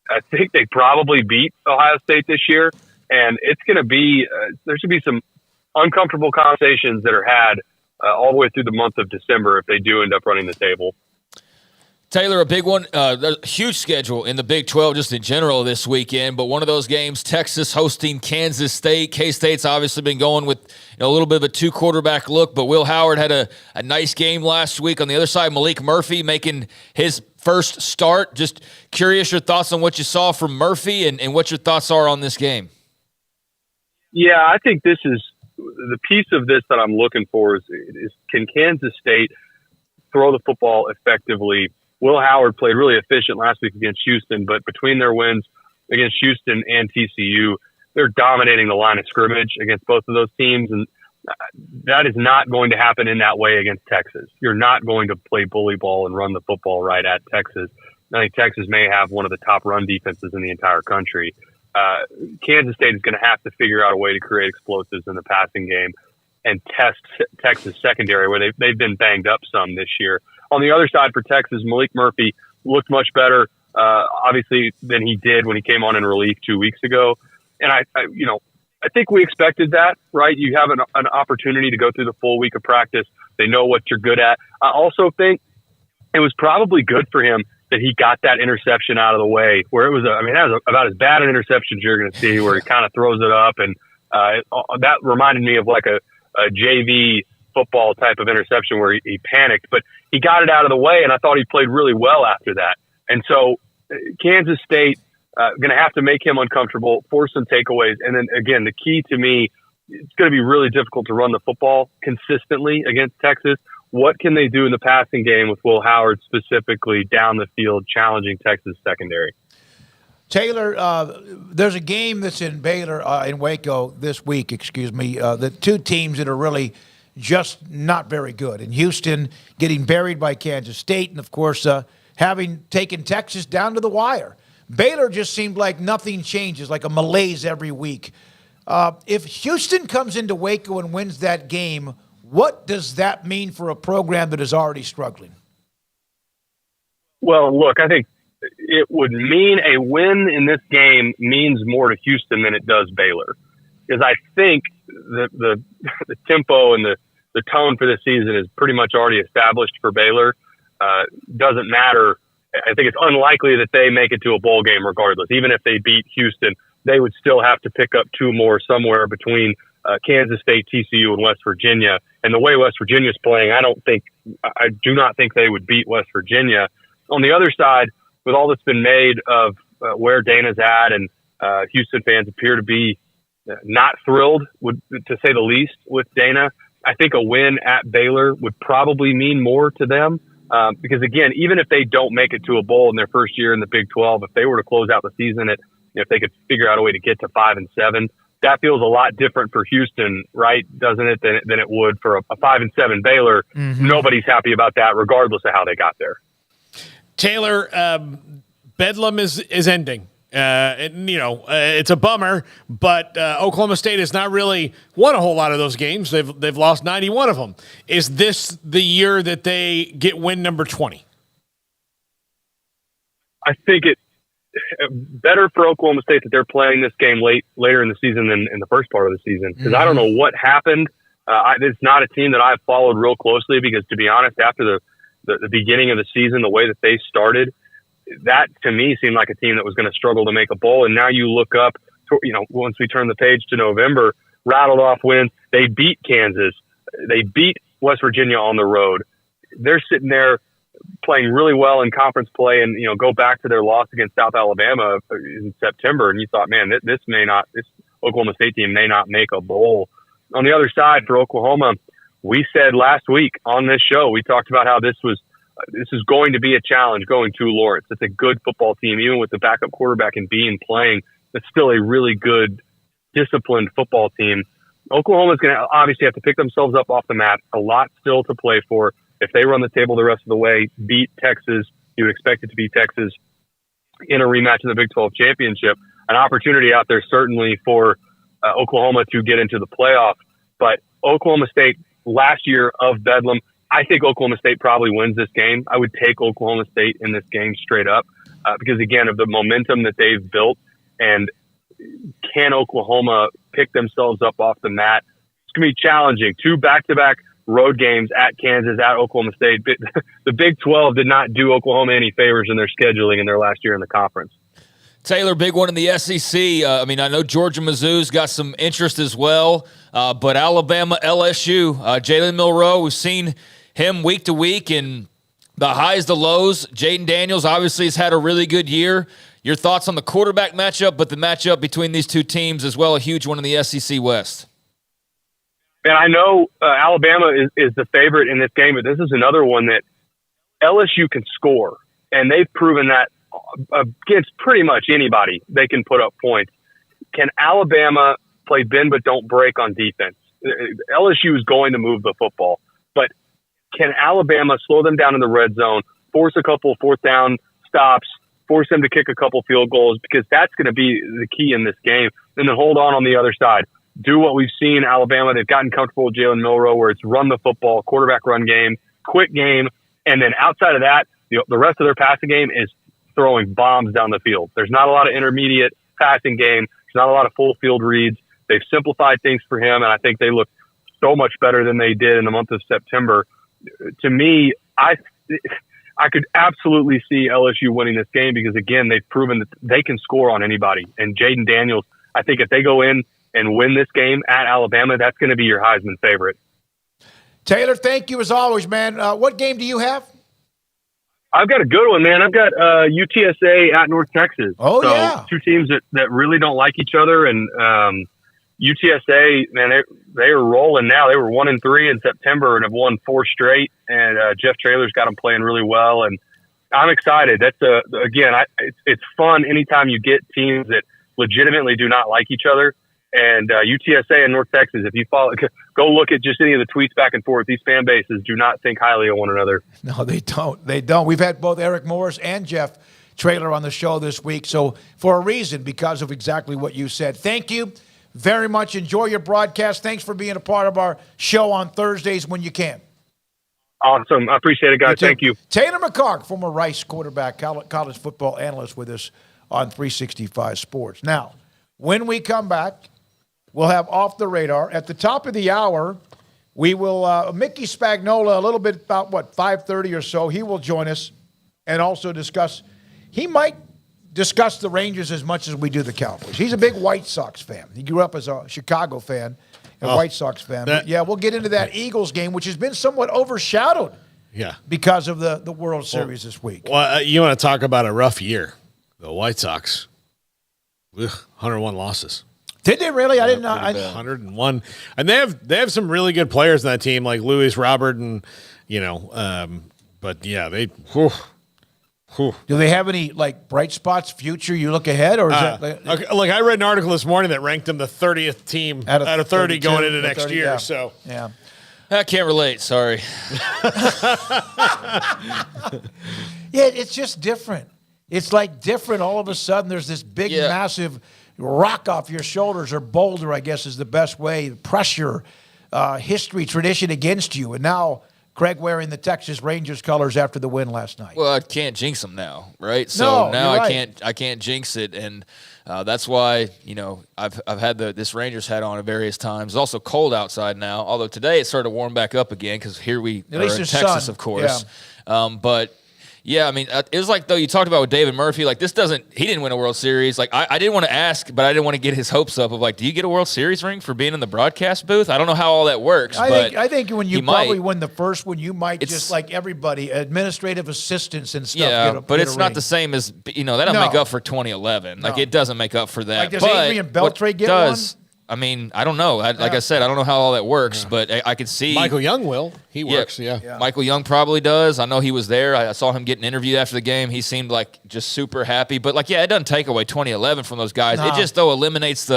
I think they probably beat Ohio State this year, and it's going to be there should be some uncomfortable conversations that are had all the way through the month of December if they do end up running the table. Taylor, a big one, there's a huge schedule in the Big 12 just in general this weekend, but one of those games, Texas hosting Kansas State. K-State's obviously been going with a little bit of a 2-quarterback look, but Will Howard had a nice game last week. On the other side, Malik Murphy making his first start. Just curious your thoughts on what you saw from Murphy and what your thoughts are on this game. Yeah, I think this is the piece of this that I'm looking for is can Kansas State throw the football effectively? Will Howard played really efficient last week against Houston, but between their wins against Houston and TCU, they're dominating the line of scrimmage against both of those teams, and that is not going to happen in that way against Texas. You're not going to play bully ball and run the football right at Texas. I think Texas may have one of the top run defenses in the entire country. Kansas State is going to have to figure out a way to create explosives in the passing game and test Texas secondary, where they've been banged up some this year. On the other side for Texas, Malik Murphy looked much better, obviously, than he did when he came on in relief 2 weeks ago. And I think we expected that, right? You have an opportunity to go through the full week of practice. They know what you're good at. I also think it was probably good for him that he got that interception out of the way, where it was that was about as bad an interception as you're going to see, where he kind of throws it up. And that reminded me of like a JV football type of interception where he panicked, but he got it out of the way, and I thought he played really well after that. And so Kansas State going to have to make him uncomfortable, force some takeaways. And then again, the key to me it's going to be really difficult to run the football consistently against Texas. What can they do in the passing game with Will Howard specifically down the field challenging Texas secondary? Taylor, there's a game that's in Baylor, in Waco this week, the two teams that are really just not very good. And Houston getting buried by Kansas State, and, of course, having taken Texas down to the wire. Baylor just seemed like nothing changes, like a malaise every week. If Houston comes into Waco and wins that game, what does that mean for a program that is already struggling? Well, look, I think it would mean a win in this game means more to Houston than it does Baylor. Because I think the tempo and the tone for this season is pretty much already established for Baylor. Doesn't matter. I think it's unlikely that they make it to a bowl game regardless. Even if they beat Houston, they would still have to pick up two more somewhere between Kansas State, TCU, and West Virginia. And the way West Virginia is playing, I do not think they would beat West Virginia. On the other side, with all that's been made of where Dana's at, and Houston fans appear to be not thrilled, to say the least, with Dana, I think a win at Baylor would probably mean more to them. Because, again, even if they don't make it to a bowl in their first year in the Big 12, if they were to close out the season if they could figure out a way to get to 5-7, that feels a lot different for Houston, right? Doesn't it? Than it would for a 5-7 Baylor. Mm-hmm. Nobody's happy about that, regardless of how they got there. Taylor, Bedlam is ending. It's a bummer, but Oklahoma State has not really won a whole lot of those games. They've lost 91 of them. Is this the year that they get win number 20? I think it's better for Oklahoma State that they're playing this game later in the season than in the first part of the season, because I don't know what happened. It's not a team that I've followed real closely because, to be honest, after the beginning of the season, the way that they started, that to me seemed like a team that was going to struggle to make a bowl. And now you look up, once we turn the page to November, rattled off wins. They beat Kansas. They beat West Virginia on the road. They're sitting there playing really well in conference play, and go back to their loss against South Alabama in September, and you thought, man, this Oklahoma State team may not make a bowl. On the other side, for Oklahoma, we said last week on this show, we talked about how this is going to be a challenge going to Lawrence. It's a good football team, even with the backup quarterback and Bean playing. It's still a really good, disciplined football team. Oklahoma's going to obviously have to pick themselves up off the mat. A lot still to play for. If they run the table the rest of the way, beat Texas, you would expect it to be Texas in a rematch in the Big 12 championship. An opportunity out there certainly for Oklahoma to get into the playoff. But Oklahoma State last year of Bedlam, I think Oklahoma State probably wins this game. I would take Oklahoma State in this game straight up because, again, of the momentum that they've built. And can Oklahoma pick themselves up off the mat? It's going to be challenging. 2 back-to-back road games at Kansas, at Oklahoma State. The Big 12 did not do Oklahoma any favors in their scheduling in their last year in the conference. Taylor, big one in the SEC. I know Georgia Mizzou's got some interest as well, but Alabama, LSU, Jalen Milroe, we've seen him week to week and the highs, the lows. Jaden Daniels obviously has had a really good year. Your thoughts on the quarterback matchup, but the matchup between these two teams as well, a huge one in the SEC West. And I know Alabama is the favorite in this game, but this is another one that LSU can score, and they've proven that against pretty much anybody. They can put up points. Can Alabama play bend but don't break on defense? LSU is going to move the football, but can Alabama slow them down in the red zone, force a couple fourth down stops, force them to kick a couple field goals, because that's going to be the key in this game, and then hold on the other side. Do what we've seen Alabama. They've gotten comfortable with Jalen Milroe, where it's run the football, quarterback run game, quick game. And then outside of that, the rest of their passing game is throwing bombs down the field. There's not a lot of intermediate passing game. There's not a lot of full field reads. They've simplified things for him, and I think they look so much better than they did in the month of September. To me, I could absolutely see LSU winning this game because, again, they've proven that they can score on anybody. And Jaden Daniels, I think if they go in and win this game at Alabama, that's going to be your Heisman favorite. Taylor, thank you as always, man. What game do you have? I've got a good one, man. I've got UTSA at North Texas. Oh, yeah. Two teams that really don't like each other. And UTSA, man, they are rolling now. They were 1-3 in September and have won 4 straight. And Jeff Traylor's got them playing really well, and I'm excited. That's it's fun anytime you get teams that legitimately do not like each other. And UTSA and North Texas, if you go look at just any of the tweets back and forth. These fan bases do not think highly of one another. No, they don't. They don't. We've had both Eric Morris and Jeff Traylor on the show this week, so for a reason, because of exactly what you said. Thank you very much. Enjoy your broadcast. Thanks for being a part of our show on Thursdays when you can. Awesome. I appreciate it, guys. Thank you. Taylor McCark, former Rice quarterback, college football analyst with us on 365 Sports. Now, when we come back, we'll have Off the Radar. At the top of the hour, we will, Mickey Spagnola, a little bit about, 5:30 or so, he will join us and also he might discuss the Rangers as much as we do the Cowboys. He's a big White Sox fan. He grew up as a Chicago fan. White Sox fan. But yeah, we'll get into that Eagles game, which has been somewhat overshadowed because of the World Series this week. Well, you want to talk about a rough year. The White Sox, 101 losses. Did they really? I didn't know. 101. And they have some really good players on that team, like Luis Robert and, but yeah, they – do they have any bright spots, future you look ahead, or is that look? I read an article this morning that ranked them the 30th team out of 30 going into next 30, year. Yeah. So yeah, I can't relate. Sorry. Yeah, it's just different. It's different. All of a sudden, there's this big, massive rock off your shoulders, or boulder, I guess is the best way. Pressure, history, tradition against you, and now Craig wearing the Texas Rangers colors after the win last night. Well, I can't jinx them now, right? So now I can't jinx it, and that's why I've had this Rangers hat on at various times. It's also cold outside now, although today it started to warm back up again because here we are in Texas, sun. Of course. Yeah. But yeah, I mean, it was though you talked about with David Murphy, he didn't win a World Series. I didn't want to ask, but I didn't want to get his hopes up of do you get a World Series ring for being in the broadcast booth? I don't know how all that works. I think when you probably win the first one, you might just like everybody, administrative assistants and stuff. Yeah, but it's not the same as that don't make up for 2011. No. It doesn't make up for that. Does Adrian Beltre get one? I mean, I don't know. Like I said, I don't know how all that works, but I could see Michael Young will. He works. Yeah. Michael Young probably does. I know he was there. I saw him getting interviewed after the game. He seemed just super happy. But it doesn't take away 2011 from those guys. No. It just eliminates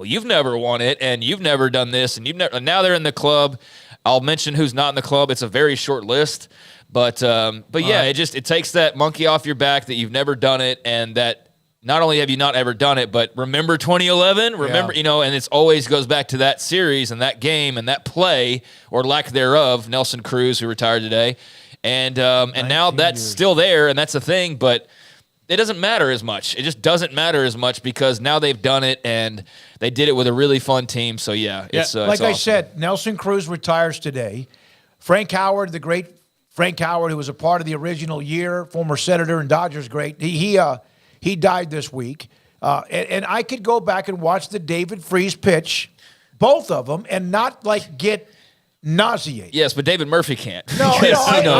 you've never won it, and you've never done this, and now they're in the club. I'll mention who's not in the club. It's a very short list, but yeah, it takes that monkey off your back that you've never done it, and that. Not only have you not ever done it, but remember 2011? Remember, and it always goes back to that series and that game and that play, or lack thereof, Nelson Cruz, who retired today. And now that's still there, and that's a thing, but it doesn't matter as much. It just doesn't matter as much because now they've done it, and they did it with a really fun team. So, it's awesome. I said, Nelson Cruz retires today. Frank Howard, the great Frank Howard, who was a part of the original year, former Senator and Dodgers great, he died this week, and I could go back and watch the David Freese pitch, both of them, and not get nauseated. Yes, but David Murphy can't. No,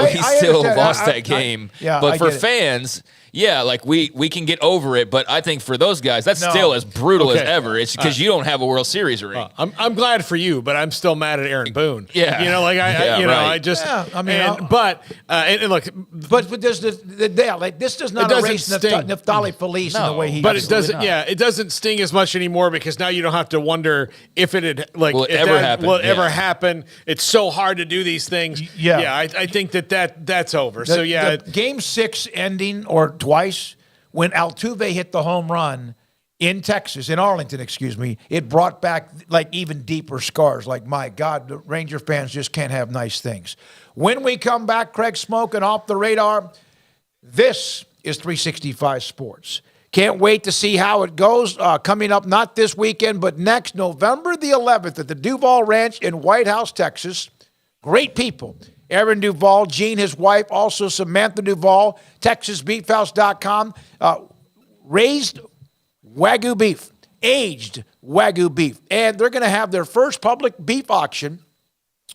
he still lost that game. But for fans, we can get over it. But I think for those guys, that's still as brutal as ever. It's because you don't have a World Series ring. I'm glid for you, but I'm still mad at Aaron Boone. Yeah, But this does not erase Neftali Felice in the way he. But it doesn't. Yeah, it doesn't sting as much anymore because now you don't have to wonder if it will ever happen. It's so hard to do these things. Yeah, I think that's over. The Game 6 ending, or twice, when Altuve hit the home run in Texas, in Arlington, it brought back even deeper scars. My God, the Ranger fans just can't have nice things. When we come back, Craig Smoak and Off the Radar, this is 365 Sports. Can't wait to see how it goes. Coming up, not this weekend, but next, November the 11th at the Duval Ranch in White House, Texas. Great people. Aaron Duval, Jean, his wife, also Samantha Duval, TexasBeefHouse.com. Raised Wagyu beef, aged Wagyu beef. And they're going to have their first public beef auction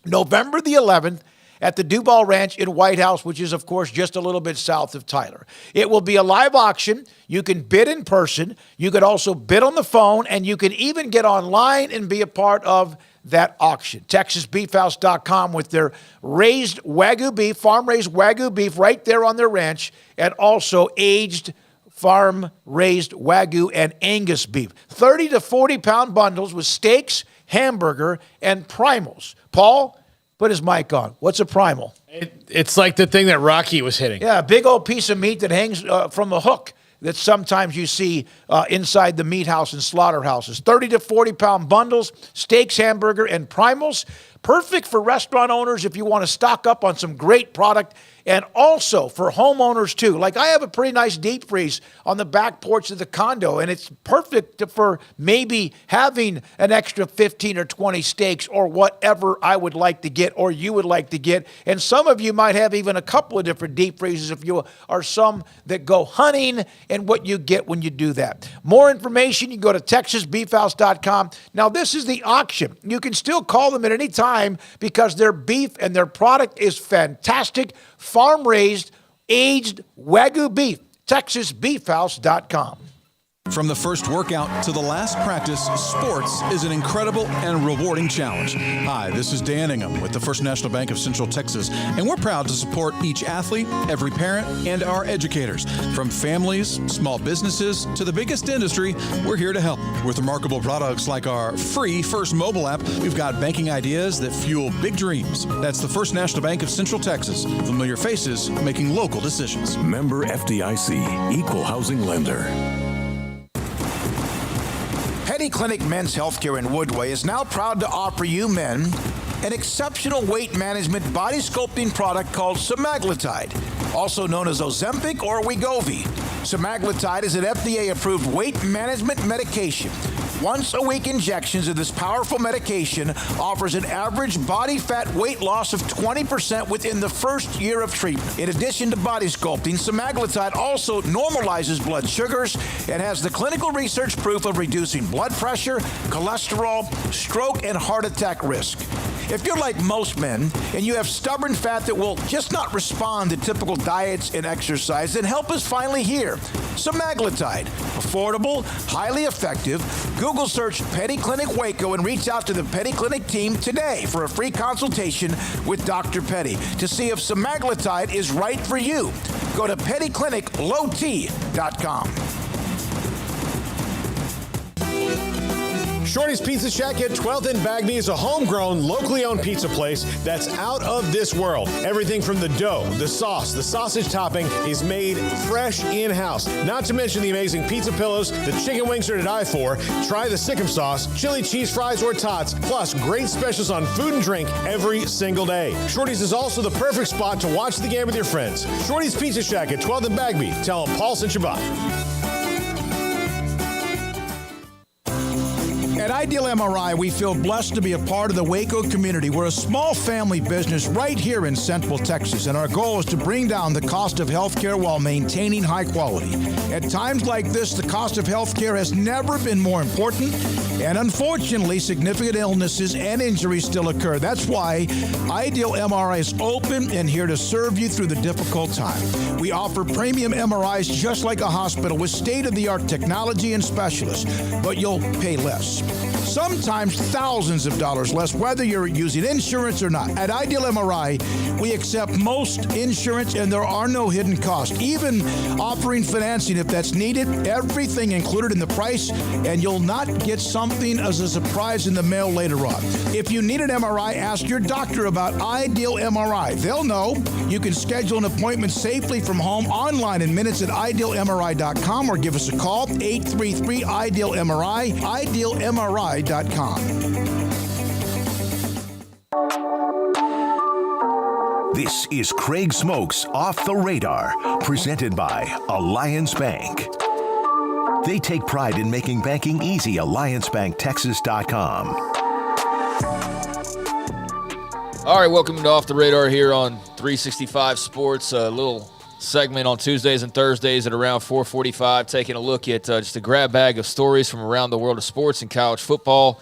November the 11th at the Duval Ranch in White House, which is, of course, just a little bit south of Tyler. It will be a live auction. You can bid in person. You could also bid on the phone, and you can even get online and be a part of that auction. TexasBeefHouse.com with their raised Wagyu beef, farm-raised Wagyu beef right there on their ranch, and also aged farm-raised Wagyu and Angus beef. 30 to 40-pound bundles with steaks, hamburger, and primals. Paul, put his mic on. What's a primal? It's like the thing that Rocky was hitting. Yeah, a big old piece of meat that hangs from a hook that sometimes you see inside the meat house and slaughterhouses. 30 to 40-pound bundles, steaks, hamburger, and primals. Perfect for restaurant owners if you want to stock up on some great product, and also for homeowners too. Like I have a pretty nice deep freeze on the back porch of the condo, and it's perfect for maybe having an extra 15 or 20 steaks or whatever I would like to get or you would like to get. And some of you might have even a couple of different deep freezes if you are some that go hunting, and what you get when you do that. More information, you can go to TexasBeefHouse.com. Now, this is the auction. You can still call them at any time because their beef and their product is fantastic. Farm-raised, aged Wagyu beef. TexasBeefHouse.com. From the first workout to the last practice, sports is an incredible and rewarding challenge. Hi, this is Dan Ingham with the First National Bank of Central Texas, and we're proud to support each athlete, every parent, and our educators. From families, small businesses, to the biggest industry, we're here to help. With remarkable products like our free First mobile app, we've got banking ideas that fuel big dreams. That's the First National Bank of Central Texas. Familiar faces making local decisions. Member FDIC, Equal Housing Lender. Petty Clinic Men's Healthcare in Woodway is now proud to offer you men an exceptional weight management body sculpting product called semaglutide, also known as Ozempic or Wegovy. Semaglutide is an FDA-approved weight management medication. Once-a-week injections of this powerful medication offers an average body fat weight loss of 20% within the first year of treatment. In addition to body sculpting, semaglutide also normalizes blood sugars and has the clinical research proof of reducing blood pressure, cholesterol, stroke, and heart attack risk. If you're like most men and you have stubborn fat that will just not respond to typical diets and exercise, then help is finally here. Semaglutide, affordable, highly effective. Google search Petty Clinic Waco and reach out to the Petty Clinic team today for a free consultation with Dr. Petty to see if semaglutide is right for you. Go to pettycliniclowt.com. Shorty's Pizza Shack at 12th and Bagby is a homegrown, locally owned pizza place that's out of this world. Everything from the dough, the sauce, the sausage topping is made fresh in-house. Not to mention the amazing pizza pillows, the chicken wings are to die for. Try the Sikkim sauce, chili cheese fries or tots, plus great specials on food and drink every single day. Shorty's is also the perfect spot to watch the game with your friends. Shorty's Pizza Shack at 12th and Bagby. Tell them Paul sent you by. At Ideal MRI, we feel blessed to be a part of the Waco community. We're a small family business right here in Central Texas, and our goal is to bring down the cost of healthcare while maintaining high quality. At times like this, the cost of healthcare has never been more important, and unfortunately, significant illnesses and injuries still occur. That's why Ideal MRI is open and here to serve you through the difficult time. We offer premium MRIs just like a hospital with state-of-the-art technology and specialists, but you'll pay less. Sometimes thousands of dollars less, whether you're using insurance or not. At Ideal MRI, we accept most insurance and there are no hidden costs, even offering financing if that's needed. Everything included in the price, and you'll not get something as a surprise in the mail later on. If you need an MRI, ask your doctor about Ideal MRI. They'll know. You can schedule an appointment safely from home online in minutes at idealmri.com or give us a call, 833-IDEAL-MRI, idealmri.com. This is Craig Smoak's Off the Radar, presented by Alliance Bank. They take pride in making banking easy. AllianceBankTexas.com. All right, welcome to Off the Radar here on 365 Sports. A little segment on Tuesdays and Thursdays at around 4:45, taking a look at just a grab bag of stories from around the world of sports and college football.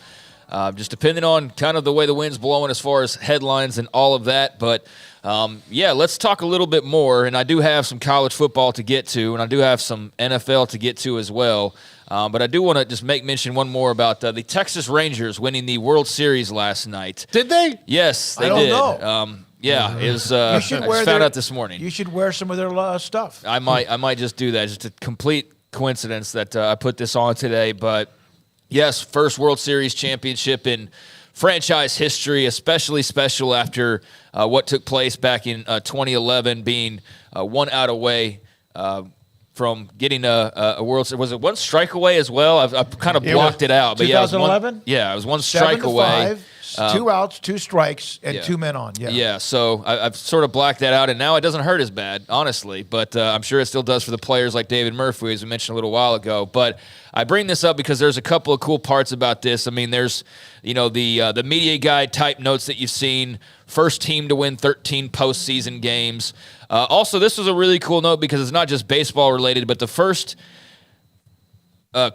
just depending on kind of the way the wind's blowing as far as headlines and all of that. But, let's talk a little bit more. And I do have some college football to get to, and I do have some NFL to get to as well. But I do want to just make mention one more about the Texas Rangers winning the World Series last night. Did they? Yes, they did. Know. It was. I just found out this morning. You should wear some of their stuff. I might just do that. Just a complete coincidence that I put this on today. But yes, first World Series championship in franchise history, especially special after what took place back in 2011, being one out away from getting a World Series. Was it one strike away as well? I've kind of blocked it out. But 2011? It was one strike away. 2 outs, 2 strikes, and 2 men on. Yeah. So I've sort of blacked that out, and now it doesn't hurt as bad, honestly. But I'm sure it still does for the players like David Murphy, as we mentioned a little while ago. But I bring this up because there's a couple of cool parts about this. I mean, there's the media guide type notes that you've seen. First team to win 13 postseason games. Also, this was a really cool note because it's not just baseball related, but the first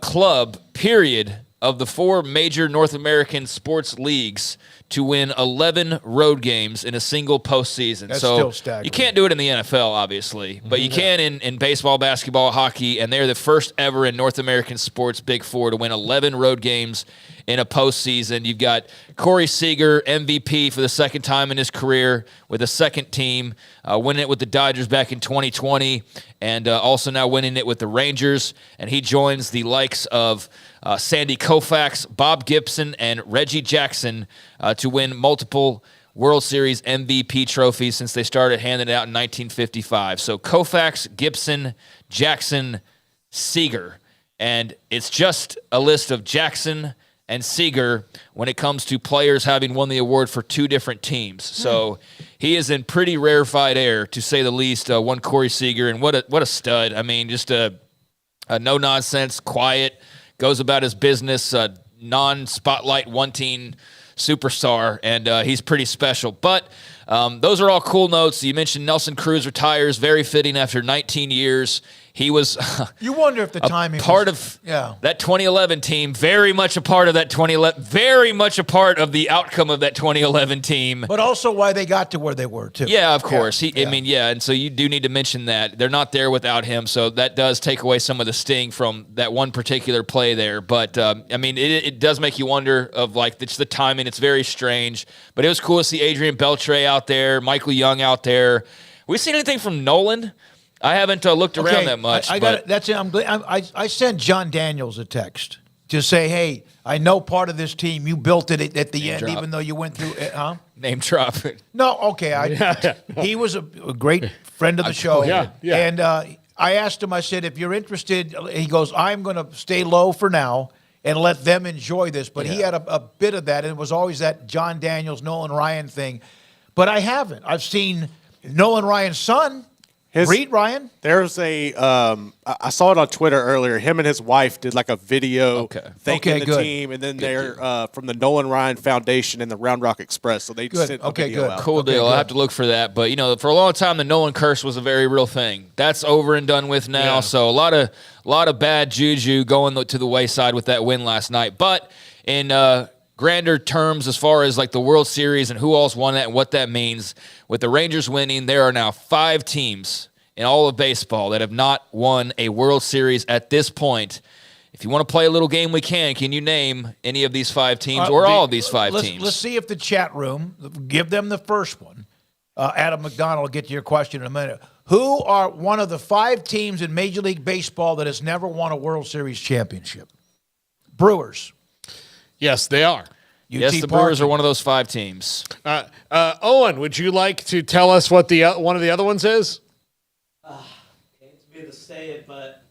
club, period, of the 4 major North American sports leagues to win 11 road games in a single postseason. That's so still staggering. You can't do it in the NFL, obviously, but you can in baseball, basketball, hockey, and they're the first ever in North American sports Big 4 to win 11 road games in a postseason. You've got Corey Seager, MVP for the second time in his career with a second team, winning it with the Dodgers back in 2020, and also now winning it with the Rangers. And he joins the likes of Sandy Koufax, Bob Gibson, and Reggie Jackson to win multiple World Series MVP trophies since they started handing it out in 1955. So Koufax, Gibson, Jackson, Seager. And it's just a list of Jackson and Seager when it comes to players having won the award for 2 different teams. So he is in pretty rarefied air, to say the least, one Corey Seager. And what a stud. I mean, just a no-nonsense, quiet, goes about his business, non-spotlight wanting superstar, and he's pretty special. But those are all cool notes. You mentioned Nelson Cruz retires, very fitting after 19 years. He was you wonder if the timing part of that 2011 team, very much a part of that 2011, very much a part of the outcome of that 2011 team. But also why they got to where they were, too. Yeah, of course. And so you do need to mention that. They're not there without him, so that does take away some of the sting from that one particular play there. But, it does make you wonder of, it's the timing. It's very strange. But it was cool to see Adrian Beltre out there, Michael Young out there. We seen anything from Nolan? I haven't looked around that much. I got it. That's it. I sent John Daniels a text to say, hey, I know part of this team. You built it at the end, even though you went through it. Huh? Name drop. No, okay. He was a great friend of the show. And I asked him, I said, if you're interested, he goes, I'm going to stay low for now and let them enjoy this. But he had a bit of that, and it was always that John Daniels, Nolan Ryan thing. But I haven't. I've seen Nolan Ryan's son. Reed Ryan? There's a, I saw it on Twitter earlier. Him and his wife did a video thanking the team, and then they're from the Nolan Ryan Foundation and the Round Rock Express. So they sent a video out. Cool deal. I'll have to look for that. But, for a long time, the Nolan curse was a very real thing. That's over and done with now. Yeah. So a lot of bad juju going to the wayside with that win last night. But in grander terms, as far as the World Series and who else won that and what that means, with the Rangers winning, there are now 5 teams in all of baseball that have not won a World Series at this point. If you want to play a little game, we can. Can you name any of these 5 teams or all of these 5 teams? Let's see if the chat room, give them the first one. Adam McDonald will get to your question in a minute. Who are one of the 5 teams in Major League Baseball that has never won a World Series championship? Brewers. Yes, they are. Yes, the Brewers are one of those 5 teams. Owen, would you like to tell us what one of the other ones is? It's weird to say it, but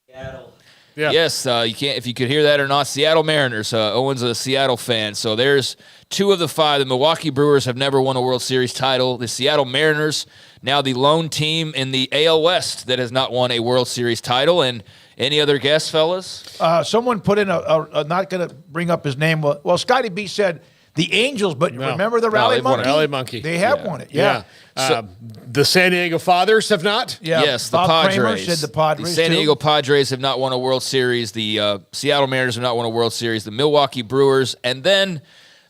Seattle. Yeah. Yes, you can't if you could hear that or not. Seattle Mariners. Owen's a Seattle fan, so there's 2 of the 5. The Milwaukee Brewers have never won a World Series title. The Seattle Mariners, now the lone team in the AL West that has not won a World Series title. And any other guess, fellas? Someone put in a not going to bring up his name. Well, Scotty B said the Angels, but remember the Rally they've won Monkey? it. Rally Monkey. They have won it. Yeah. The San Diego Fathers have not. Yeah. Yes, the Bob Kramer Padres. said the Padres, The San too. Diego Padres have not won a World Series. The Seattle Mariners have not won a World Series. The Milwaukee Brewers. And then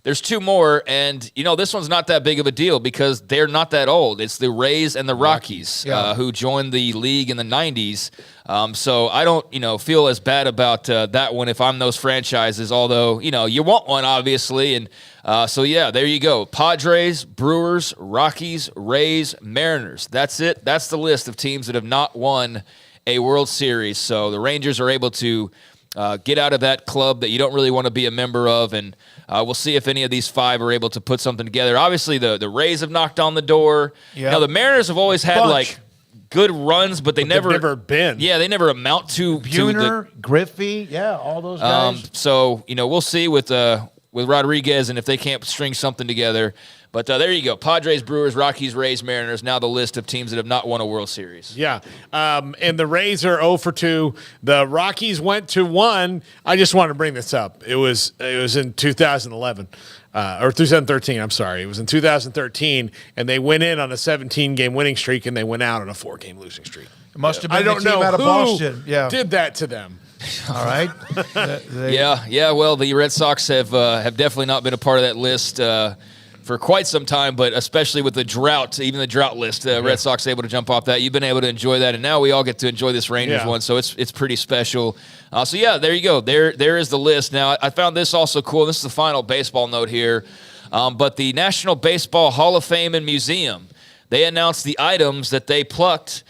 there's two more. And, this one's not that big of a deal because they're not that old. It's the Rays and the Rockies who joined the league in the 90s. So I don't, feel as bad about that one if I'm those franchises, although, you want one, obviously. And so, there you go. Padres, Brewers, Rockies, Rays, Mariners. That's it. That's the list of teams that have not won a World Series. So the Rangers are able to get out of that club that you don't really want to be a member of, and we'll see if any of these five are able to put something together. Obviously, the Rays have knocked on the door. Yeah. Now, the Mariners have always had, good runs, but they've never been. Yeah, they never amount to Buhner, Griffey, all those guys. So, we'll see with Rodriguez and if they can't string something together. But there you go. Padres, Brewers, Rockies, Rays, Mariners. Now the list of teams that have not won a World Series. Yeah. And the Rays are 0-2. The Rockies went to 1. I just want to bring this up. It was in 2011. Or 2013, I'm sorry. It was in 2013, and they went in on a 17-game winning streak, and they went out on a 4-game losing streak. It must have been I don't the team know out of who Boston. Yeah. did that to them. All right. Yeah. Well, the Red Sox have definitely not been a part of that list for quite some time, but especially with the drought, even the drought list, Red Sox able to jump off that. You've been able to enjoy that, and now we all get to enjoy this Rangers one, so it's pretty special. There you go. There is the list. Now, I found this also cool. This is the final baseball note here, but the National Baseball Hall of Fame and Museum, they announced the items that they plucked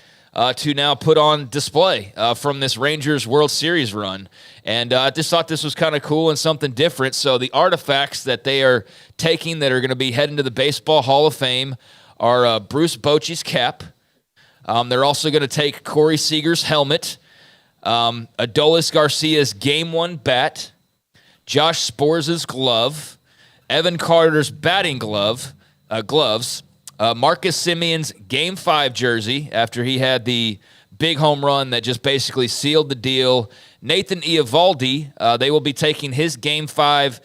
to now put on display from this Rangers World Series run. And I just thought this was kind of cool and something different. So the artifacts that they are taking that are going to be heading to the Baseball Hall of Fame are Bruce Bochy's cap. They're also going to take Corey Seager's helmet, Adolis Garcia's Game 1 bat, Josh Sborza's glove, Evan Carter's batting gloves, Marcus Simeon's Game 5 jersey after he had the big home run that just basically sealed the deal. Nathan Eovaldi, they will be taking his Game 5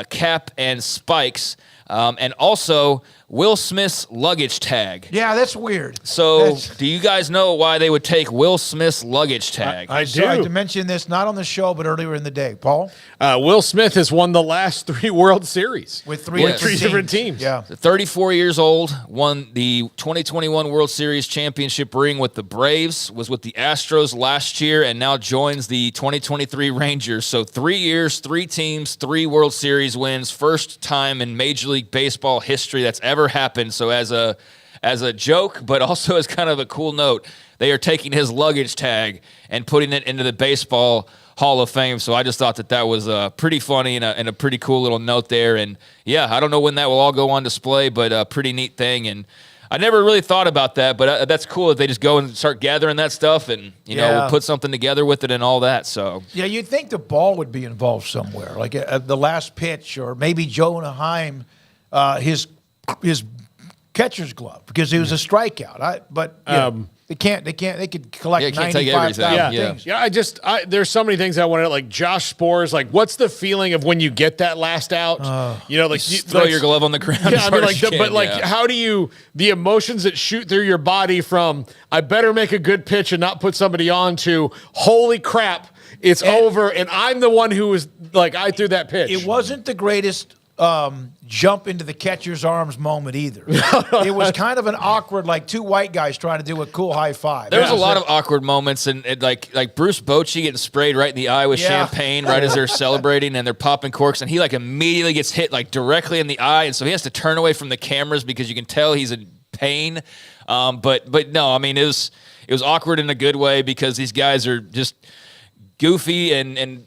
cap and spikes, and also Will Smith's luggage tag. Yeah, that's weird. So, do you guys know why they would take Will Smith's luggage tag? I do. Sorry to mention this, not on the show, but earlier in the day. Paul? Will Smith has won the last 3 World Series. With three different teams. Yeah. 34 years old, won the 2021 World Series championship ring with the Braves, was with the Astros last year, and now joins the 2023 Rangers. So 3 years, 3 teams, 3 World Series wins. First time in Major League Baseball history that's ever happened. So as a joke, but also as kind of a cool note, they are taking his luggage tag and putting it into the Baseball Hall of Fame. So I just thought that was pretty funny and a pretty cool little note there. And I don't know when that will all go on display, but a pretty neat thing. And I never really thought about that, but that's cool if they just go and start gathering that stuff and we'll put something together with it and all that. So you'd think the ball would be involved somewhere, like the last pitch, or maybe Jonah Heim, his catcher's glove, because he was a strikeout. They can't. They could collect 95,000 things. Yeah, there's so many things I wanted. Like Josh Sborz, like what's the feeling of when you get that last out? You throw your glove on the ground. Yeah, how do you, the emotions that shoot through your body from I better make a good pitch and not put somebody on to holy crap, it's over, and I'm the one who was like I threw that pitch. It wasn't the greatest jump into the catcher's arms moment either. It was kind of an awkward, like 2 white guys trying to do a cool high five. There was a lot of awkward moments, and like Bruce Bochy getting sprayed right in the eye with champagne right as they're celebrating, and they're popping corks, and he immediately gets hit directly in the eye, and so he has to turn away from the cameras because you can tell he's in pain. But no, I mean it was awkward in a good way because these guys are just goofy and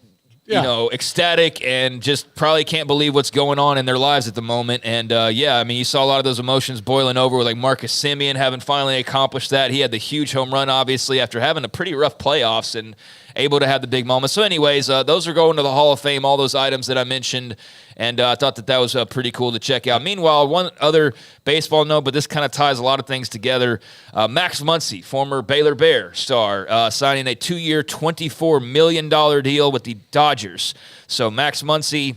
ecstatic and just probably can't believe what's going on in their lives at the moment. And you saw a lot of those emotions boiling over with Marcus Simeon having finally accomplished that. He had the huge home run, obviously, after having a pretty rough playoffs and able to have the big moments. So anyways, those are going to the Hall of Fame, all those items that I mentioned, and I thought that was pretty cool to check out. Meanwhile, one other baseball note, but this kind of ties a lot of things together. Max Muncy, former Baylor Bear star, signing a 2-year, $24 million deal with the Dodgers. So Max Muncy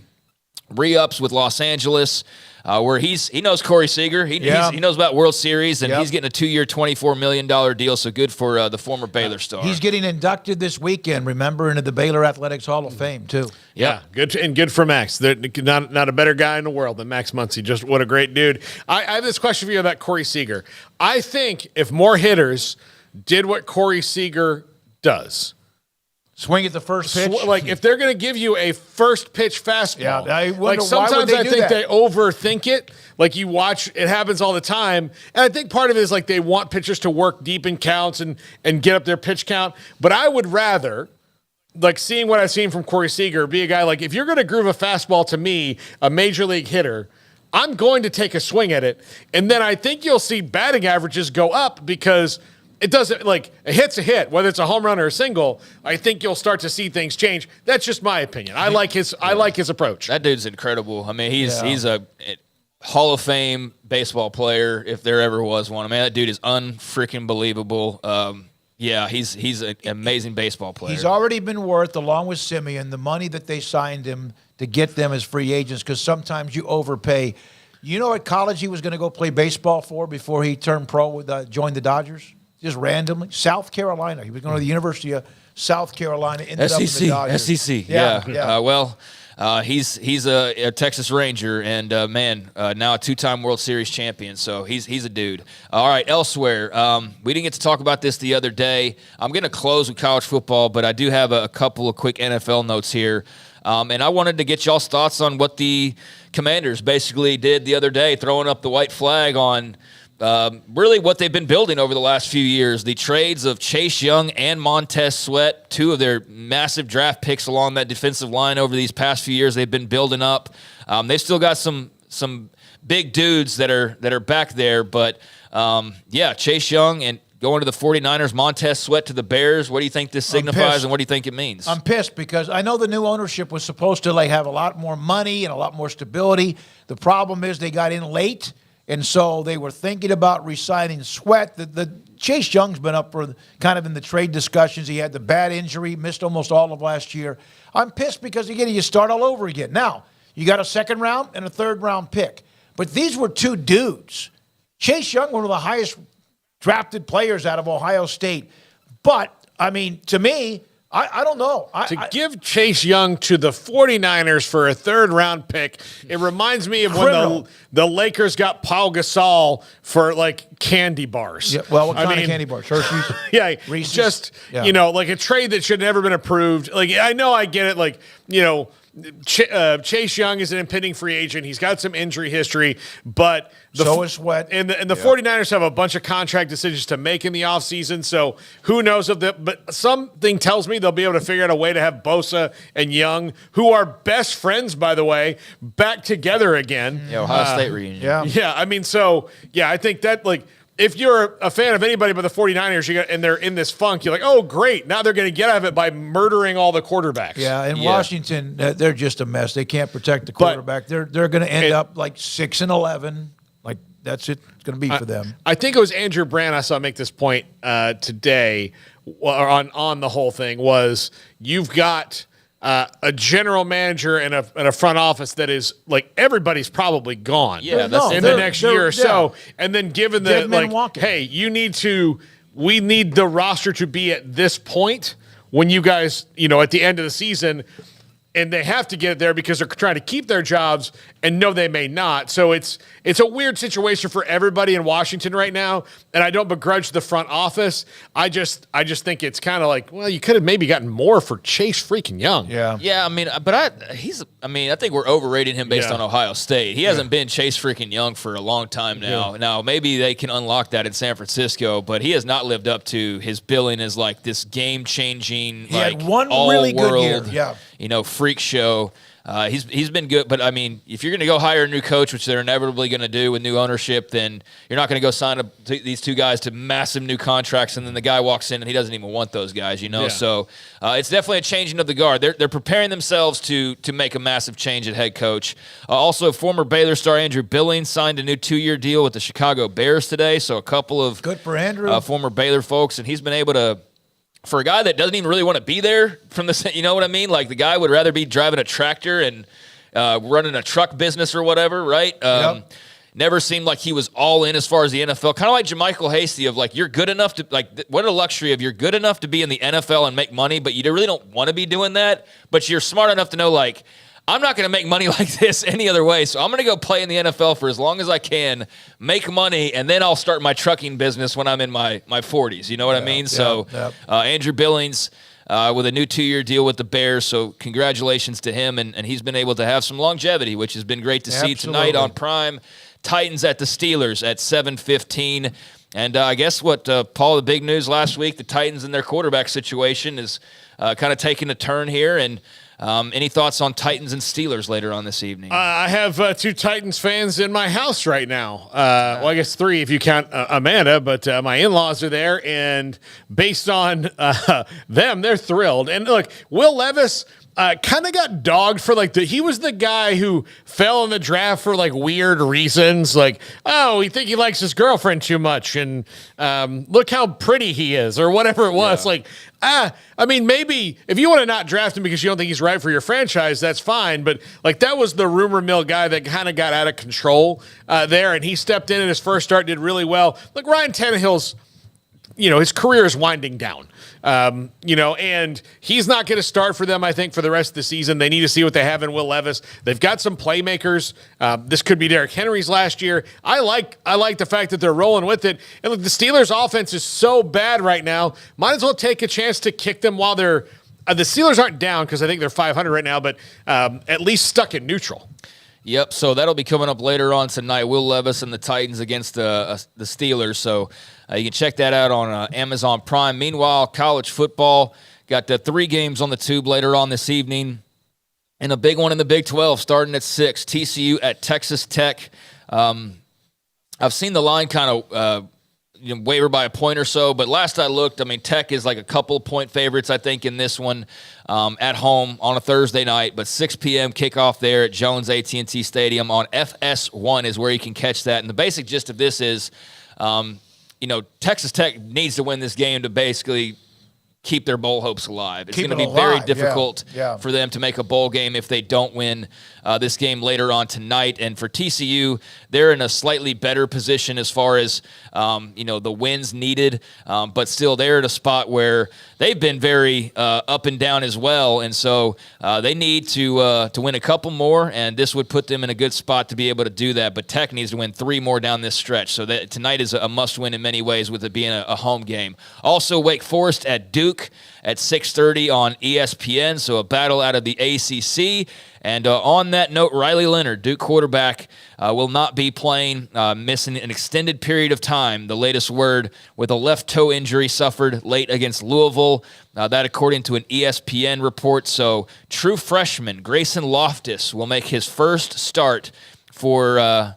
re-ups with Los Angeles, where he knows Corey Seager. He knows about World Series, and he's getting a 2-year, $24 million deal, so good for the former Baylor star. He's getting inducted this weekend, remember, into the Baylor Athletics Hall of Fame, too. Yeah, good for Max. Not a better guy in the world than Max Muncy. Just what a great dude. I have this question for you about Corey Seager. I think if more hitters did what Corey Seager does, swing at the first pitch. If they're going to give you a first pitch fastball, I wonder sometimes why would they do think that? they overthink it. Like you watch, it happens all the time, and I think part of it is they want pitchers to work deep in counts and get up their pitch count. But I would rather, seeing what I've seen from Corey Seager, be a guy if you're going to groove a fastball to me, a major league hitter, I'm going to take a swing at it, and then I think you'll see batting averages go up because it doesn't a hit's a hit, whether it's a home run or a single. I think you'll start to see things change. That's just my opinion. I like his approach. That dude's incredible. I mean, he's a Hall of Fame baseball player if there ever was one. I mean, that dude is unfreaking believable. He's an amazing baseball player. He's already been worth, along with Simeon, the money that they signed him to get them as free agents, because sometimes you overpay. You know what college he was going to go play baseball for before he turned pro joined the Dodgers? Just randomly, South Carolina. He was going to the University of South Carolina. Ended up in the Dodgers. SEC. He's a Texas Ranger and now a 2-time World Series champion. So he's a dude. All right, elsewhere, we didn't get to talk about this the other day. I'm going to close with college football, but I do have a couple of quick NFL notes here. And I wanted to get y'all's thoughts on what the Commanders basically did the other day, throwing up the white flag on really what they've been building over the last few years. The trades of Chase Young and Montez Sweat, two of their massive draft picks along that defensive line over these past few years they've been building up. They've still got some big dudes that are back there, but Chase Young and going to the 49ers, Montez Sweat to the Bears. What do you think this signifies and what do you think it means? I'm pissed because I know the new ownership was supposed to have a lot more money and a lot more stability. The problem is they got in late. And so they were thinking about re-signing Sweat. The Chase Young's been up for kind of in the trade discussions. He had the bad injury, missed almost all of last year. I'm pissed because, again, you start all over again. Now, you got a second round and a third round pick. But these were two dudes. Chase Young, one of the highest drafted players out of Ohio State. But, I mean, to me, I don't know. Give Chase Young to the 49ers for a third-round pick, it reminds me of when the Lakers got Paul Gasol for, candy bars. Yeah, well, what kind of candy bars? Hershey's? Yeah, Reese's? just, a trade that should have never been approved. I know I get it, Chase Young is an impending free agent. He's got some injury history, but so is Sweat. And the 49ers have a bunch of contract decisions to make in the offseason, so who knows of that. But something tells me they'll be able to figure out a way to have Bosa and Young, who are best friends, by the way, back together again. Yeah, Ohio State reunion. Yeah, I mean, I think that, if you're a fan of anybody but the 49ers and they're in this funk, you're like, oh, great. Now they're going to get out of it by murdering all the quarterbacks. Yeah, in Washington, they're just a mess. They can't protect the quarterback. They're going to end up 6-11. That's it. It's going to be for them. I think it was Andrew Brand I saw make this point today on the whole thing was you've got a general manager and a front office that is everybody's probably gone in the next year or so. And then given the hey, we need the roster to be at this point when you guys, at the end of the season, and they have to get it there because they're trying to keep their jobs and know they may not. So it's a weird situation for everybody in Washington right now, and I don't begrudge the front office. I just think it's kind of you could have maybe gotten more for Chase freaking Young. Yeah, I mean, but I think we're overrating him based on Ohio State. He hasn't been Chase freaking Young for a long time now. Yeah. Now, maybe they can unlock that in San Francisco, but he has not lived up to his billing as this game-changing, he had one really good year. Yeah. Freak show. He's been good, but I mean, if you're going to go hire a new coach, which they're inevitably going to do with new ownership, then you're not going to go sign these two guys to massive new contracts, and then the guy walks in and he doesn't even want those guys, Yeah. So it's definitely a changing of the guard. They're preparing themselves to make a massive change at head coach. Also, former Baylor star Andrew Billings signed a new 2-year deal with the Chicago Bears today. So a couple of good for Andrew, former Baylor folks, and he's been able to. For a guy that doesn't even really want to be there from the, you know what I mean? The guy would rather be driving a tractor and running a truck business or whatever, right? Never seemed like he was all in as far as the NFL. Kind of like JaMychal Hasty of like, you're good enough to like, what a luxury of you're good enough to be in the NFL and make money, but you really don't want to be doing that. But you're smart enough to know like, I'm not going to make money like this any other way. So I'm going to go play in the NFL for as long as I can, make money, and then I'll start my trucking business when I'm in my 40s. You know what I mean? Andrew Billings with a new 2-year deal with the Bears. So congratulations to him. And he's been able to have some longevity, which has been great to see tonight on Prime. Titans at the Steelers at 7:15. And I guess what, Paul, the big news last week, the Titans and their quarterback situation is kind of taking a turn here. And any thoughts on Titans and Steelers later on this evening? I have 2 Titans fans in my house right now. Well, I guess 3 if you count Amanda, but my in-laws are there. And based on them, they're thrilled. And look, Will Levis kind of got dogged for he was the guy who fell in the draft for like weird reasons. Like, oh, he think he likes his girlfriend too much. And look how pretty he is or whatever it was. I mean, maybe if you want to not draft him because you don't think he's right for your franchise, that's fine. But like that was the rumor mill guy that kind of got out of control there. And he stepped in his first start, did really well. Look, Ryan Tannehill's, his career is winding down. And he's not going to start for them, I think, for the rest of the season. They need to see what they have in Will Levis. They've got some playmakers. This could be Derrick Henry's last year. I like the fact that they're rolling with it. And look, the Steelers' offense is so bad right now. Might as well take a chance to kick them while they're the Steelers aren't down because I think they're 500 right now, but at least stuck in neutral. Yep, so that'll be coming up later on tonight. Will Levis and the Titans against the Steelers. So you can check that out on Amazon Prime. Meanwhile, college football got 3 games on the tube later on this evening. And a big one in the Big 12 starting at 6, TCU at Texas Tech. I've seen the line kind of waver by a point or so, but last I looked, I mean, Tech is like a couple of point favorites, I think, in this one at home on a Thursday night, but 6 p.m. kickoff there at Jones AT&T Stadium on FS1 is where you can catch that. And the basic gist of this is, Texas Tech needs to win this game to basically keep their bowl hopes alive. It's going to be very difficult for them to make a bowl game if they don't win this game later on tonight. And for TCU, they're in a slightly better position as far as, the wins needed. But still, they're at a spot where they've been very up and down as well. And so they need to win a couple more, and this would put them in a good spot to be able to do that. But Tech needs to win 3 more down this stretch. So tonight is a must-win in many ways with it being a home game. Also, Wake Forest at Duke at 6:30 on ESPN, so a battle out of the ACC. And on that note, Riley Leonard, Duke quarterback, will not be playing, missing an extended period of time, the latest word, with a left toe injury suffered late against Louisville. That according to an ESPN report. So true freshman Grayson Loftus will make his first start for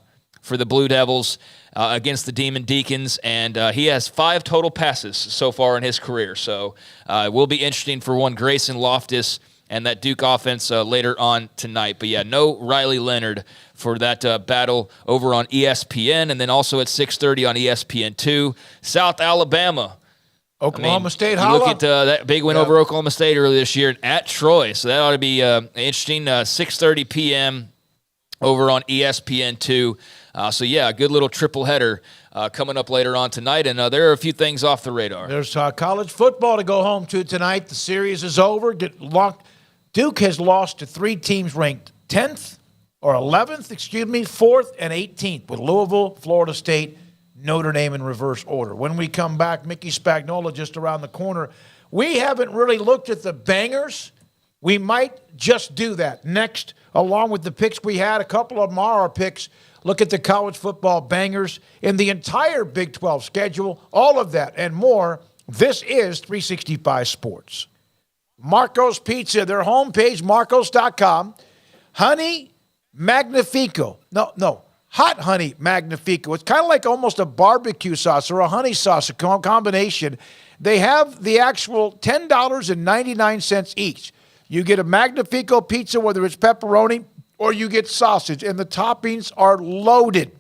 the Blue Devils against the Demon Deacons, and he has 5 total passes so far in his career. So it will be interesting for one Grayson Loftus and that Duke offense later on tonight. But yeah, no Riley Leonard for that battle over on ESPN, and then also at 6:30 on ESPN2, South Alabama. Oklahoma State, you look at that big win over Oklahoma State earlier this year at Troy, so that ought to be interesting. 6:30 p.m. over on ESPN2. So, yeah, a good little triple header coming up later on tonight. And there are a few things off the radar. There's college football to go home to tonight. The series is over. Duke has lost to 3 teams ranked 10th or 11th, 4th and 18th, with Louisville, Florida State, Notre Dame in reverse order. When we come back, Mickey Spagnola just around the corner. We haven't really looked at the bangers. We might just do that next, along with the picks we had. A couple of them are our picks. Look at the college football bangers in the entire Big 12 schedule, all of that and more. This is 365 Sports. Marco's Pizza, their homepage, marcos.com. Honey Magnifico. No, Hot Honey Magnifico. It's kind of like almost a barbecue sauce or a honey sauce, a combination. They have the actual $10.99 each. You get a Magnifico pizza, whether it's pepperoni or you get sausage, and the toppings are loaded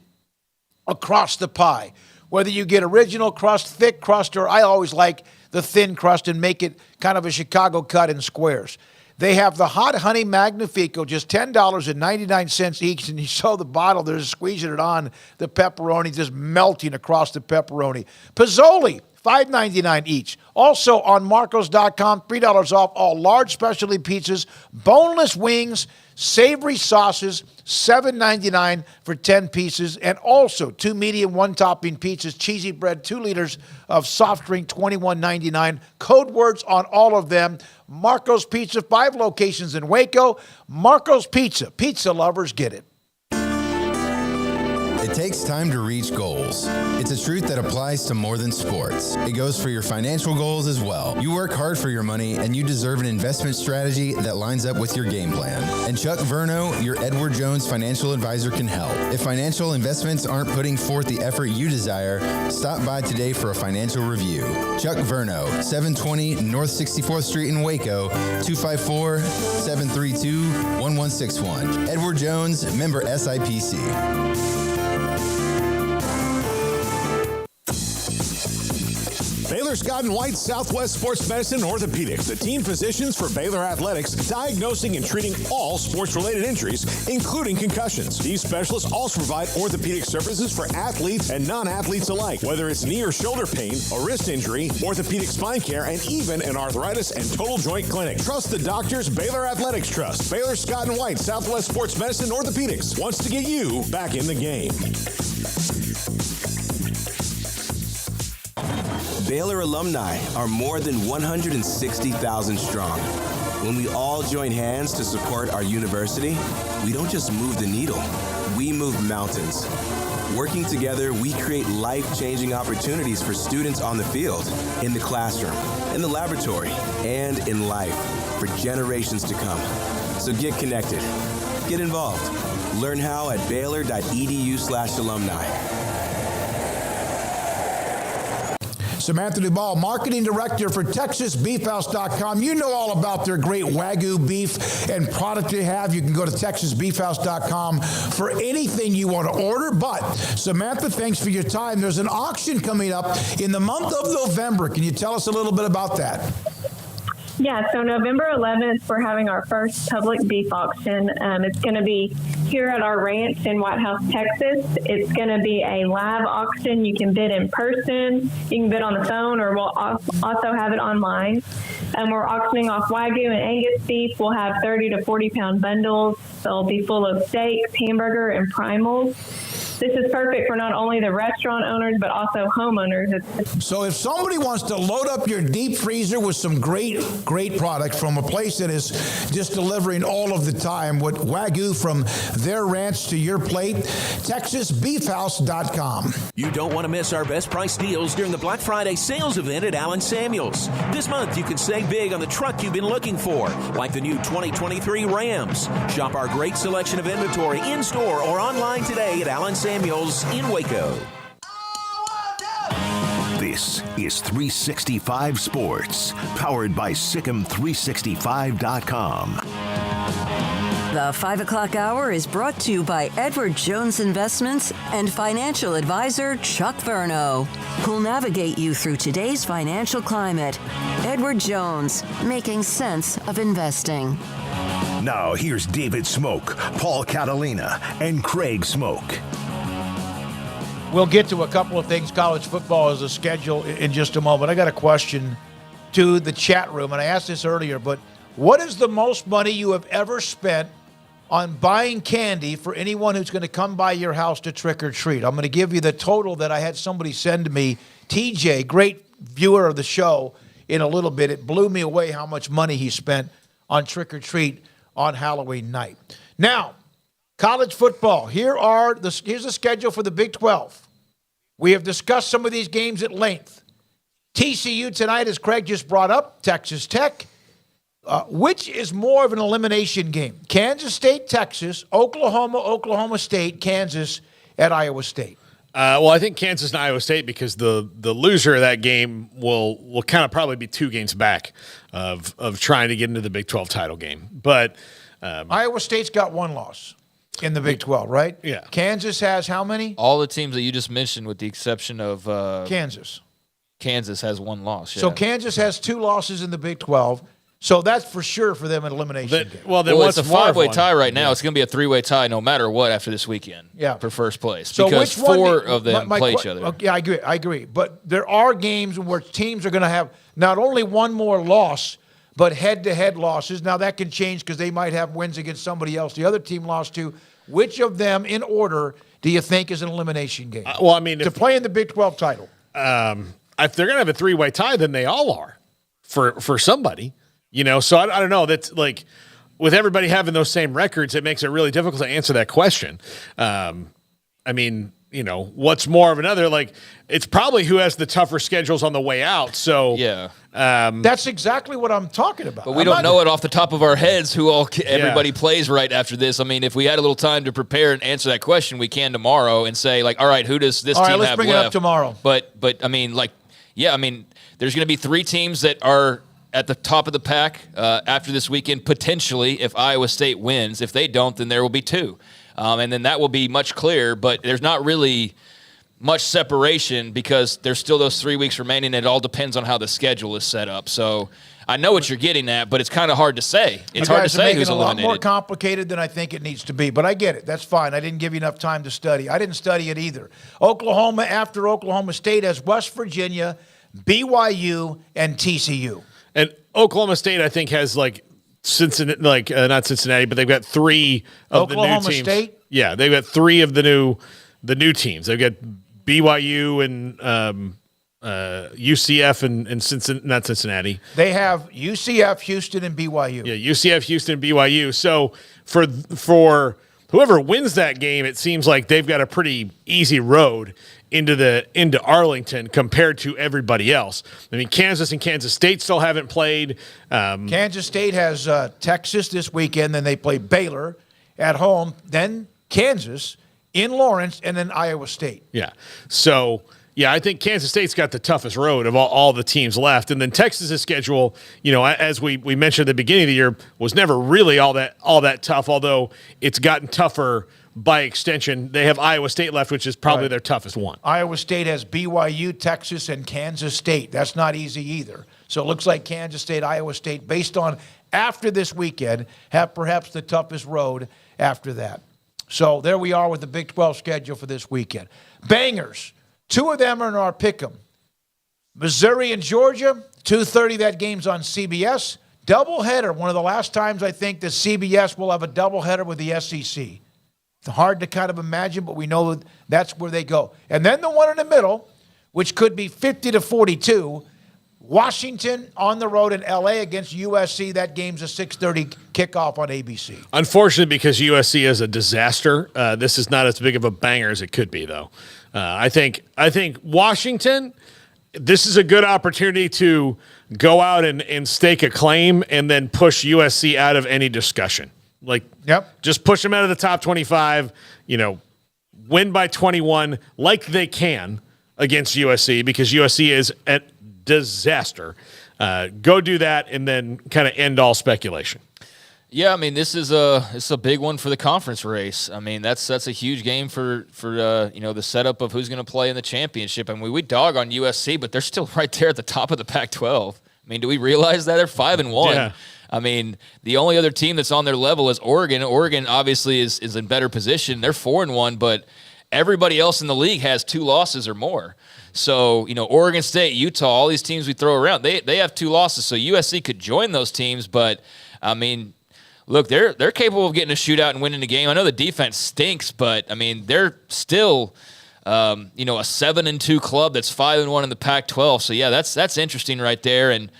across the pie. Whether you get original crust, thick crust, or I always like the thin crust and make it kind of a Chicago cut in squares. They have the Hot Honey Magnifico, just $10.99 each, and you saw the bottle. They're just squeezing it on the pepperoni, just melting across the pepperoni. Pizzoli, $5.99 each. Also on Marcos.com, $3 off all large specialty pizzas, boneless wings, savory sauces, $7.99 for 10 pieces, and also 2 medium, 1 topping pizzas, cheesy bread, 2 liters of soft drink, $21.99. Code words on all of them. Marco's Pizza, 5 locations in Waco. Marco's Pizza. Pizza lovers get it. It takes time to reach goals. It's a truth that applies to more than sports. It goes for your financial goals as well. You work hard for your money, and you deserve an investment strategy that lines up with your game plan. And Chuck Verno, your Edward Jones financial advisor, can help. If financial investments aren't putting forth the effort you desire, stop by today for a financial review. Chuck Verno, 720 North 64th Street in Waco, 254-732-1161. Edward Jones, member SIPC. Baylor Scott & White Southwest Sports Medicine and Orthopedics, the team physicians for Baylor Athletics, diagnosing and treating all sports-related injuries, including concussions. These specialists also provide orthopedic services for athletes and non-athletes alike, whether it's knee or shoulder pain, a wrist injury, orthopedic spine care, and even an arthritis and total joint clinic. Trust the doctors Baylor Athletics trust. Baylor Scott & White Southwest Sports Medicine and Orthopedics wants to get you back in the game. Baylor alumni are more than 160,000 strong. When we all join hands to support our university, we don't just move the needle, we move mountains. Working together, we create life-changing opportunities for students on the field, in the classroom, in the laboratory, and in life for generations to come. So get connected, get involved. Learn how at baylor.edu/alumni. Samantha Duvall, Marketing Director for TexasBeefHouse.com. You know all about their great Wagyu beef and product they have. You can go to TexasBeefHouse.com for anything you want to order. But, Samantha, thanks for your time. There's an auction coming up in the month of November. Can you tell us a little bit about that? Yeah, so November 11th, we're having our first public beef auction. It's going to be here at our ranch in White House, Texas. It's going to be a live auction. You can bid in person, you can bid on the phone, or we'll also have it online. We're auctioning off Wagyu and Angus beef. We'll have 30 to 40 pound bundles. They'll be full of steaks, hamburger, and primals. This is perfect for not only the restaurant owners, but also homeowners. So if somebody wants to load up your deep freezer with some great products from a place that is just delivering all of the time with Wagyu from their ranch to your plate, TexasBeefHouse.com. You don't want to miss our best price deals during the Black Friday sales event at Allen Samuels. This month, you can save big on the truck you've been looking for, like the new 2023 Rams. Shop our great selection of inventory in-store or online today at Allen Samuels in Waco. This is 365 Sports, powered by SicEm365.com. The 5 o'clock hour is brought to you by Edward Jones Investments and financial advisor Chuck Verno, who'll navigate you through today's financial climate. Edward Jones, making sense of investing. Now here's David Smoak, Paul Catalina, and Craig Smoak. We'll get to a couple of things. College football is a schedule in just a moment. I got a question to the chat room, and I asked this earlier, but what is the most money you have ever spent on buying candy for anyone who's going to come by your house to trick or treat? I'm going to give you the total that I had somebody send to me. TJ, great viewer of the show, in a little bit. It blew me away how much money he spent on trick or treat on Halloween night. Now, college football. Here's the schedule for the Big 12. We have discussed some of these games at length. TCU tonight, as Craig just brought up, Texas Tech. Which is more of an elimination game? Kansas State, Texas, Oklahoma State, Kansas at Iowa State. Well, I think Kansas and Iowa State, because the loser of that game will kind of probably be 2 games back of trying to get into the Big 12 title game. But Iowa State's got 1 loss in the Big 12, right? Yeah. Kansas has how many? All the teams that you just mentioned, with the exception of Kansas. Kansas has 1 loss. Yeah. So Kansas has 2 losses in the Big 12. So that's for sure for them an elimination game. Well, it's a 5-way tie right now. It's going to be a 3-way tie no matter what after this weekend. Yeah. For first place. So because which one 4 of them play each other. Okay, I agree. But there are games where teams are going to have not only one more loss, but head-to-head losses. Now, that can change because they might have wins against somebody else the other team lost to. Which of them, in order, do you think is an elimination game? Well, I mean, to play in the Big 12 title. If they're going to have a 3-way tie, then they all are for somebody. So I don't know. That's like with everybody having those same records, it makes it really difficult to answer that question. I mean, what's more of another? Like, it's probably who has the tougher schedules on the way out. So yeah, that's exactly what I'm talking about. But we don't know it off the top of our heads who everybody plays right after this. I mean, if we had a little time to prepare and answer that question, we can tomorrow and say like, all right, who does this team have left? Let's bring it up tomorrow. But I mean, there's going to be 3 teams that are at the top of the pack after this weekend, potentially, if Iowa State wins. If they don't, then there will be 2. And then that will be much clearer, but there's not really much separation because there's still those 3 weeks remaining. And it all depends on how the schedule is set up. So I know what you're getting at, but it's kind of hard to say. It's hard to say who's eliminated. It's a lot more complicated than I think it needs to be, but I get it. That's fine. I didn't give you enough time to study. I didn't study it either. Oklahoma, after Oklahoma State, has West Virginia, BYU, and TCU. And Oklahoma State, I think, has like Cincinnati, not Cincinnati, but they've got 3 of the new teams. Oklahoma State? Yeah, they've got 3 of the new teams. They've got BYU and UCF and Cincinnati, not Cincinnati. They have UCF, Houston, and BYU. Yeah, UCF, Houston, and BYU. So for whoever wins that game, it seems like they've got a pretty easy road into Arlington compared to everybody else. I mean, Kansas and Kansas State still haven't played. Kansas State has Texas this weekend, then they play Baylor at home, then Kansas in Lawrence, and then Iowa State. Yeah. So, yeah, I think Kansas State's got the toughest road of all the teams left. And then Texas's schedule, as we mentioned at the beginning of the year, was never really all that tough, although it's gotten tougher by extension. They have Iowa State left, which is probably their toughest one. Iowa State has BYU, Texas, and Kansas State. That's not easy either. So it looks like Kansas State, Iowa State, based on after this weekend, have perhaps the toughest road after that. So there we are with the Big 12 schedule for this weekend. Bangers. 2 of them are in our pick'em. Missouri and Georgia, 2:30. That game's on CBS. Doubleheader. One of the last times I think that CBS will have a doubleheader with the SEC. It's hard to kind of imagine, but we know that's where they go. And then the one in the middle, which could be 50-42, Washington on the road in L.A. against USC. That game's a 6:30 kickoff on ABC. Unfortunately, because USC is a disaster, this is not as big of a banger as it could be, though. I think Washington, this is a good opportunity to go out and stake a claim and then push USC out of any discussion. Just push them out of the top 25, win by 21 like they can against USC because USC is a disaster. Go do that and then kind of end all speculation. Yeah, I mean, this is a big one for the conference race. I mean, that's a huge game for the setup of who's going to play in the championship. I mean, we dog on USC, but they're still right there at the top of the Pac-12. I mean, do we realize that they're 5-1? Yeah. I mean, the only other team that's on their level is Oregon. Oregon obviously is in better position. They're 4-1, but everybody else in the league has 2 losses or more. So, Oregon State, Utah, all these teams we throw around, they have 2 losses. So USC could join those teams, but I mean, look, they're capable of getting a shootout and winning the game. I know the defense stinks, but I mean, they're still a 7-2 club that's 5-1 in the Pac-12. So yeah, that's interesting right there. And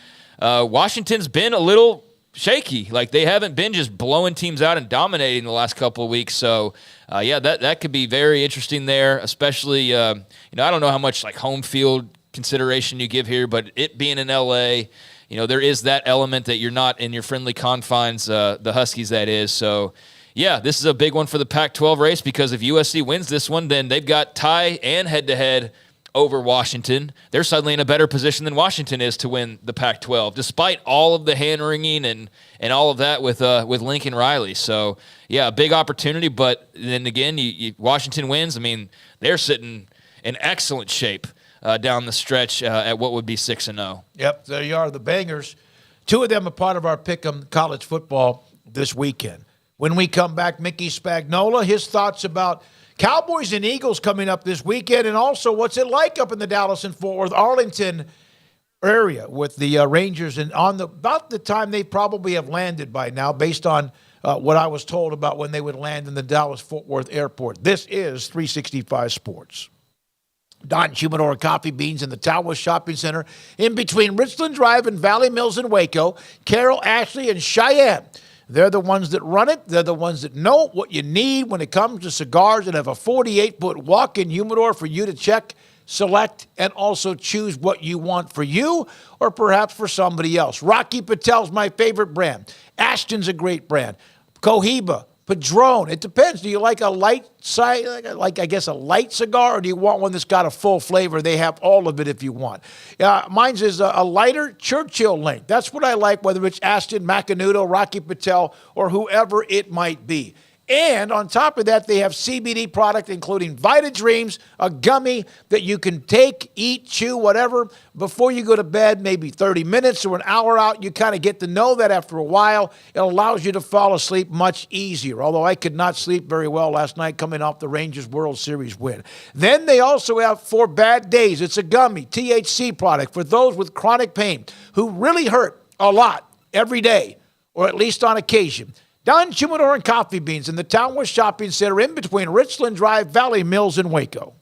Washington's been a little shaky. Like they haven't been just blowing teams out and dominating the last couple of weeks. So that could be very interesting there, especially I don't know how much like home field consideration you give here, but it being in LA, there is that element that you're not in your friendly confines, the Huskies that is. So yeah, this is a big one for the Pac-12 race because if USC wins this one, then they've got tie and head-to-head over Washington. They're suddenly in a better position than Washington is to win the Pac-12, despite all of the hand-wringing and all of that with Lincoln Riley. So, yeah, a big opportunity. But then again, Washington wins. I mean, they're sitting in excellent shape down the stretch at what would be 6-0. Yep, there you are, the Bangers. Two of them are part of our Pick'em college football this weekend. When we come back, Mickey Spagnola, his thoughts about Cowboys and Eagles coming up this weekend, and also what's it like up in the Dallas and Fort Worth, Arlington area with the Rangers, and about the time they probably have landed by now, based on what I was told about when they would land in the Dallas-Fort Worth airport. This is 365 Sports. Don Humidor Coffee Beans in the Tower Shopping Center in between Richland Drive and Valley Mills in Waco. Carol, Ashley, and Cheyenne. They're the ones that run it. They're the ones that know what you need when it comes to cigars, and have a 48-foot walk-in humidor for you to check, select, and also choose what you want for you or perhaps for somebody else. Rocky Patel's my favorite brand. Ashton's a great brand. Cohiba, Padron. It depends. Do you like a light side, like I guess a light cigar, or do you want one that's got a full flavor? They have all of it if you want. Mine's is a lighter Churchill length. That's what I like, whether it's Ashton, Macanudo, Rocky Patel, or whoever it might be. And on top of that, they have CBD product, including Vita Dreams, a gummy that you can take, eat, chew, whatever, before you go to bed, maybe 30 minutes or an hour out. You kind of get to know that after a while. It allows you to fall asleep much easier, although I could not sleep very well last night coming off the Rangers World Series win. Then they also have For Bad Days. It's a gummy, THC product for those with chronic pain who really hurt a lot every day, or at least on occasion. Don Humidor and Coffee Beans in the Townwest Shopping Center in between Richland Drive, Valley Mills, and Waco.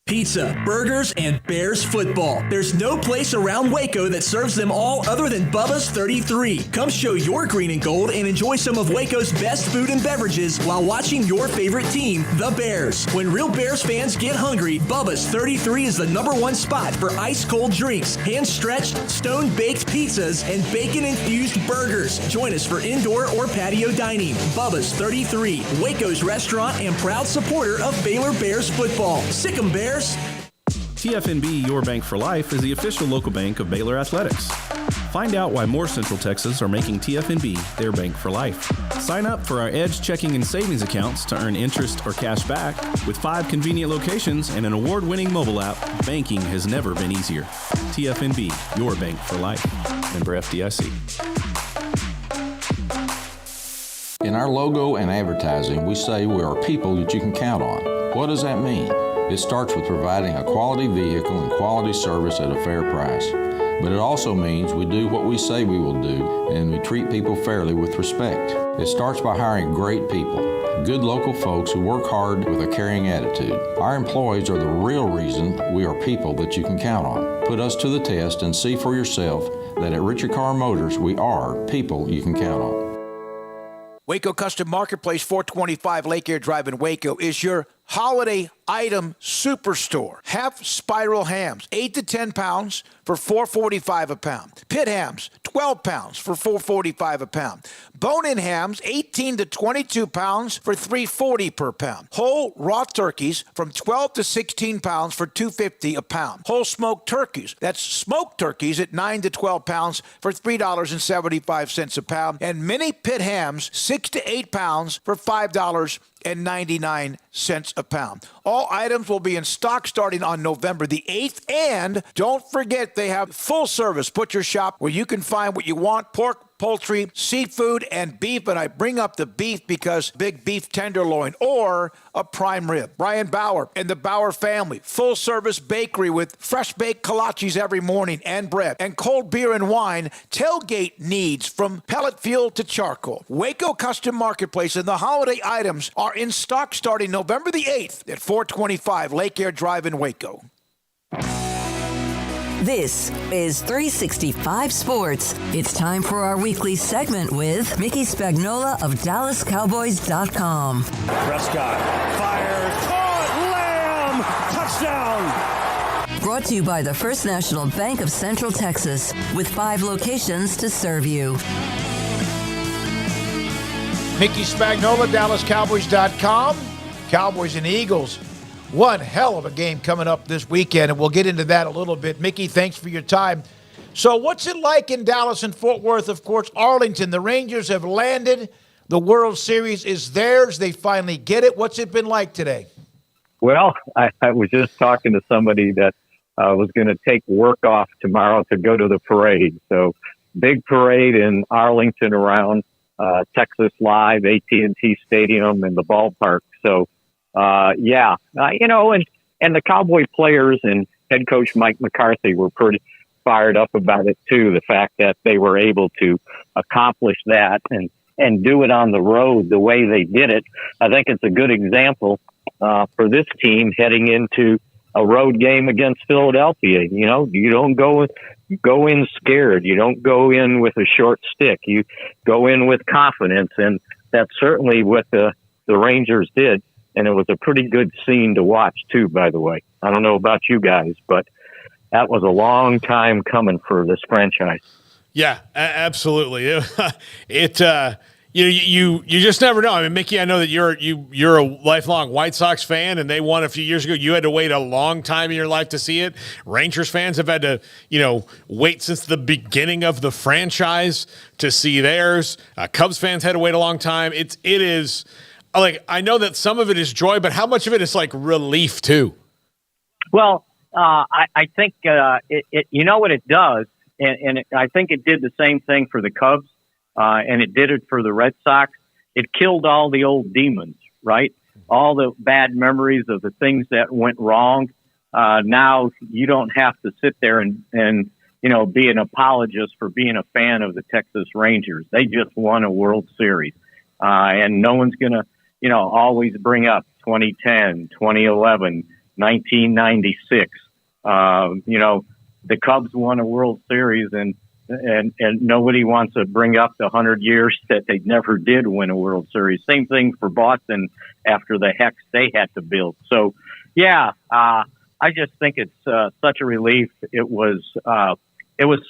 Pizza, burgers, and Bears football. There's no place around Waco that serves them all other than Bubba's 33. Come show your green and gold and enjoy some of Waco's best food and beverages while watching your favorite team, the Bears. When real Bears fans get hungry, Bubba's 33 is the #1 spot for ice-cold drinks, hand-stretched, stone-baked pizzas, and bacon-infused burgers. Join us for indoor or patio dining. Bubba's 33, Waco's restaurant and proud supporter of Baylor Bears football. Sick 'em, Bears. TFNB Your Bank for Life is the official local bank of Baylor Athletics. Find out why more Central Texas are making TFNB their bank for life. Sign up for our Edge checking and savings accounts to earn interest or cash back. With 5 convenient locations and an award-winning mobile app, banking has never been easier. TFNB Your Bank for Life. Member FDIC. In our logo and advertising, we say we are people that you can count on. What does that mean? It starts with providing a quality vehicle and quality service at a fair price. But it also means we do what we say we will do, and we treat people fairly with respect. It starts by hiring great people, good local folks who work hard with a caring attitude. Our employees are the real reason we are people that you can count on. Put us to the test and see for yourself that at Richard Carr Motors, we are people you can count on. Waco Custom Marketplace, 425 Lake Air Drive in Waco, is your holiday item superstore. Half spiral hams, 8 to 10 pounds for $4.45 a pound. Pit hams, 12 pounds for $4.45 a pound. Bone-in hams, 18 to 22 pounds for $3.40 per pound. Whole raw turkeys from 12 to 16 pounds for $2.50 a pound. Whole smoked turkeys, that's smoked turkeys at 9 to 12 pounds for $3.75 a pound. And mini pit hams, 6 to 8 pounds for $5.99 a pound. All items will be in stock starting on November the 8th. And don't forget, they have full service butcher shop where you can find what you want: pork, poultry, seafood, and beef. And I bring up the beef because big beef tenderloin or a prime rib. Brian Bauer and the Bauer family. Full service bakery with fresh baked kolaches every morning and bread. And cold beer and wine. Tailgate needs from pellet fuel to charcoal. Waco Custom Marketplace and the holiday items are in stock starting November the 8th at 425 Lake Air Drive in Waco. This is 365 Sports. It's time for our weekly segment with Mickey Spagnola of DallasCowboys.com. Prescott fires, caught, Lamb, touchdown. Brought to you by the First National Bank of Central Texas, with 5 locations to serve you. Mickey Spagnola, DallasCowboys.com. Cowboys and Eagles. One hell of a game coming up this weekend, and we'll get into that a little bit. Mickey, thanks for your time. So what's it like in Dallas and Fort Worth? Of course, Arlington. The Rangers have landed. The World Series is theirs. They finally get it. What's it been like today? Well, I was just talking to somebody that was going to take work off tomorrow to go to the parade. So big parade in Arlington around Texas Live, AT&T Stadium, and the ballpark. So, and the Cowboy players and head coach Mike McCarthy were pretty fired up about it too. The fact that they were able to accomplish that and do it on the road the way they did it. I think it's a good example for this team heading into a road game against Philadelphia. You know, you don't go in scared. You don't go in with a short stick. You go in with confidence, and that's certainly what the Rangers did. And it was a pretty good scene to watch too, by the way. I don't know about you guys, but that was a long time coming for this franchise. Yeah, absolutely. You just never know. I mean, Mickey, I know that you're a lifelong White Sox fan, and they won a few years ago. You had to wait a long time in your life to see it. Rangers fans have had to, wait since the beginning of the franchise to see theirs. Cubs fans had to wait a long time. It is like, I know that some of it is joy, but how much of it is like relief too? Well, I think what it does, and I think it did the same thing for the Cubs. And it did it for the Red Sox. It killed all the old demons, right? All the bad memories of the things that went wrong. Now you don't have to sit there and be an apologist for being a fan of the Texas Rangers. They just won a World Series. And no one's going to, always bring up 2010, 2011, 1996. The Cubs won a World Series, and nobody wants to bring up the 100 years that they never did win a World Series. Same thing for Boston after the hex they had to build. So, I just think it's such a relief. It was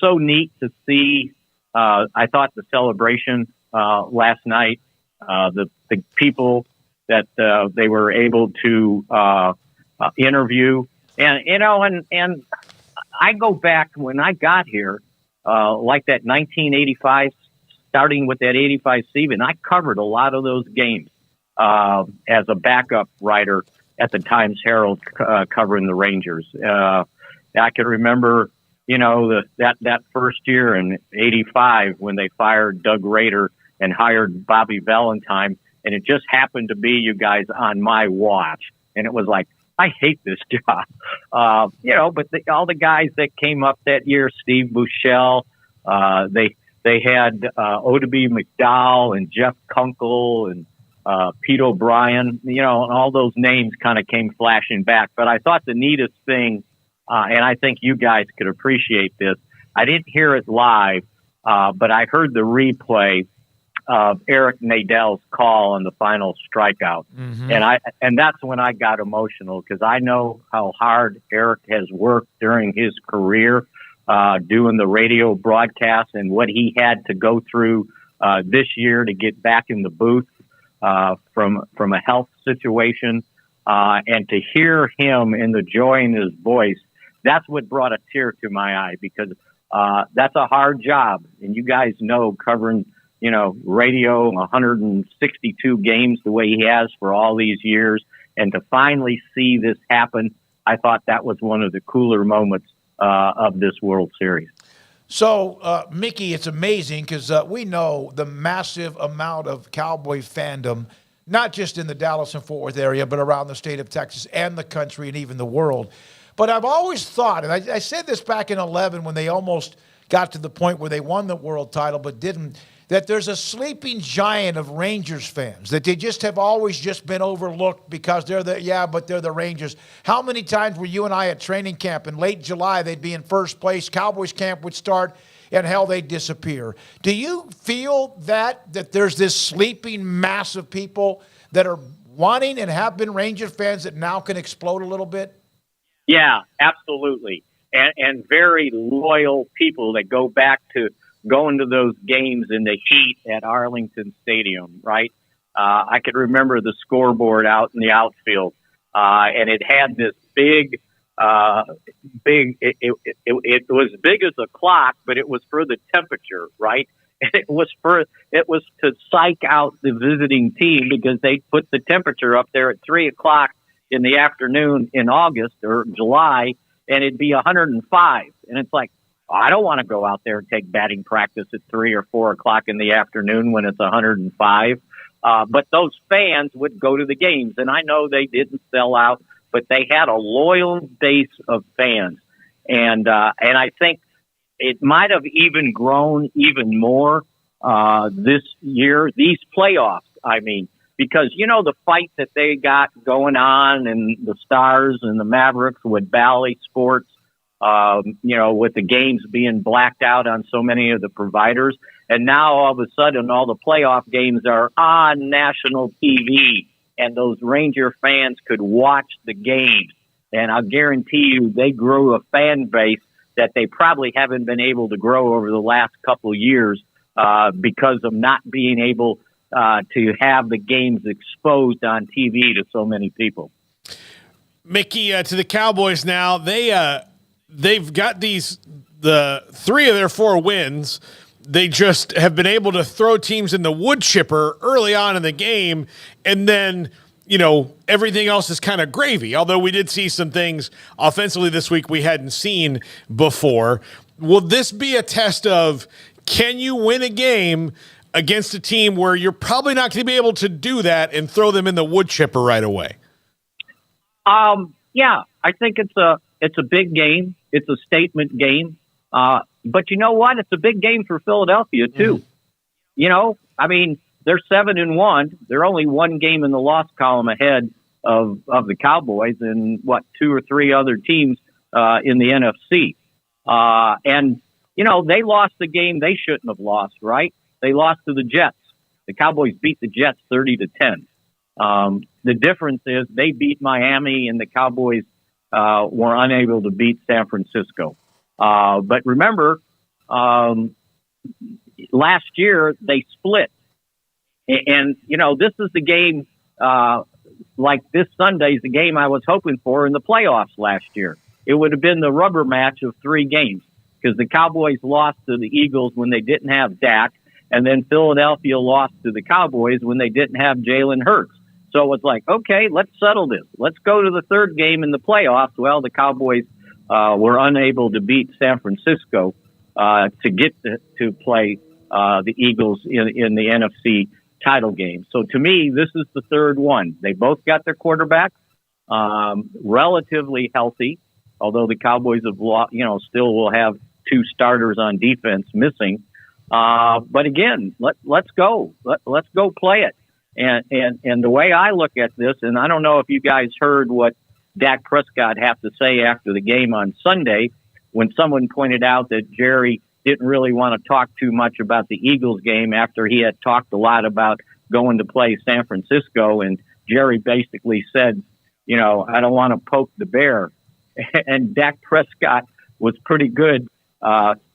so neat to see. I thought the celebration last night, the people that they were able to interview, and I go back when I got here. Like that 1985, starting with that 85 season, I covered a lot of those games as a backup writer at the Times Herald covering the Rangers. I can remember, that first year in 85 when they fired Doug Rader and hired Bobby Valentine, and it just happened to be you guys on my watch. And it was like, I hate this job, but all the guys that came up that year, Steve Buechele, they had Odeby McDowell and Jeff Kunkel and Pete O'Brien, and all those names kind of came flashing back. But I thought the neatest thing, and I think you guys could appreciate this, I didn't hear it live, but I heard the replay of Eric Nadell's call on the final strikeout. Mm-hmm. And that's when I got emotional, because I know how hard Eric has worked during his career, doing the radio broadcast, and what he had to go through, this year to get back in the booth, from a health situation, and to hear him and the joy in his voice, that's what brought a tear to my eye, because, that's a hard job. And you guys know, covering radio, 162 games the way he has for all these years. And to finally see this happen, I thought that was one of the cooler moments of this World Series. So, Mickey, it's amazing because we know the massive amount of Cowboy fandom, not just in the Dallas and Fort Worth area, but around the state of Texas and the country and even the world. But I've always thought, and I said this back in 2011 when they almost got to the point where they won the world title but didn't, that there's a sleeping giant of Rangers fans, that they just have always just been overlooked because they're the Rangers. How many times were you and I at training camp in late July, they'd be in first place, Cowboys camp would start, and hell, they'd disappear. Do you feel that there's this sleeping mass of people that are wanting and have been Ranger fans that now can explode a little bit? Yeah, absolutely. And very loyal people that go back to going to those games in the heat at Arlington Stadium, right? I could remember the scoreboard out in the outfield, and it had this it was big as a clock, but it was for the temperature, right? And it was to psych out the visiting team, because they put the temperature up there at 3:00 in the afternoon in August or July, and it'd be 105. And it's like, I don't want to go out there and take batting practice at 3 or 4 o'clock in the afternoon when it's 105. But those fans would go to the games, and I know they didn't sell out, but they had a loyal base of fans. And I think it might have even grown even more this year, these playoffs. I mean, because, the fight that they got going on and the Stars and the Mavericks with Bally Sports, with the games being blacked out on so many of the providers. And now all of a sudden, all the playoff games are on national TV, and those Ranger fans could watch the games. And I'll guarantee you they grew a fan base that they probably haven't been able to grow over the last couple of years because of not being able to have the games exposed on TV to so many people. Mickey, to the Cowboys now, they've got the 3 of their 4 wins. They just have been able to throw teams in the wood chipper early on in the game, and then everything else is kind of gravy. Although we did see some things offensively this week we hadn't seen before. Will this be a test of, can you win a game against a team where you're probably not going to be able to do that and throw them in the wood chipper right away? Yeah, I think it's a big game. It's a statement game. But you know what? It's a big game for Philadelphia too. I mean, they're 7-1. They're only 1 game in the loss column ahead of the Cowboys and 2 or 3 other teams in the NFC. And they lost the game they shouldn't have lost, right? They lost to the Jets. The Cowboys beat the Jets 30-10. The difference is they beat Miami, and the Cowboys were unable to beat San Francisco. But remember, last year they split. And, this is the game, like this Sunday's the game I was hoping for in the playoffs last year. It would have been the rubber match of 3 games because the Cowboys lost to the Eagles when they didn't have Dak, and then Philadelphia lost to the Cowboys when they didn't have Jalen Hurts. So it's like, okay, let's settle this. Let's go to the 3rd game in the playoffs. Well, the Cowboys were unable to beat San Francisco to get to play the Eagles in the NFC title game. So to me, this is the 3rd one. They both got their quarterbacks relatively healthy, although the Cowboys have still will have 2 starters on defense missing. But again, let's go. Let's go play it. And the way I look at this, and I don't know if you guys heard what Dak Prescott had to say after the game on Sunday when someone pointed out that Jerry didn't really want to talk too much about the Eagles game after he had talked a lot about going to play San Francisco. And Jerry basically said, I don't want to poke the bear. And Dak Prescott was pretty good.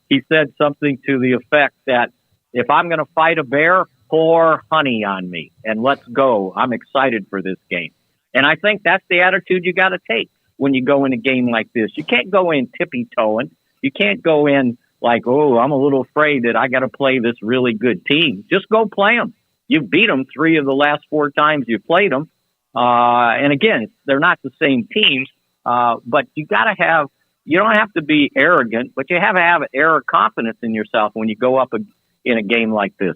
He said something to the effect that if I'm going to fight a bear, pour honey on me and let's go. I'm excited for this game. And I think that's the attitude you got to take when you go in a game like this. You can't go in tippy-toeing. You can't go in like, oh, I'm a little afraid that I got to play this really good team. Just go play them. You beat them 3 of the last 4 times you played them. And again, they're not the same teams, but you don't have to be arrogant, but you have to have an air of confidence in yourself when you go up in a game like this.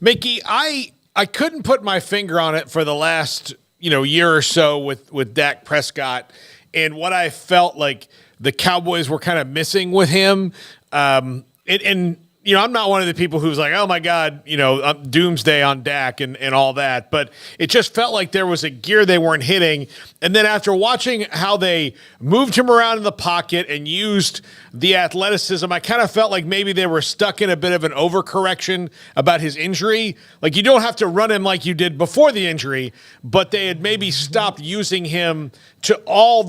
Mickey, I couldn't put my finger on it for the last year or so with Dak Prescott and what I felt like the Cowboys were kind of missing with him. And I'm not one of the people who's like, oh my God, doomsday on Dak and all that. But it just felt like there was a gear they weren't hitting. And then after watching how they moved him around in the pocket and used the athleticism, I kind of felt like maybe they were stuck in a bit of an overcorrection about his injury. Like you don't have to run him like you did before the injury, but they had maybe stopped using him to all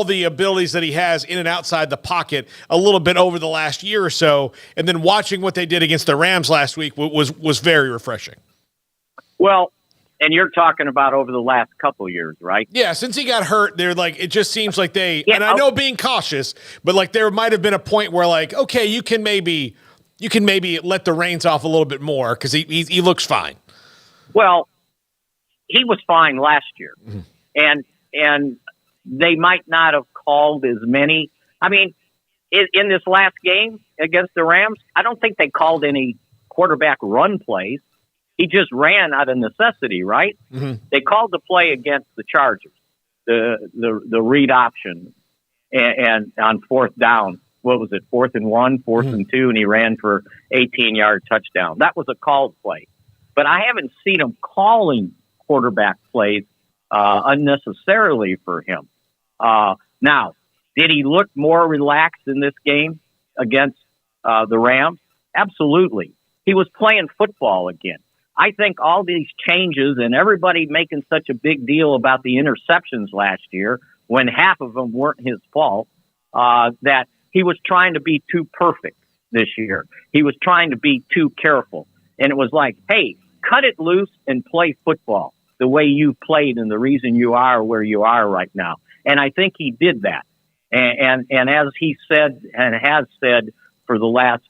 the abilities that he has in and outside the pocket a little bit over the last year or so. And then watching what they did against the Rams last week was very refreshing. Well, and you're talking about over the last couple of years, right? Yeah, since he got hurt, they're like, it just seems like and I know being cautious, but like there might have been a point where like, okay, you can maybe let the reins off a little bit more because he looks fine. Well, he was fine last year, and they might not have called as many. I mean, in this last game against the Rams, I don't think they called any quarterback run plays. He just ran out of necessity, right? Mm-hmm. They called the play against the Chargers, the read option, and on fourth down. What was it? 4th and 1, 4th and 2, and he ran for 18-yard touchdown. That was a called play. But I haven't seen him calling quarterback plays unnecessarily for him. Now, did he look more relaxed in this game against the Rams? Absolutely. He was playing football again. I think all these changes and everybody making such a big deal about the interceptions last year when half of them weren't his fault, that he was trying to be too perfect this year. He was trying to be too careful. And it was like, hey, cut it loose and play football the way you played and the reason you are where you are right now. And I think he did that. And as he said and has said for the last,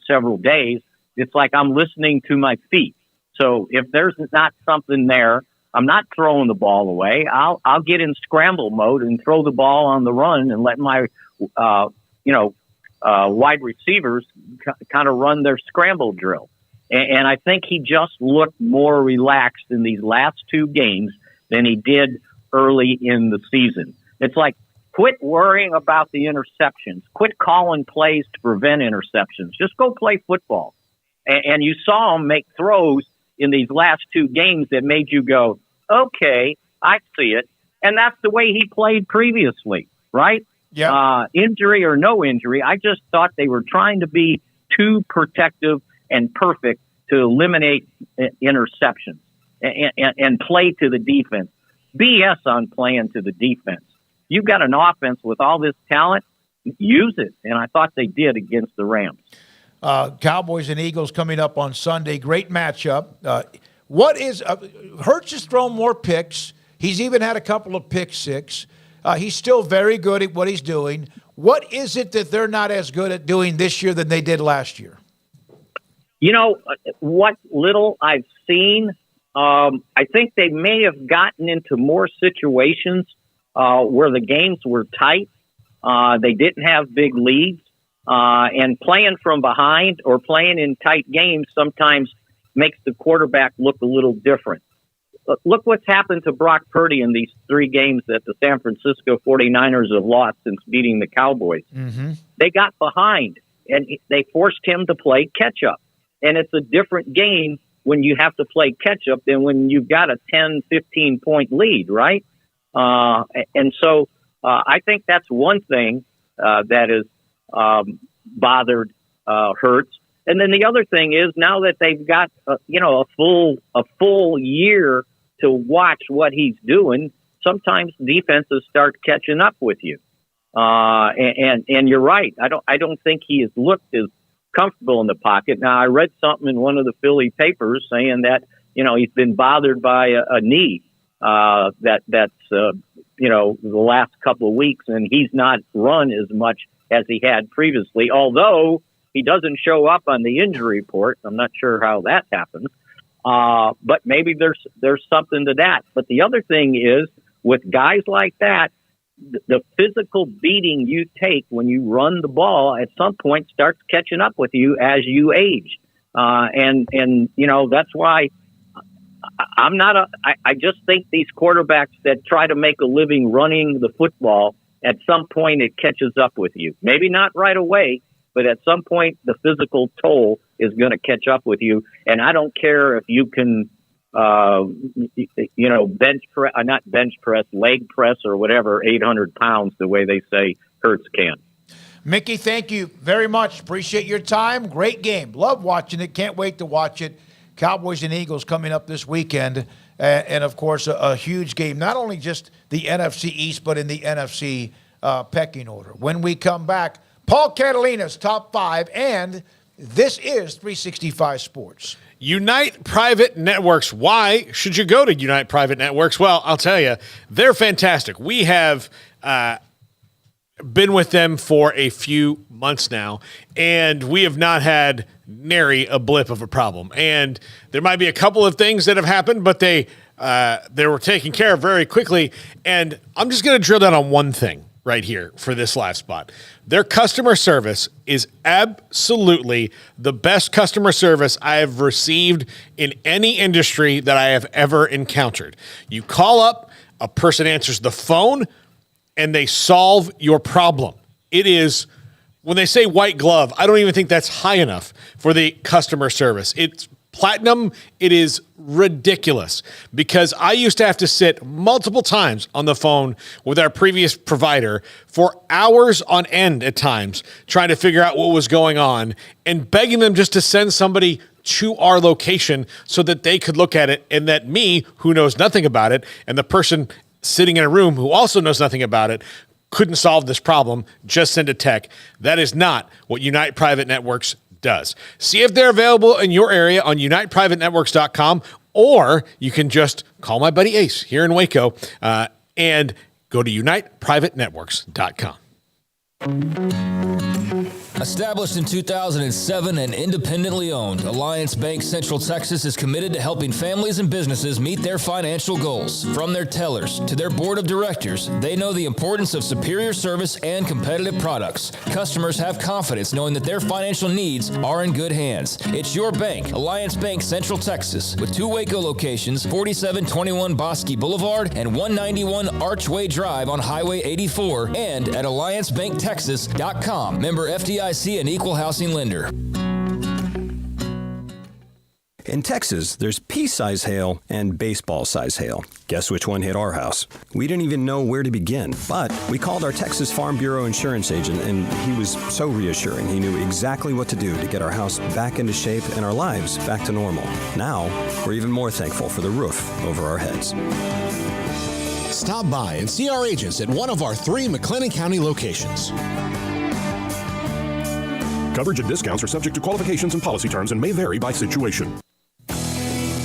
several days, it's like I'm listening to my feet. So if there's not something there, I'm not throwing the ball away. I'll get in scramble mode and throw the ball on the run and let my wide receivers kind of run their scramble drill. And I think he just looked more relaxed in these last two games than he did early in the season. It's like, quit worrying about the interceptions. Quit calling plays to prevent interceptions. Just go play football. And you saw him make throws in these last two games that made you go, okay, I see it. And that's the way he played previously, right? Yeah. Injury or no injury, I just thought they were trying to be too protective and perfect to eliminate interceptions and play to the defense. BS on playing to the defense. You've got an offense with all this talent, use it. And I thought they did against the Rams. Cowboys and Eagles coming up on Sunday. Great matchup. Hurts has thrown more picks. He's even had a couple of pick six. He's still very good at what he's doing. What is it that they're not as good at doing this year than they did last year? What little I've seen, I think they may have gotten into more situations where the games were tight. They didn't have big leads. And playing from behind or playing in tight games sometimes makes the quarterback look a little different. Look what's happened to Brock Purdy in these three games that the San Francisco 49ers have lost since beating the Cowboys. Mm-hmm. They got behind, and they forced him to play catch-up. And it's a different game when you have to play catch-up than when you've got a 10, 15-point lead, right? And so I think that's one thing that is bothered Hurts. And then the other thing is now that they've got a full year to watch what he's doing, sometimes defenses start catching up with you. And you're right. I don't think he has looked as comfortable in the pocket. Now I read something in one of the Philly papers saying that he's been bothered by a knee that's the last couple of weeks, and he's not run as much as he had previously, although he doesn't show up on the injury report. I'm not sure how that happens. But maybe there's something to that. But the other thing is, with guys like that, the physical beating you take when you run the ball at some point starts catching up with you as you age. And that's why I just think these quarterbacks that try to make a living running the football, at some point it catches up with you. Maybe not right away, but at some point the physical toll is going to catch up with you. And I don't care if you can, leg press or whatever, 800 pounds, the way they say Hurts can. Mickey, thank you very much. Appreciate your time. Great game. Love watching it. Can't wait to watch it. Cowboys and Eagles coming up this weekend. And of course, a huge game, not only just the NFC East, but in the NFC pecking order. When we come back, Paul Catalina's Top 5, and this is 365 Sports. Unite Private Networks. Why should you go to Unite Private Networks? Well, I'll tell you, they're fantastic. We have been with them for a few months now, and we have not had nary a blip of a problem. And there might be a couple of things that have happened, but they were taken care of very quickly. And I'm just going to drill down on one thing right here for this live spot. Their customer service is absolutely the best customer service I have received in any industry that I have ever encountered. You call up, a person answers the phone, and they solve your problem. It is, when they say white glove, I don't even think that's high enough for the customer service. It's platinum. It is ridiculous because I used to have to sit multiple times on the phone with our previous provider for hours on end at times trying to figure out what was going on and begging them just to send somebody to our location so that they could look at it, and that me, who knows nothing about it, and the person sitting in a room who also knows nothing about it couldn't solve this problem, just send a tech. That is not what Unite Private Networks does. See if they're available in your area on uniteprivatenetworks.com, or you can just call my buddy Ace here in Waco and go to uniteprivatenetworks.com. Established in 2007 and independently owned, Alliance Bank Central Texas is committed to helping families and businesses meet their financial goals. From their tellers to their board of directors, they know the importance of superior service and competitive products. Customers have confidence knowing that their financial needs are in good hands. It's your bank, Alliance Bank Central Texas, with 2 Waco locations, 4721 Bosque Boulevard and 191 Archway Drive on Highway 84, and at alliancebanktexas.com. Member FDIC, an equal housing lender. In Texas, there's pea-size hail and baseball-size hail. Guess which one hit our house? We didn't even know where to begin, but we called our Texas Farm Bureau insurance agent, and he was so reassuring. He knew exactly what to do to get our house back into shape and our lives back to normal. Now, we're even more thankful for the roof over our heads. Stop by and see our agents at one of our 3 McLennan County locations. Coverage and discounts are subject to qualifications and policy terms and may vary by situation.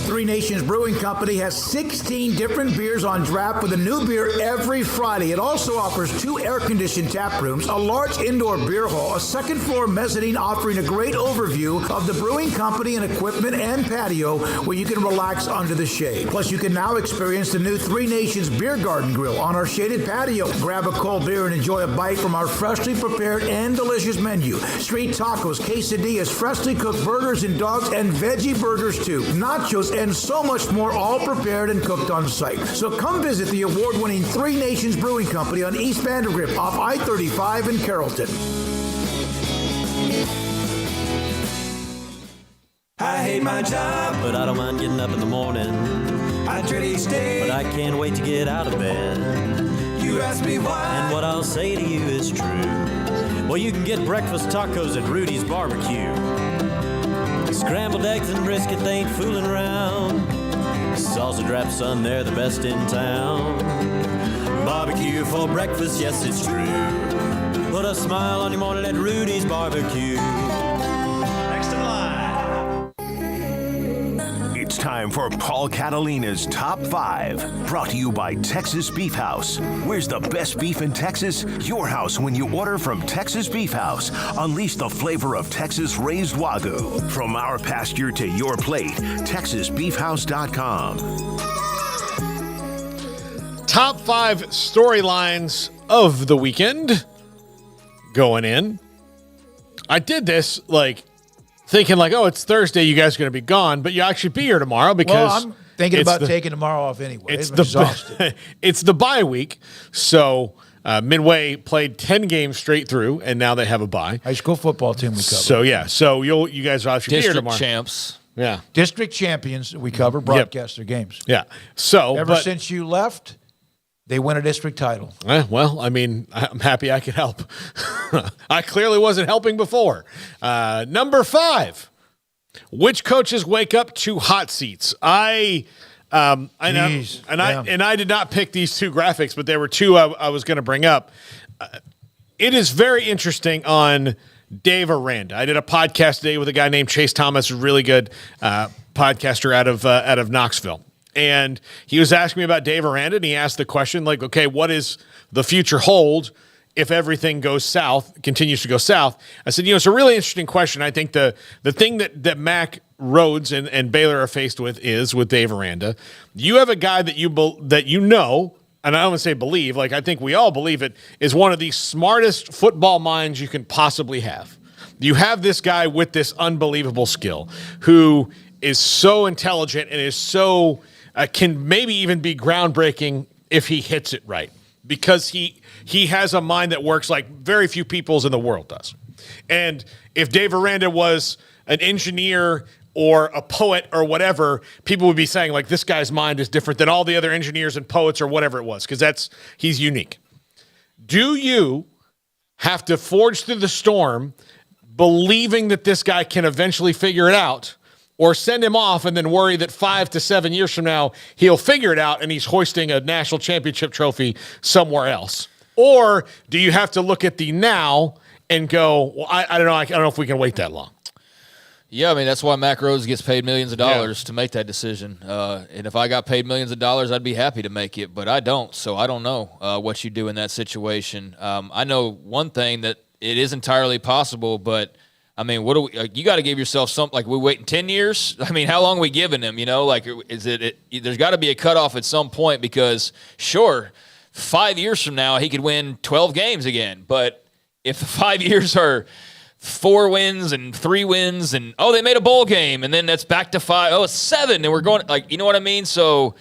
Three Nations Brewing Company has 16 different beers on draft with a new beer every Friday. It also offers 2 air-conditioned tap rooms, a large indoor beer hall, a second-floor mezzanine offering a great overview of the brewing company and equipment and patio where you can relax under the shade. Plus, you can now experience the new Three Nations Beer Garden Grill on our shaded patio. Grab a cold beer and enjoy a bite from our freshly prepared and delicious menu. Street tacos, quesadillas, freshly cooked burgers and dogs, and veggie burgers too. Nachos and so much more, all prepared and cooked on site. So come visit the award-winning Three Nations Brewing Company on East Vandergrift off I-35 in Carrollton. I hate my job, but I don't mind getting up in the morning. I dread each day, but I can't wait to get out of bed. You ask me why, and what I'll say to you is true. Well, you can get breakfast tacos at Rudy's Barbecue. Scrambled eggs and brisket, they ain't fooling around. Salsa drap, son, they're the best in town. Barbecue for breakfast, yes, it's true. Put a smile on your morning at Rudy's Barbecue. Next in line. It's time for Paul Catalina's Top 5, brought to you by Texas Beef House. Where's the best beef in Texas? Your house when you order from Texas Beef House. Unleash the flavor of Texas-raised Wagyu. From our pasture to your plate, TexasBeefHouse.com. Top 5 storylines of the weekend going in. I did this thinking oh, it's Thursday, you guys are going to be gone, but you'll actually be here tomorrow because I'm thinking about taking tomorrow off anyway. I'm exhausted. It's the bye week, so Midway played 10 games straight through, and now they have a bye. High school football team we cover. So you guys will actually be here tomorrow. District champs. Yeah. District champions we cover, broadcast their games. Yeah. So ever since you left, they win a district title. Well, I mean, I'm happy I could help. I clearly wasn't helping before. Number 5, which coaches wake up to hot seats? I did not pick these 2 graphics, but there were 2 I was going to bring up. It is very interesting on Dave Aranda. I did a podcast today with a guy named Chase Thomas, a really good podcaster out of Knoxville. And he was asking me about Dave Aranda, and he asked the question, okay, what is the future hold if everything goes south, continues to go south? I said, it's a really interesting question. I think the thing that Mac Rhodes and Baylor are faced with is with Dave Aranda. You have a guy that you know and I don't want to say believe, like I think we all believe it, is one of the smartest football minds you can possibly have. You have this guy with this unbelievable skill who is so intelligent and is so can maybe even be groundbreaking if he hits it right, because he has a mind that works like very few people's in the world does. And if Dave Aranda was an engineer or a poet or whatever, people would be saying like this guy's mind is different than all the other engineers and poets or whatever it was, because he's unique. Do you have to forge through the storm believing that this guy can eventually figure it out, or send him off and then worry that 5 to 7 years from now he'll figure it out and he's hoisting a national championship trophy somewhere else? Or do you have to look at the now and go, well, I don't know. I don't know if we can wait that long. Yeah, I mean, that's why Mac Rhodes gets paid millions of dollars to make that decision. And if I got paid millions of dollars, I'd be happy to make it, but I don't. So I don't know what you do in that situation. I know one thing, that it is entirely possible, but I mean, what do we? You got to give yourself something. Like, we waiting 10 years? I mean, how long are we giving him? You know, like, is it there's got to be a cutoff at some point, because sure, 5 years from now he could win 12 games again, but if the 5 years are 4 wins and 3 wins, and they made a bowl game, and then that's back to 5. It's 7, and we're going, like, you know what I mean? So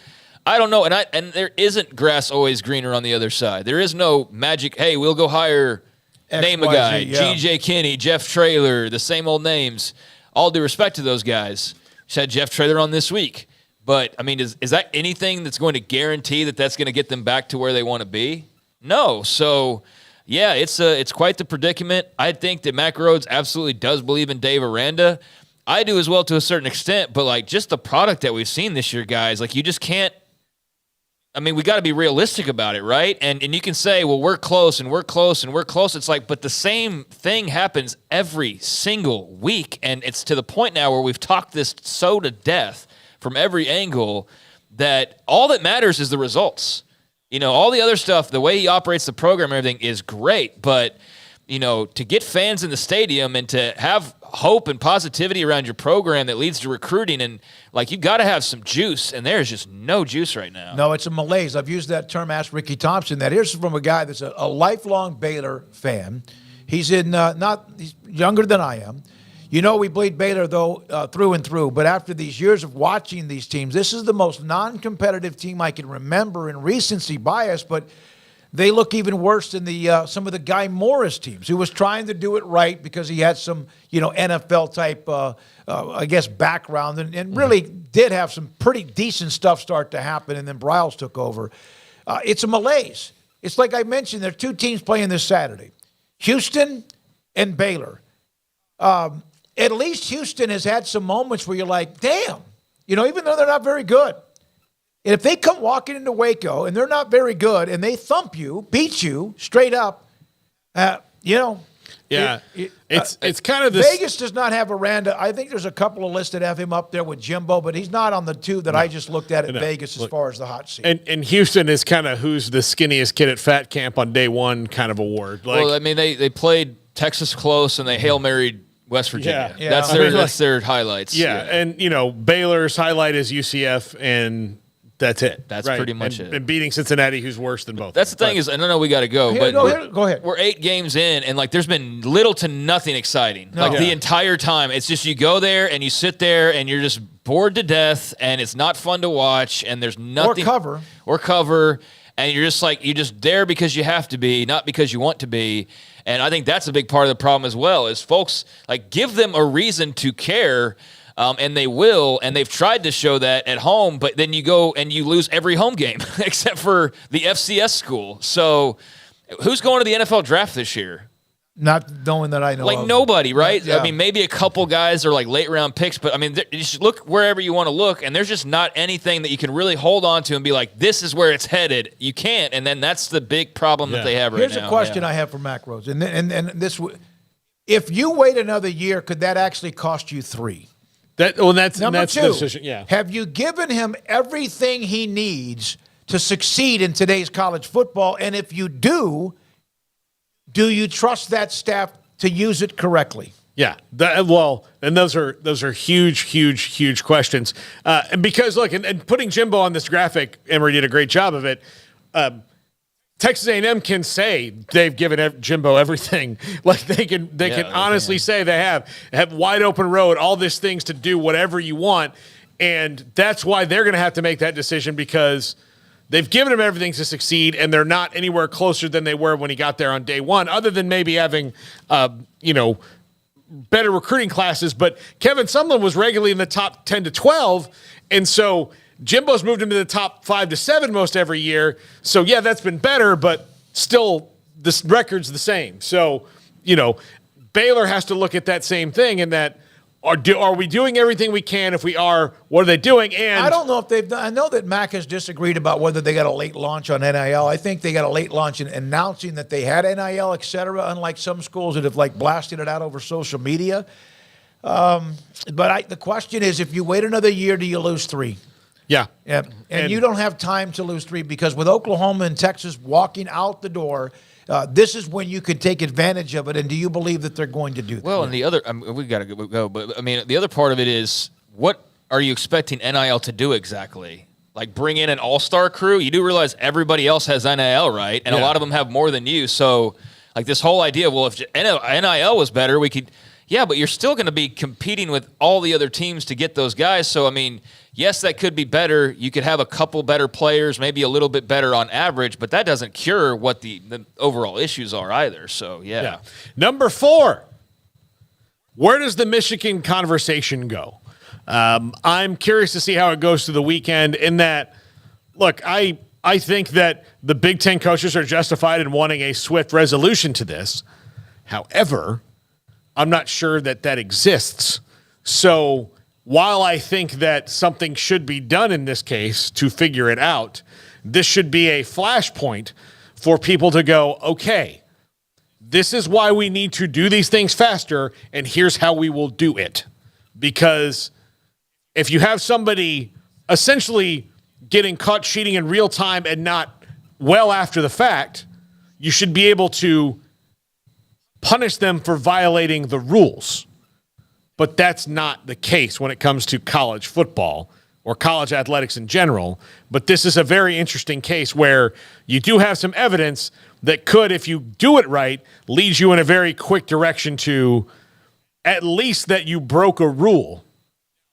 I don't know, and there isn't grass always greener on the other side. There is no magic. Hey, we'll go hire. Name a guy, G.J. Kinney, Jeff Traylor, the same old names. All due respect to those guys. Just had Jeff Traylor on this week. But, I mean, is that anything that's going to guarantee that that's going to get them back to where they want to be? No. So, yeah, it's quite the predicament. I think that Mac Rhodes absolutely does believe in Dave Aranda. I do as well to a certain extent, but, like, just the product that we've seen this year, guys, like, you just can't. I mean, we got to be realistic about it, right? And you can say, well, we're close and we're close and we're close. It's like, but the same thing happens every single week. And it's to the point now where we've talked this so to death from every angle that all that matters is the results. You know, all the other stuff, the way he operates the program, everything is great. But, you know, to get fans in the stadium and to have hope and positivity around your program that leads to recruiting, and like, you got to have some juice, and there's just no juice right now. No, it's a malaise. I've used that term. Ask Ricky Thompson. That here's from a guy that's a lifelong Baylor fan. He's he's younger than I am. You know, we bleed Baylor though through and through. But after these years of watching these teams, this is the most non-competitive team I can remember in recency bias. But they look even worse than some of the Guy Morris teams, who was trying to do it right because he had some, NFL type, I guess, background, and really did have some pretty decent stuff start to happen, and then Bryles took over. It's a malaise. It's like I mentioned, there are 2 teams playing this Saturday, Houston and Baylor. At least Houston has had some moments where you're like, damn, even though they're not very good. And if they come walking into Waco and they're not very good and they thump you, beat you straight up, Yeah, it's kind of this. Vegas does not have Aranda. I think there's a couple of lists that have him up there with Jimbo, but he's not on the 2 that I just looked at Vegas as far as the hot seat. And Houston is kind of who's the skinniest kid at fat camp on day one kind of award. Well, I mean, they played Texas close and they Hail Married West Virginia. Yeah. That's their highlights. Yeah, and Baylor's highlight is UCF, and that's it. That's pretty much it. And beating Cincinnati, who's worse than both. That's the thing is, I don't know, we got to go. Go ahead. We're 8 games in, and there's been little to nothing exciting. The entire time. It's just you go there and you sit there and you're just bored to death, and it's not fun to watch, and there's nothing. Or cover. And you're just there because you have to be, not because you want to be. And I think that's a big part of the problem as well, is folks, give them a reason to care. And they will, and they've tried to show that at home, but then you go and you lose every home game except for the FCS school. So who's going to the NFL draft this year? Not knowing that I know of. Nobody, right? Yeah. I mean, maybe a couple guys are late round picks, but I mean, you should look wherever you want to look, and there's just not anything that you can really hold on to and be like, this is where it's headed. You can't, and then that's the big problem that they have right now. Here's a question I have for Mac Rhodes, and this: if you wait another year, could that actually cost you 3? That's Number 2, the decision. Yeah. Have you given him everything he needs to succeed in today's college football? And if you do you trust that staff to use it correctly? Yeah. And those are huge questions. And because look, and putting Jimbo on this graphic, Emory did a great job of it. Texas A&M can say they've given Jimbo everything. Like they can honestly say they have wide open road, all these things to do whatever you want. And that's why they're going to have to make that decision, because they've given him everything to succeed, and they're not anywhere closer than they were when he got there on day one, other than maybe having, better recruiting classes. But Kevin Sumlin was regularly in the top 10 to 12, and so Jimbo's moved him to the top 5 to 7 most every year. So, yeah, that's been better, but still this record's the same. So, Baylor has to look at that same thing, and that are we doing everything we can? If we are, what are they doing? And I don't know if they've done. I know that Mac has disagreed about whether they got a late launch on NIL. I think they got a late launch in announcing that they had NIL, et cetera, unlike some schools that have blasted it out over social media. But the question is, if you wait another year, do you lose 3? Yeah. And you don't have time to lose 3, because with Oklahoma and Texas walking out the door, this is when you could take advantage of it. And do you believe that they're going to do that? Well, and the other, we got to go, but the other part of it is, what are you expecting NIL to do exactly? Like bring in an all-star crew? You do realize everybody else has NIL, right? And a lot of them have more than you. So, this whole idea, well, if NIL was better, we could, but you're still going to be competing with all the other teams to get those guys. So, yes, that could be better. You could have a couple better players, maybe a little bit better on average, but that doesn't cure what the overall issues are either. So, yeah. Number 4, where does the Michigan conversation go? I'm curious to see how it goes through the weekend, in that, look, I think that the Big Ten coaches are justified in wanting a swift resolution to this. However, I'm not sure that exists. So while I think that something should be done in this case to figure it out, this should be a flashpoint for people to go, okay, this is why we need to do these things faster, and here's how we will do it. Because if you have somebody essentially getting caught cheating in real time and not well after the fact, you should be able to punish them for violating the rules. But that's not the case when it comes to college football or college athletics in general. But this is a very interesting case where you do have some evidence that could, if you do it right, lead you in a very quick direction to at least that you broke a rule.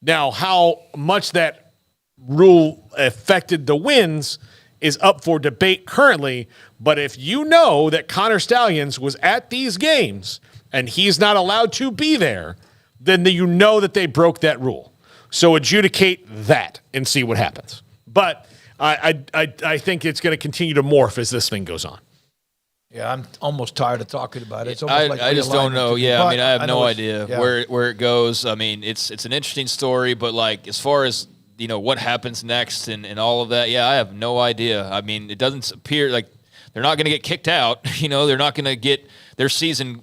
Now, how much that rule affected the wins is up for debate currently. But if you know that Connor Stallions was at these games and he's not allowed to be there, then you know that they broke that rule. So adjudicate that and see what happens. But I think it's going to continue to morph as this thing goes on. Yeah, I'm almost tired of talking about it. It's almost I just don't know. Yeah, I have no idea where it goes. It's an interesting story, but as far as what happens next and all of that, I have no idea. It doesn't appear like they're not going to get kicked out. They're not going to get their season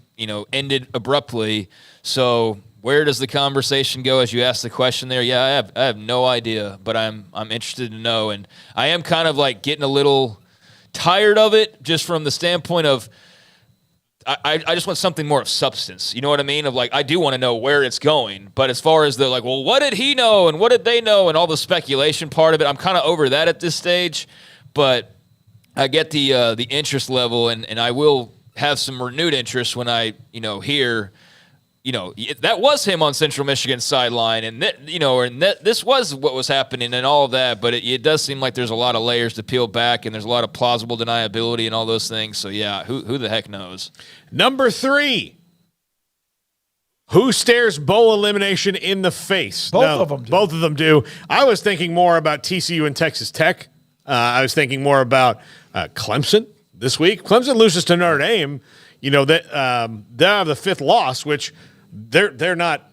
ended abruptly. So where does the conversation go, as you asked the question there? I have no idea, but I'm interested to know, and I am kind of getting a little tired of it, just from the standpoint of I just want something more of substance. You know what I mean? Of I do want to know where it's going, but as far as the well, what did he know and what did they know and all the speculation part of it, I'm kind of over that at this stage. But I get the interest level, and I will have some renewed interest when I hear. That was him on Central Michigan's sideline, and this was what was happening and all of that. But it does seem like there's a lot of layers to peel back, and there's a lot of plausible deniability and all those things. So who the heck knows? Number 3, who stares bowl elimination in the face? Both of them do. I was thinking more about TCU and Texas Tech. I was thinking more about Clemson this week. Clemson loses to Notre Dame. They have the 5th loss, which they're not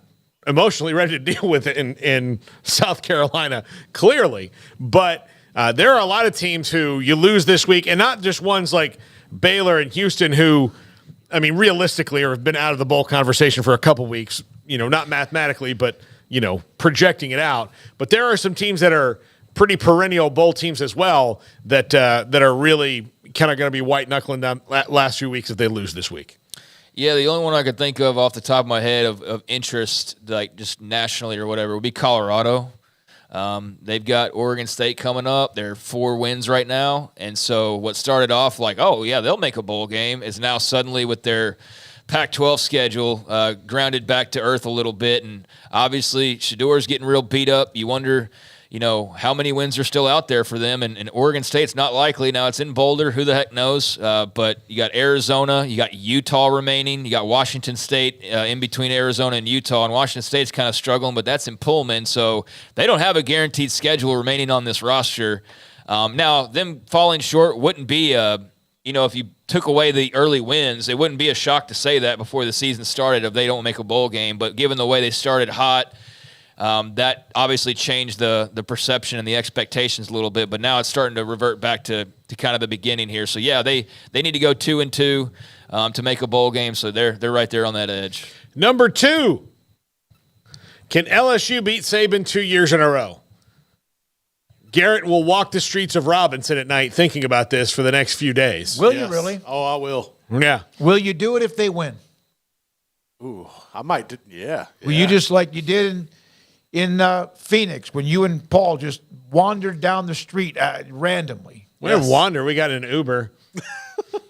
emotionally ready to deal with it in South Carolina, clearly. But there are a lot of teams who you lose this week, and not just ones like Baylor and Houston who, realistically have been out of the bowl conversation for a couple weeks, not mathematically, but, projecting it out. But there are some teams that are pretty perennial bowl teams as well that are really kind of going to be white-knuckling down last few weeks if they lose this week. Yeah, the only one I could think of off the top of my head of interest, just nationally or whatever, would be Colorado. They've got Oregon State coming up. They're 4 wins right now. And so what started off like, oh, yeah, they'll make a bowl game is now suddenly with their Pac-12 schedule grounded back to earth a little bit. And obviously Shador's getting real beat up. You wonder, how many wins are still out there for them. And Oregon State's not likely. Now it's in Boulder. Who the heck knows? But you got Arizona. You got Utah remaining. You got Washington State in between Arizona and Utah. And Washington State's kind of struggling, but that's in Pullman. So they don't have a guaranteed schedule remaining on this roster. Now, them falling short wouldn't be if you took away the early wins, it wouldn't be a shock to say that before the season started if they don't make a bowl game. But given the way they started hot, that obviously changed the perception and the expectations a little bit, but now it's starting to revert back to kind of the beginning here. So yeah, they need to go 2-2 to make a bowl game. So they're right there on that edge. Number 2, can LSU beat Saban 2 years in a row? Garrett will walk the streets of Robinson at night thinking about this for the next few days. Will you really? Oh, I will. Yeah. Will you do it if they win? Ooh, I might do. Yeah. Will you just like you did in Phoenix when you and Paul just wandered down the street randomly? We didn't wander. We got an Uber,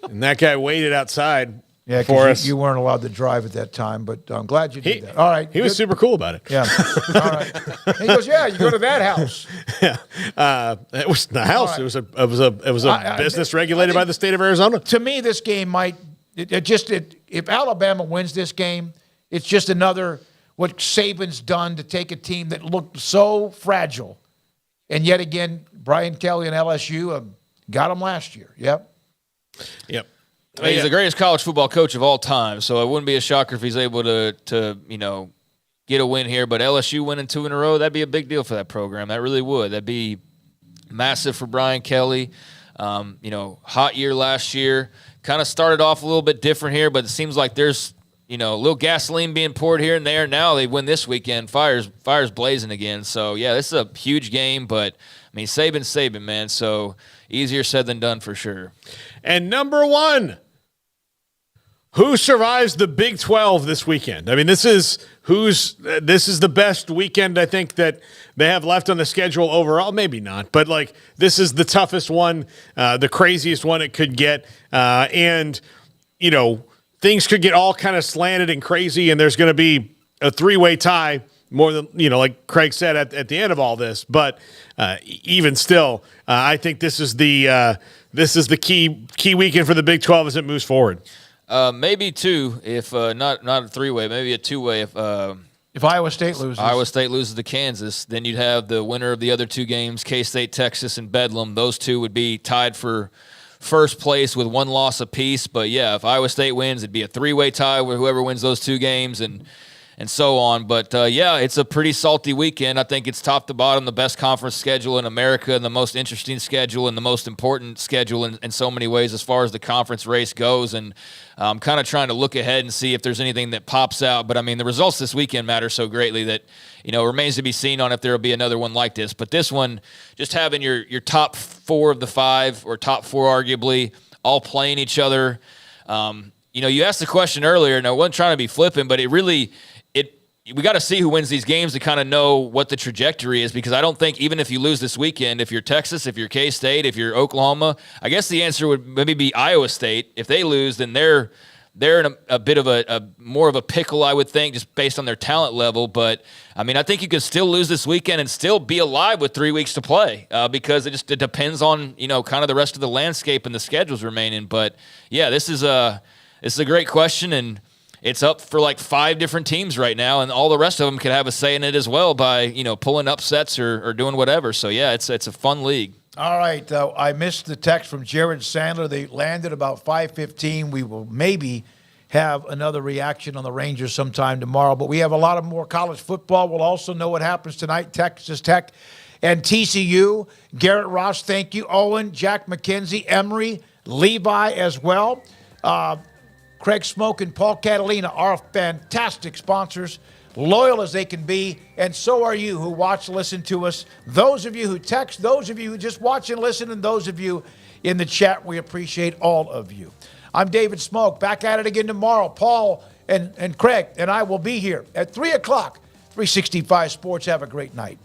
and that guy waited outside for us. You weren't allowed to drive at that time, but I'm glad you did that. All right. He was super cool about it. Yeah. All right. And he goes, yeah, you go to that house. Yeah. It was the house. Right. It was a business regulated by the state of Arizona. To me, this game might if Alabama wins this game, it's just another what Saban's done to take a team that looked so fragile. And yet again, Brian Kelly and LSU got them last year. Yep. I mean, he's the greatest college football coach of all time, so it wouldn't be a shocker if he's able to get a win here. But LSU winning 2 in a row, that'd be a big deal for that program. That really would. That'd be massive for Brian Kelly. Hot year last year. Kind of started off a little bit different here, but it seems like there's a little gasoline being poured here and there. Now they win this weekend. Fire's blazing again. So, yeah, this is a huge game. But, I mean, Saban's Saban, man. So, easier said than done for sure. And number 1, who survives the Big 12 this weekend? I mean, this is the best weekend I think that they have left on the schedule overall. Maybe not, but, this is the toughest one, the craziest one it could get. Things could get all kind of slanted and crazy, and there's going to be a 3-way tie more than, like Craig said at the end of all this. But even still, I think this is the key weekend for the Big 12 as it moves forward. Maybe 2, if not a 3-way, maybe a 2-way. If Iowa State loses. Iowa State loses to Kansas, then you'd have the winner of the other 2 games, K-State, Texas, and Bedlam. Those 2 would be tied for first place with 1 loss apiece. But, yeah, if Iowa State wins, it'd be a 3-way tie with whoever wins those 2 games and so on. But, it's a pretty salty weekend. I think it's top to bottom the best conference schedule in America and the most interesting schedule and the most important schedule in so many ways as far as the conference race goes. And I'm kind of trying to look ahead and see if there's anything that pops out. But, I mean, the results this weekend matter so greatly that, it remains to be seen on if there will be another one like this. But this one, just having your top 4 of the 5 or top 4 arguably all playing each other. You asked the question earlier, and I wasn't trying to be flippant, but we got to see who wins these games to kind of know what the trajectory is, because I don't think even if you lose this weekend, if you're Texas, if you're K-State, if you're Oklahoma, I guess the answer would maybe be Iowa State. If they lose, then they're in a bit of a more of a pickle, I would think, just based on their talent level. But, I mean, I think you could still lose this weekend and still be alive with 3 weeks to play because it depends on, kind of the rest of the landscape and the schedules remaining. But, yeah, this is a great question, and it's up for 5 different teams right now, and all the rest of them could have a say in it as well by, pulling upsets or doing whatever. So, yeah, it's a fun league. All right. I missed the text from Jared Sandler. They landed about 5:15. We will maybe have another reaction on the Rangers sometime tomorrow, but we have a lot of more college football. We'll also know what happens tonight, Texas Tech and TCU. Garrett Ross, thank you. Owen, Jack McKenzie, Emery, Levi as well. Craig Smoak and Paul Catalina are fantastic sponsors, loyal as they can be, and so are you who watch and listen to us. Those of you who text, those of you who just watch and listen, and those of you in the chat, we appreciate all of you. I'm David Smoak, back at it again tomorrow. Paul and Craig and I will be here at 3 o'clock, 365 Sports. Have a great night.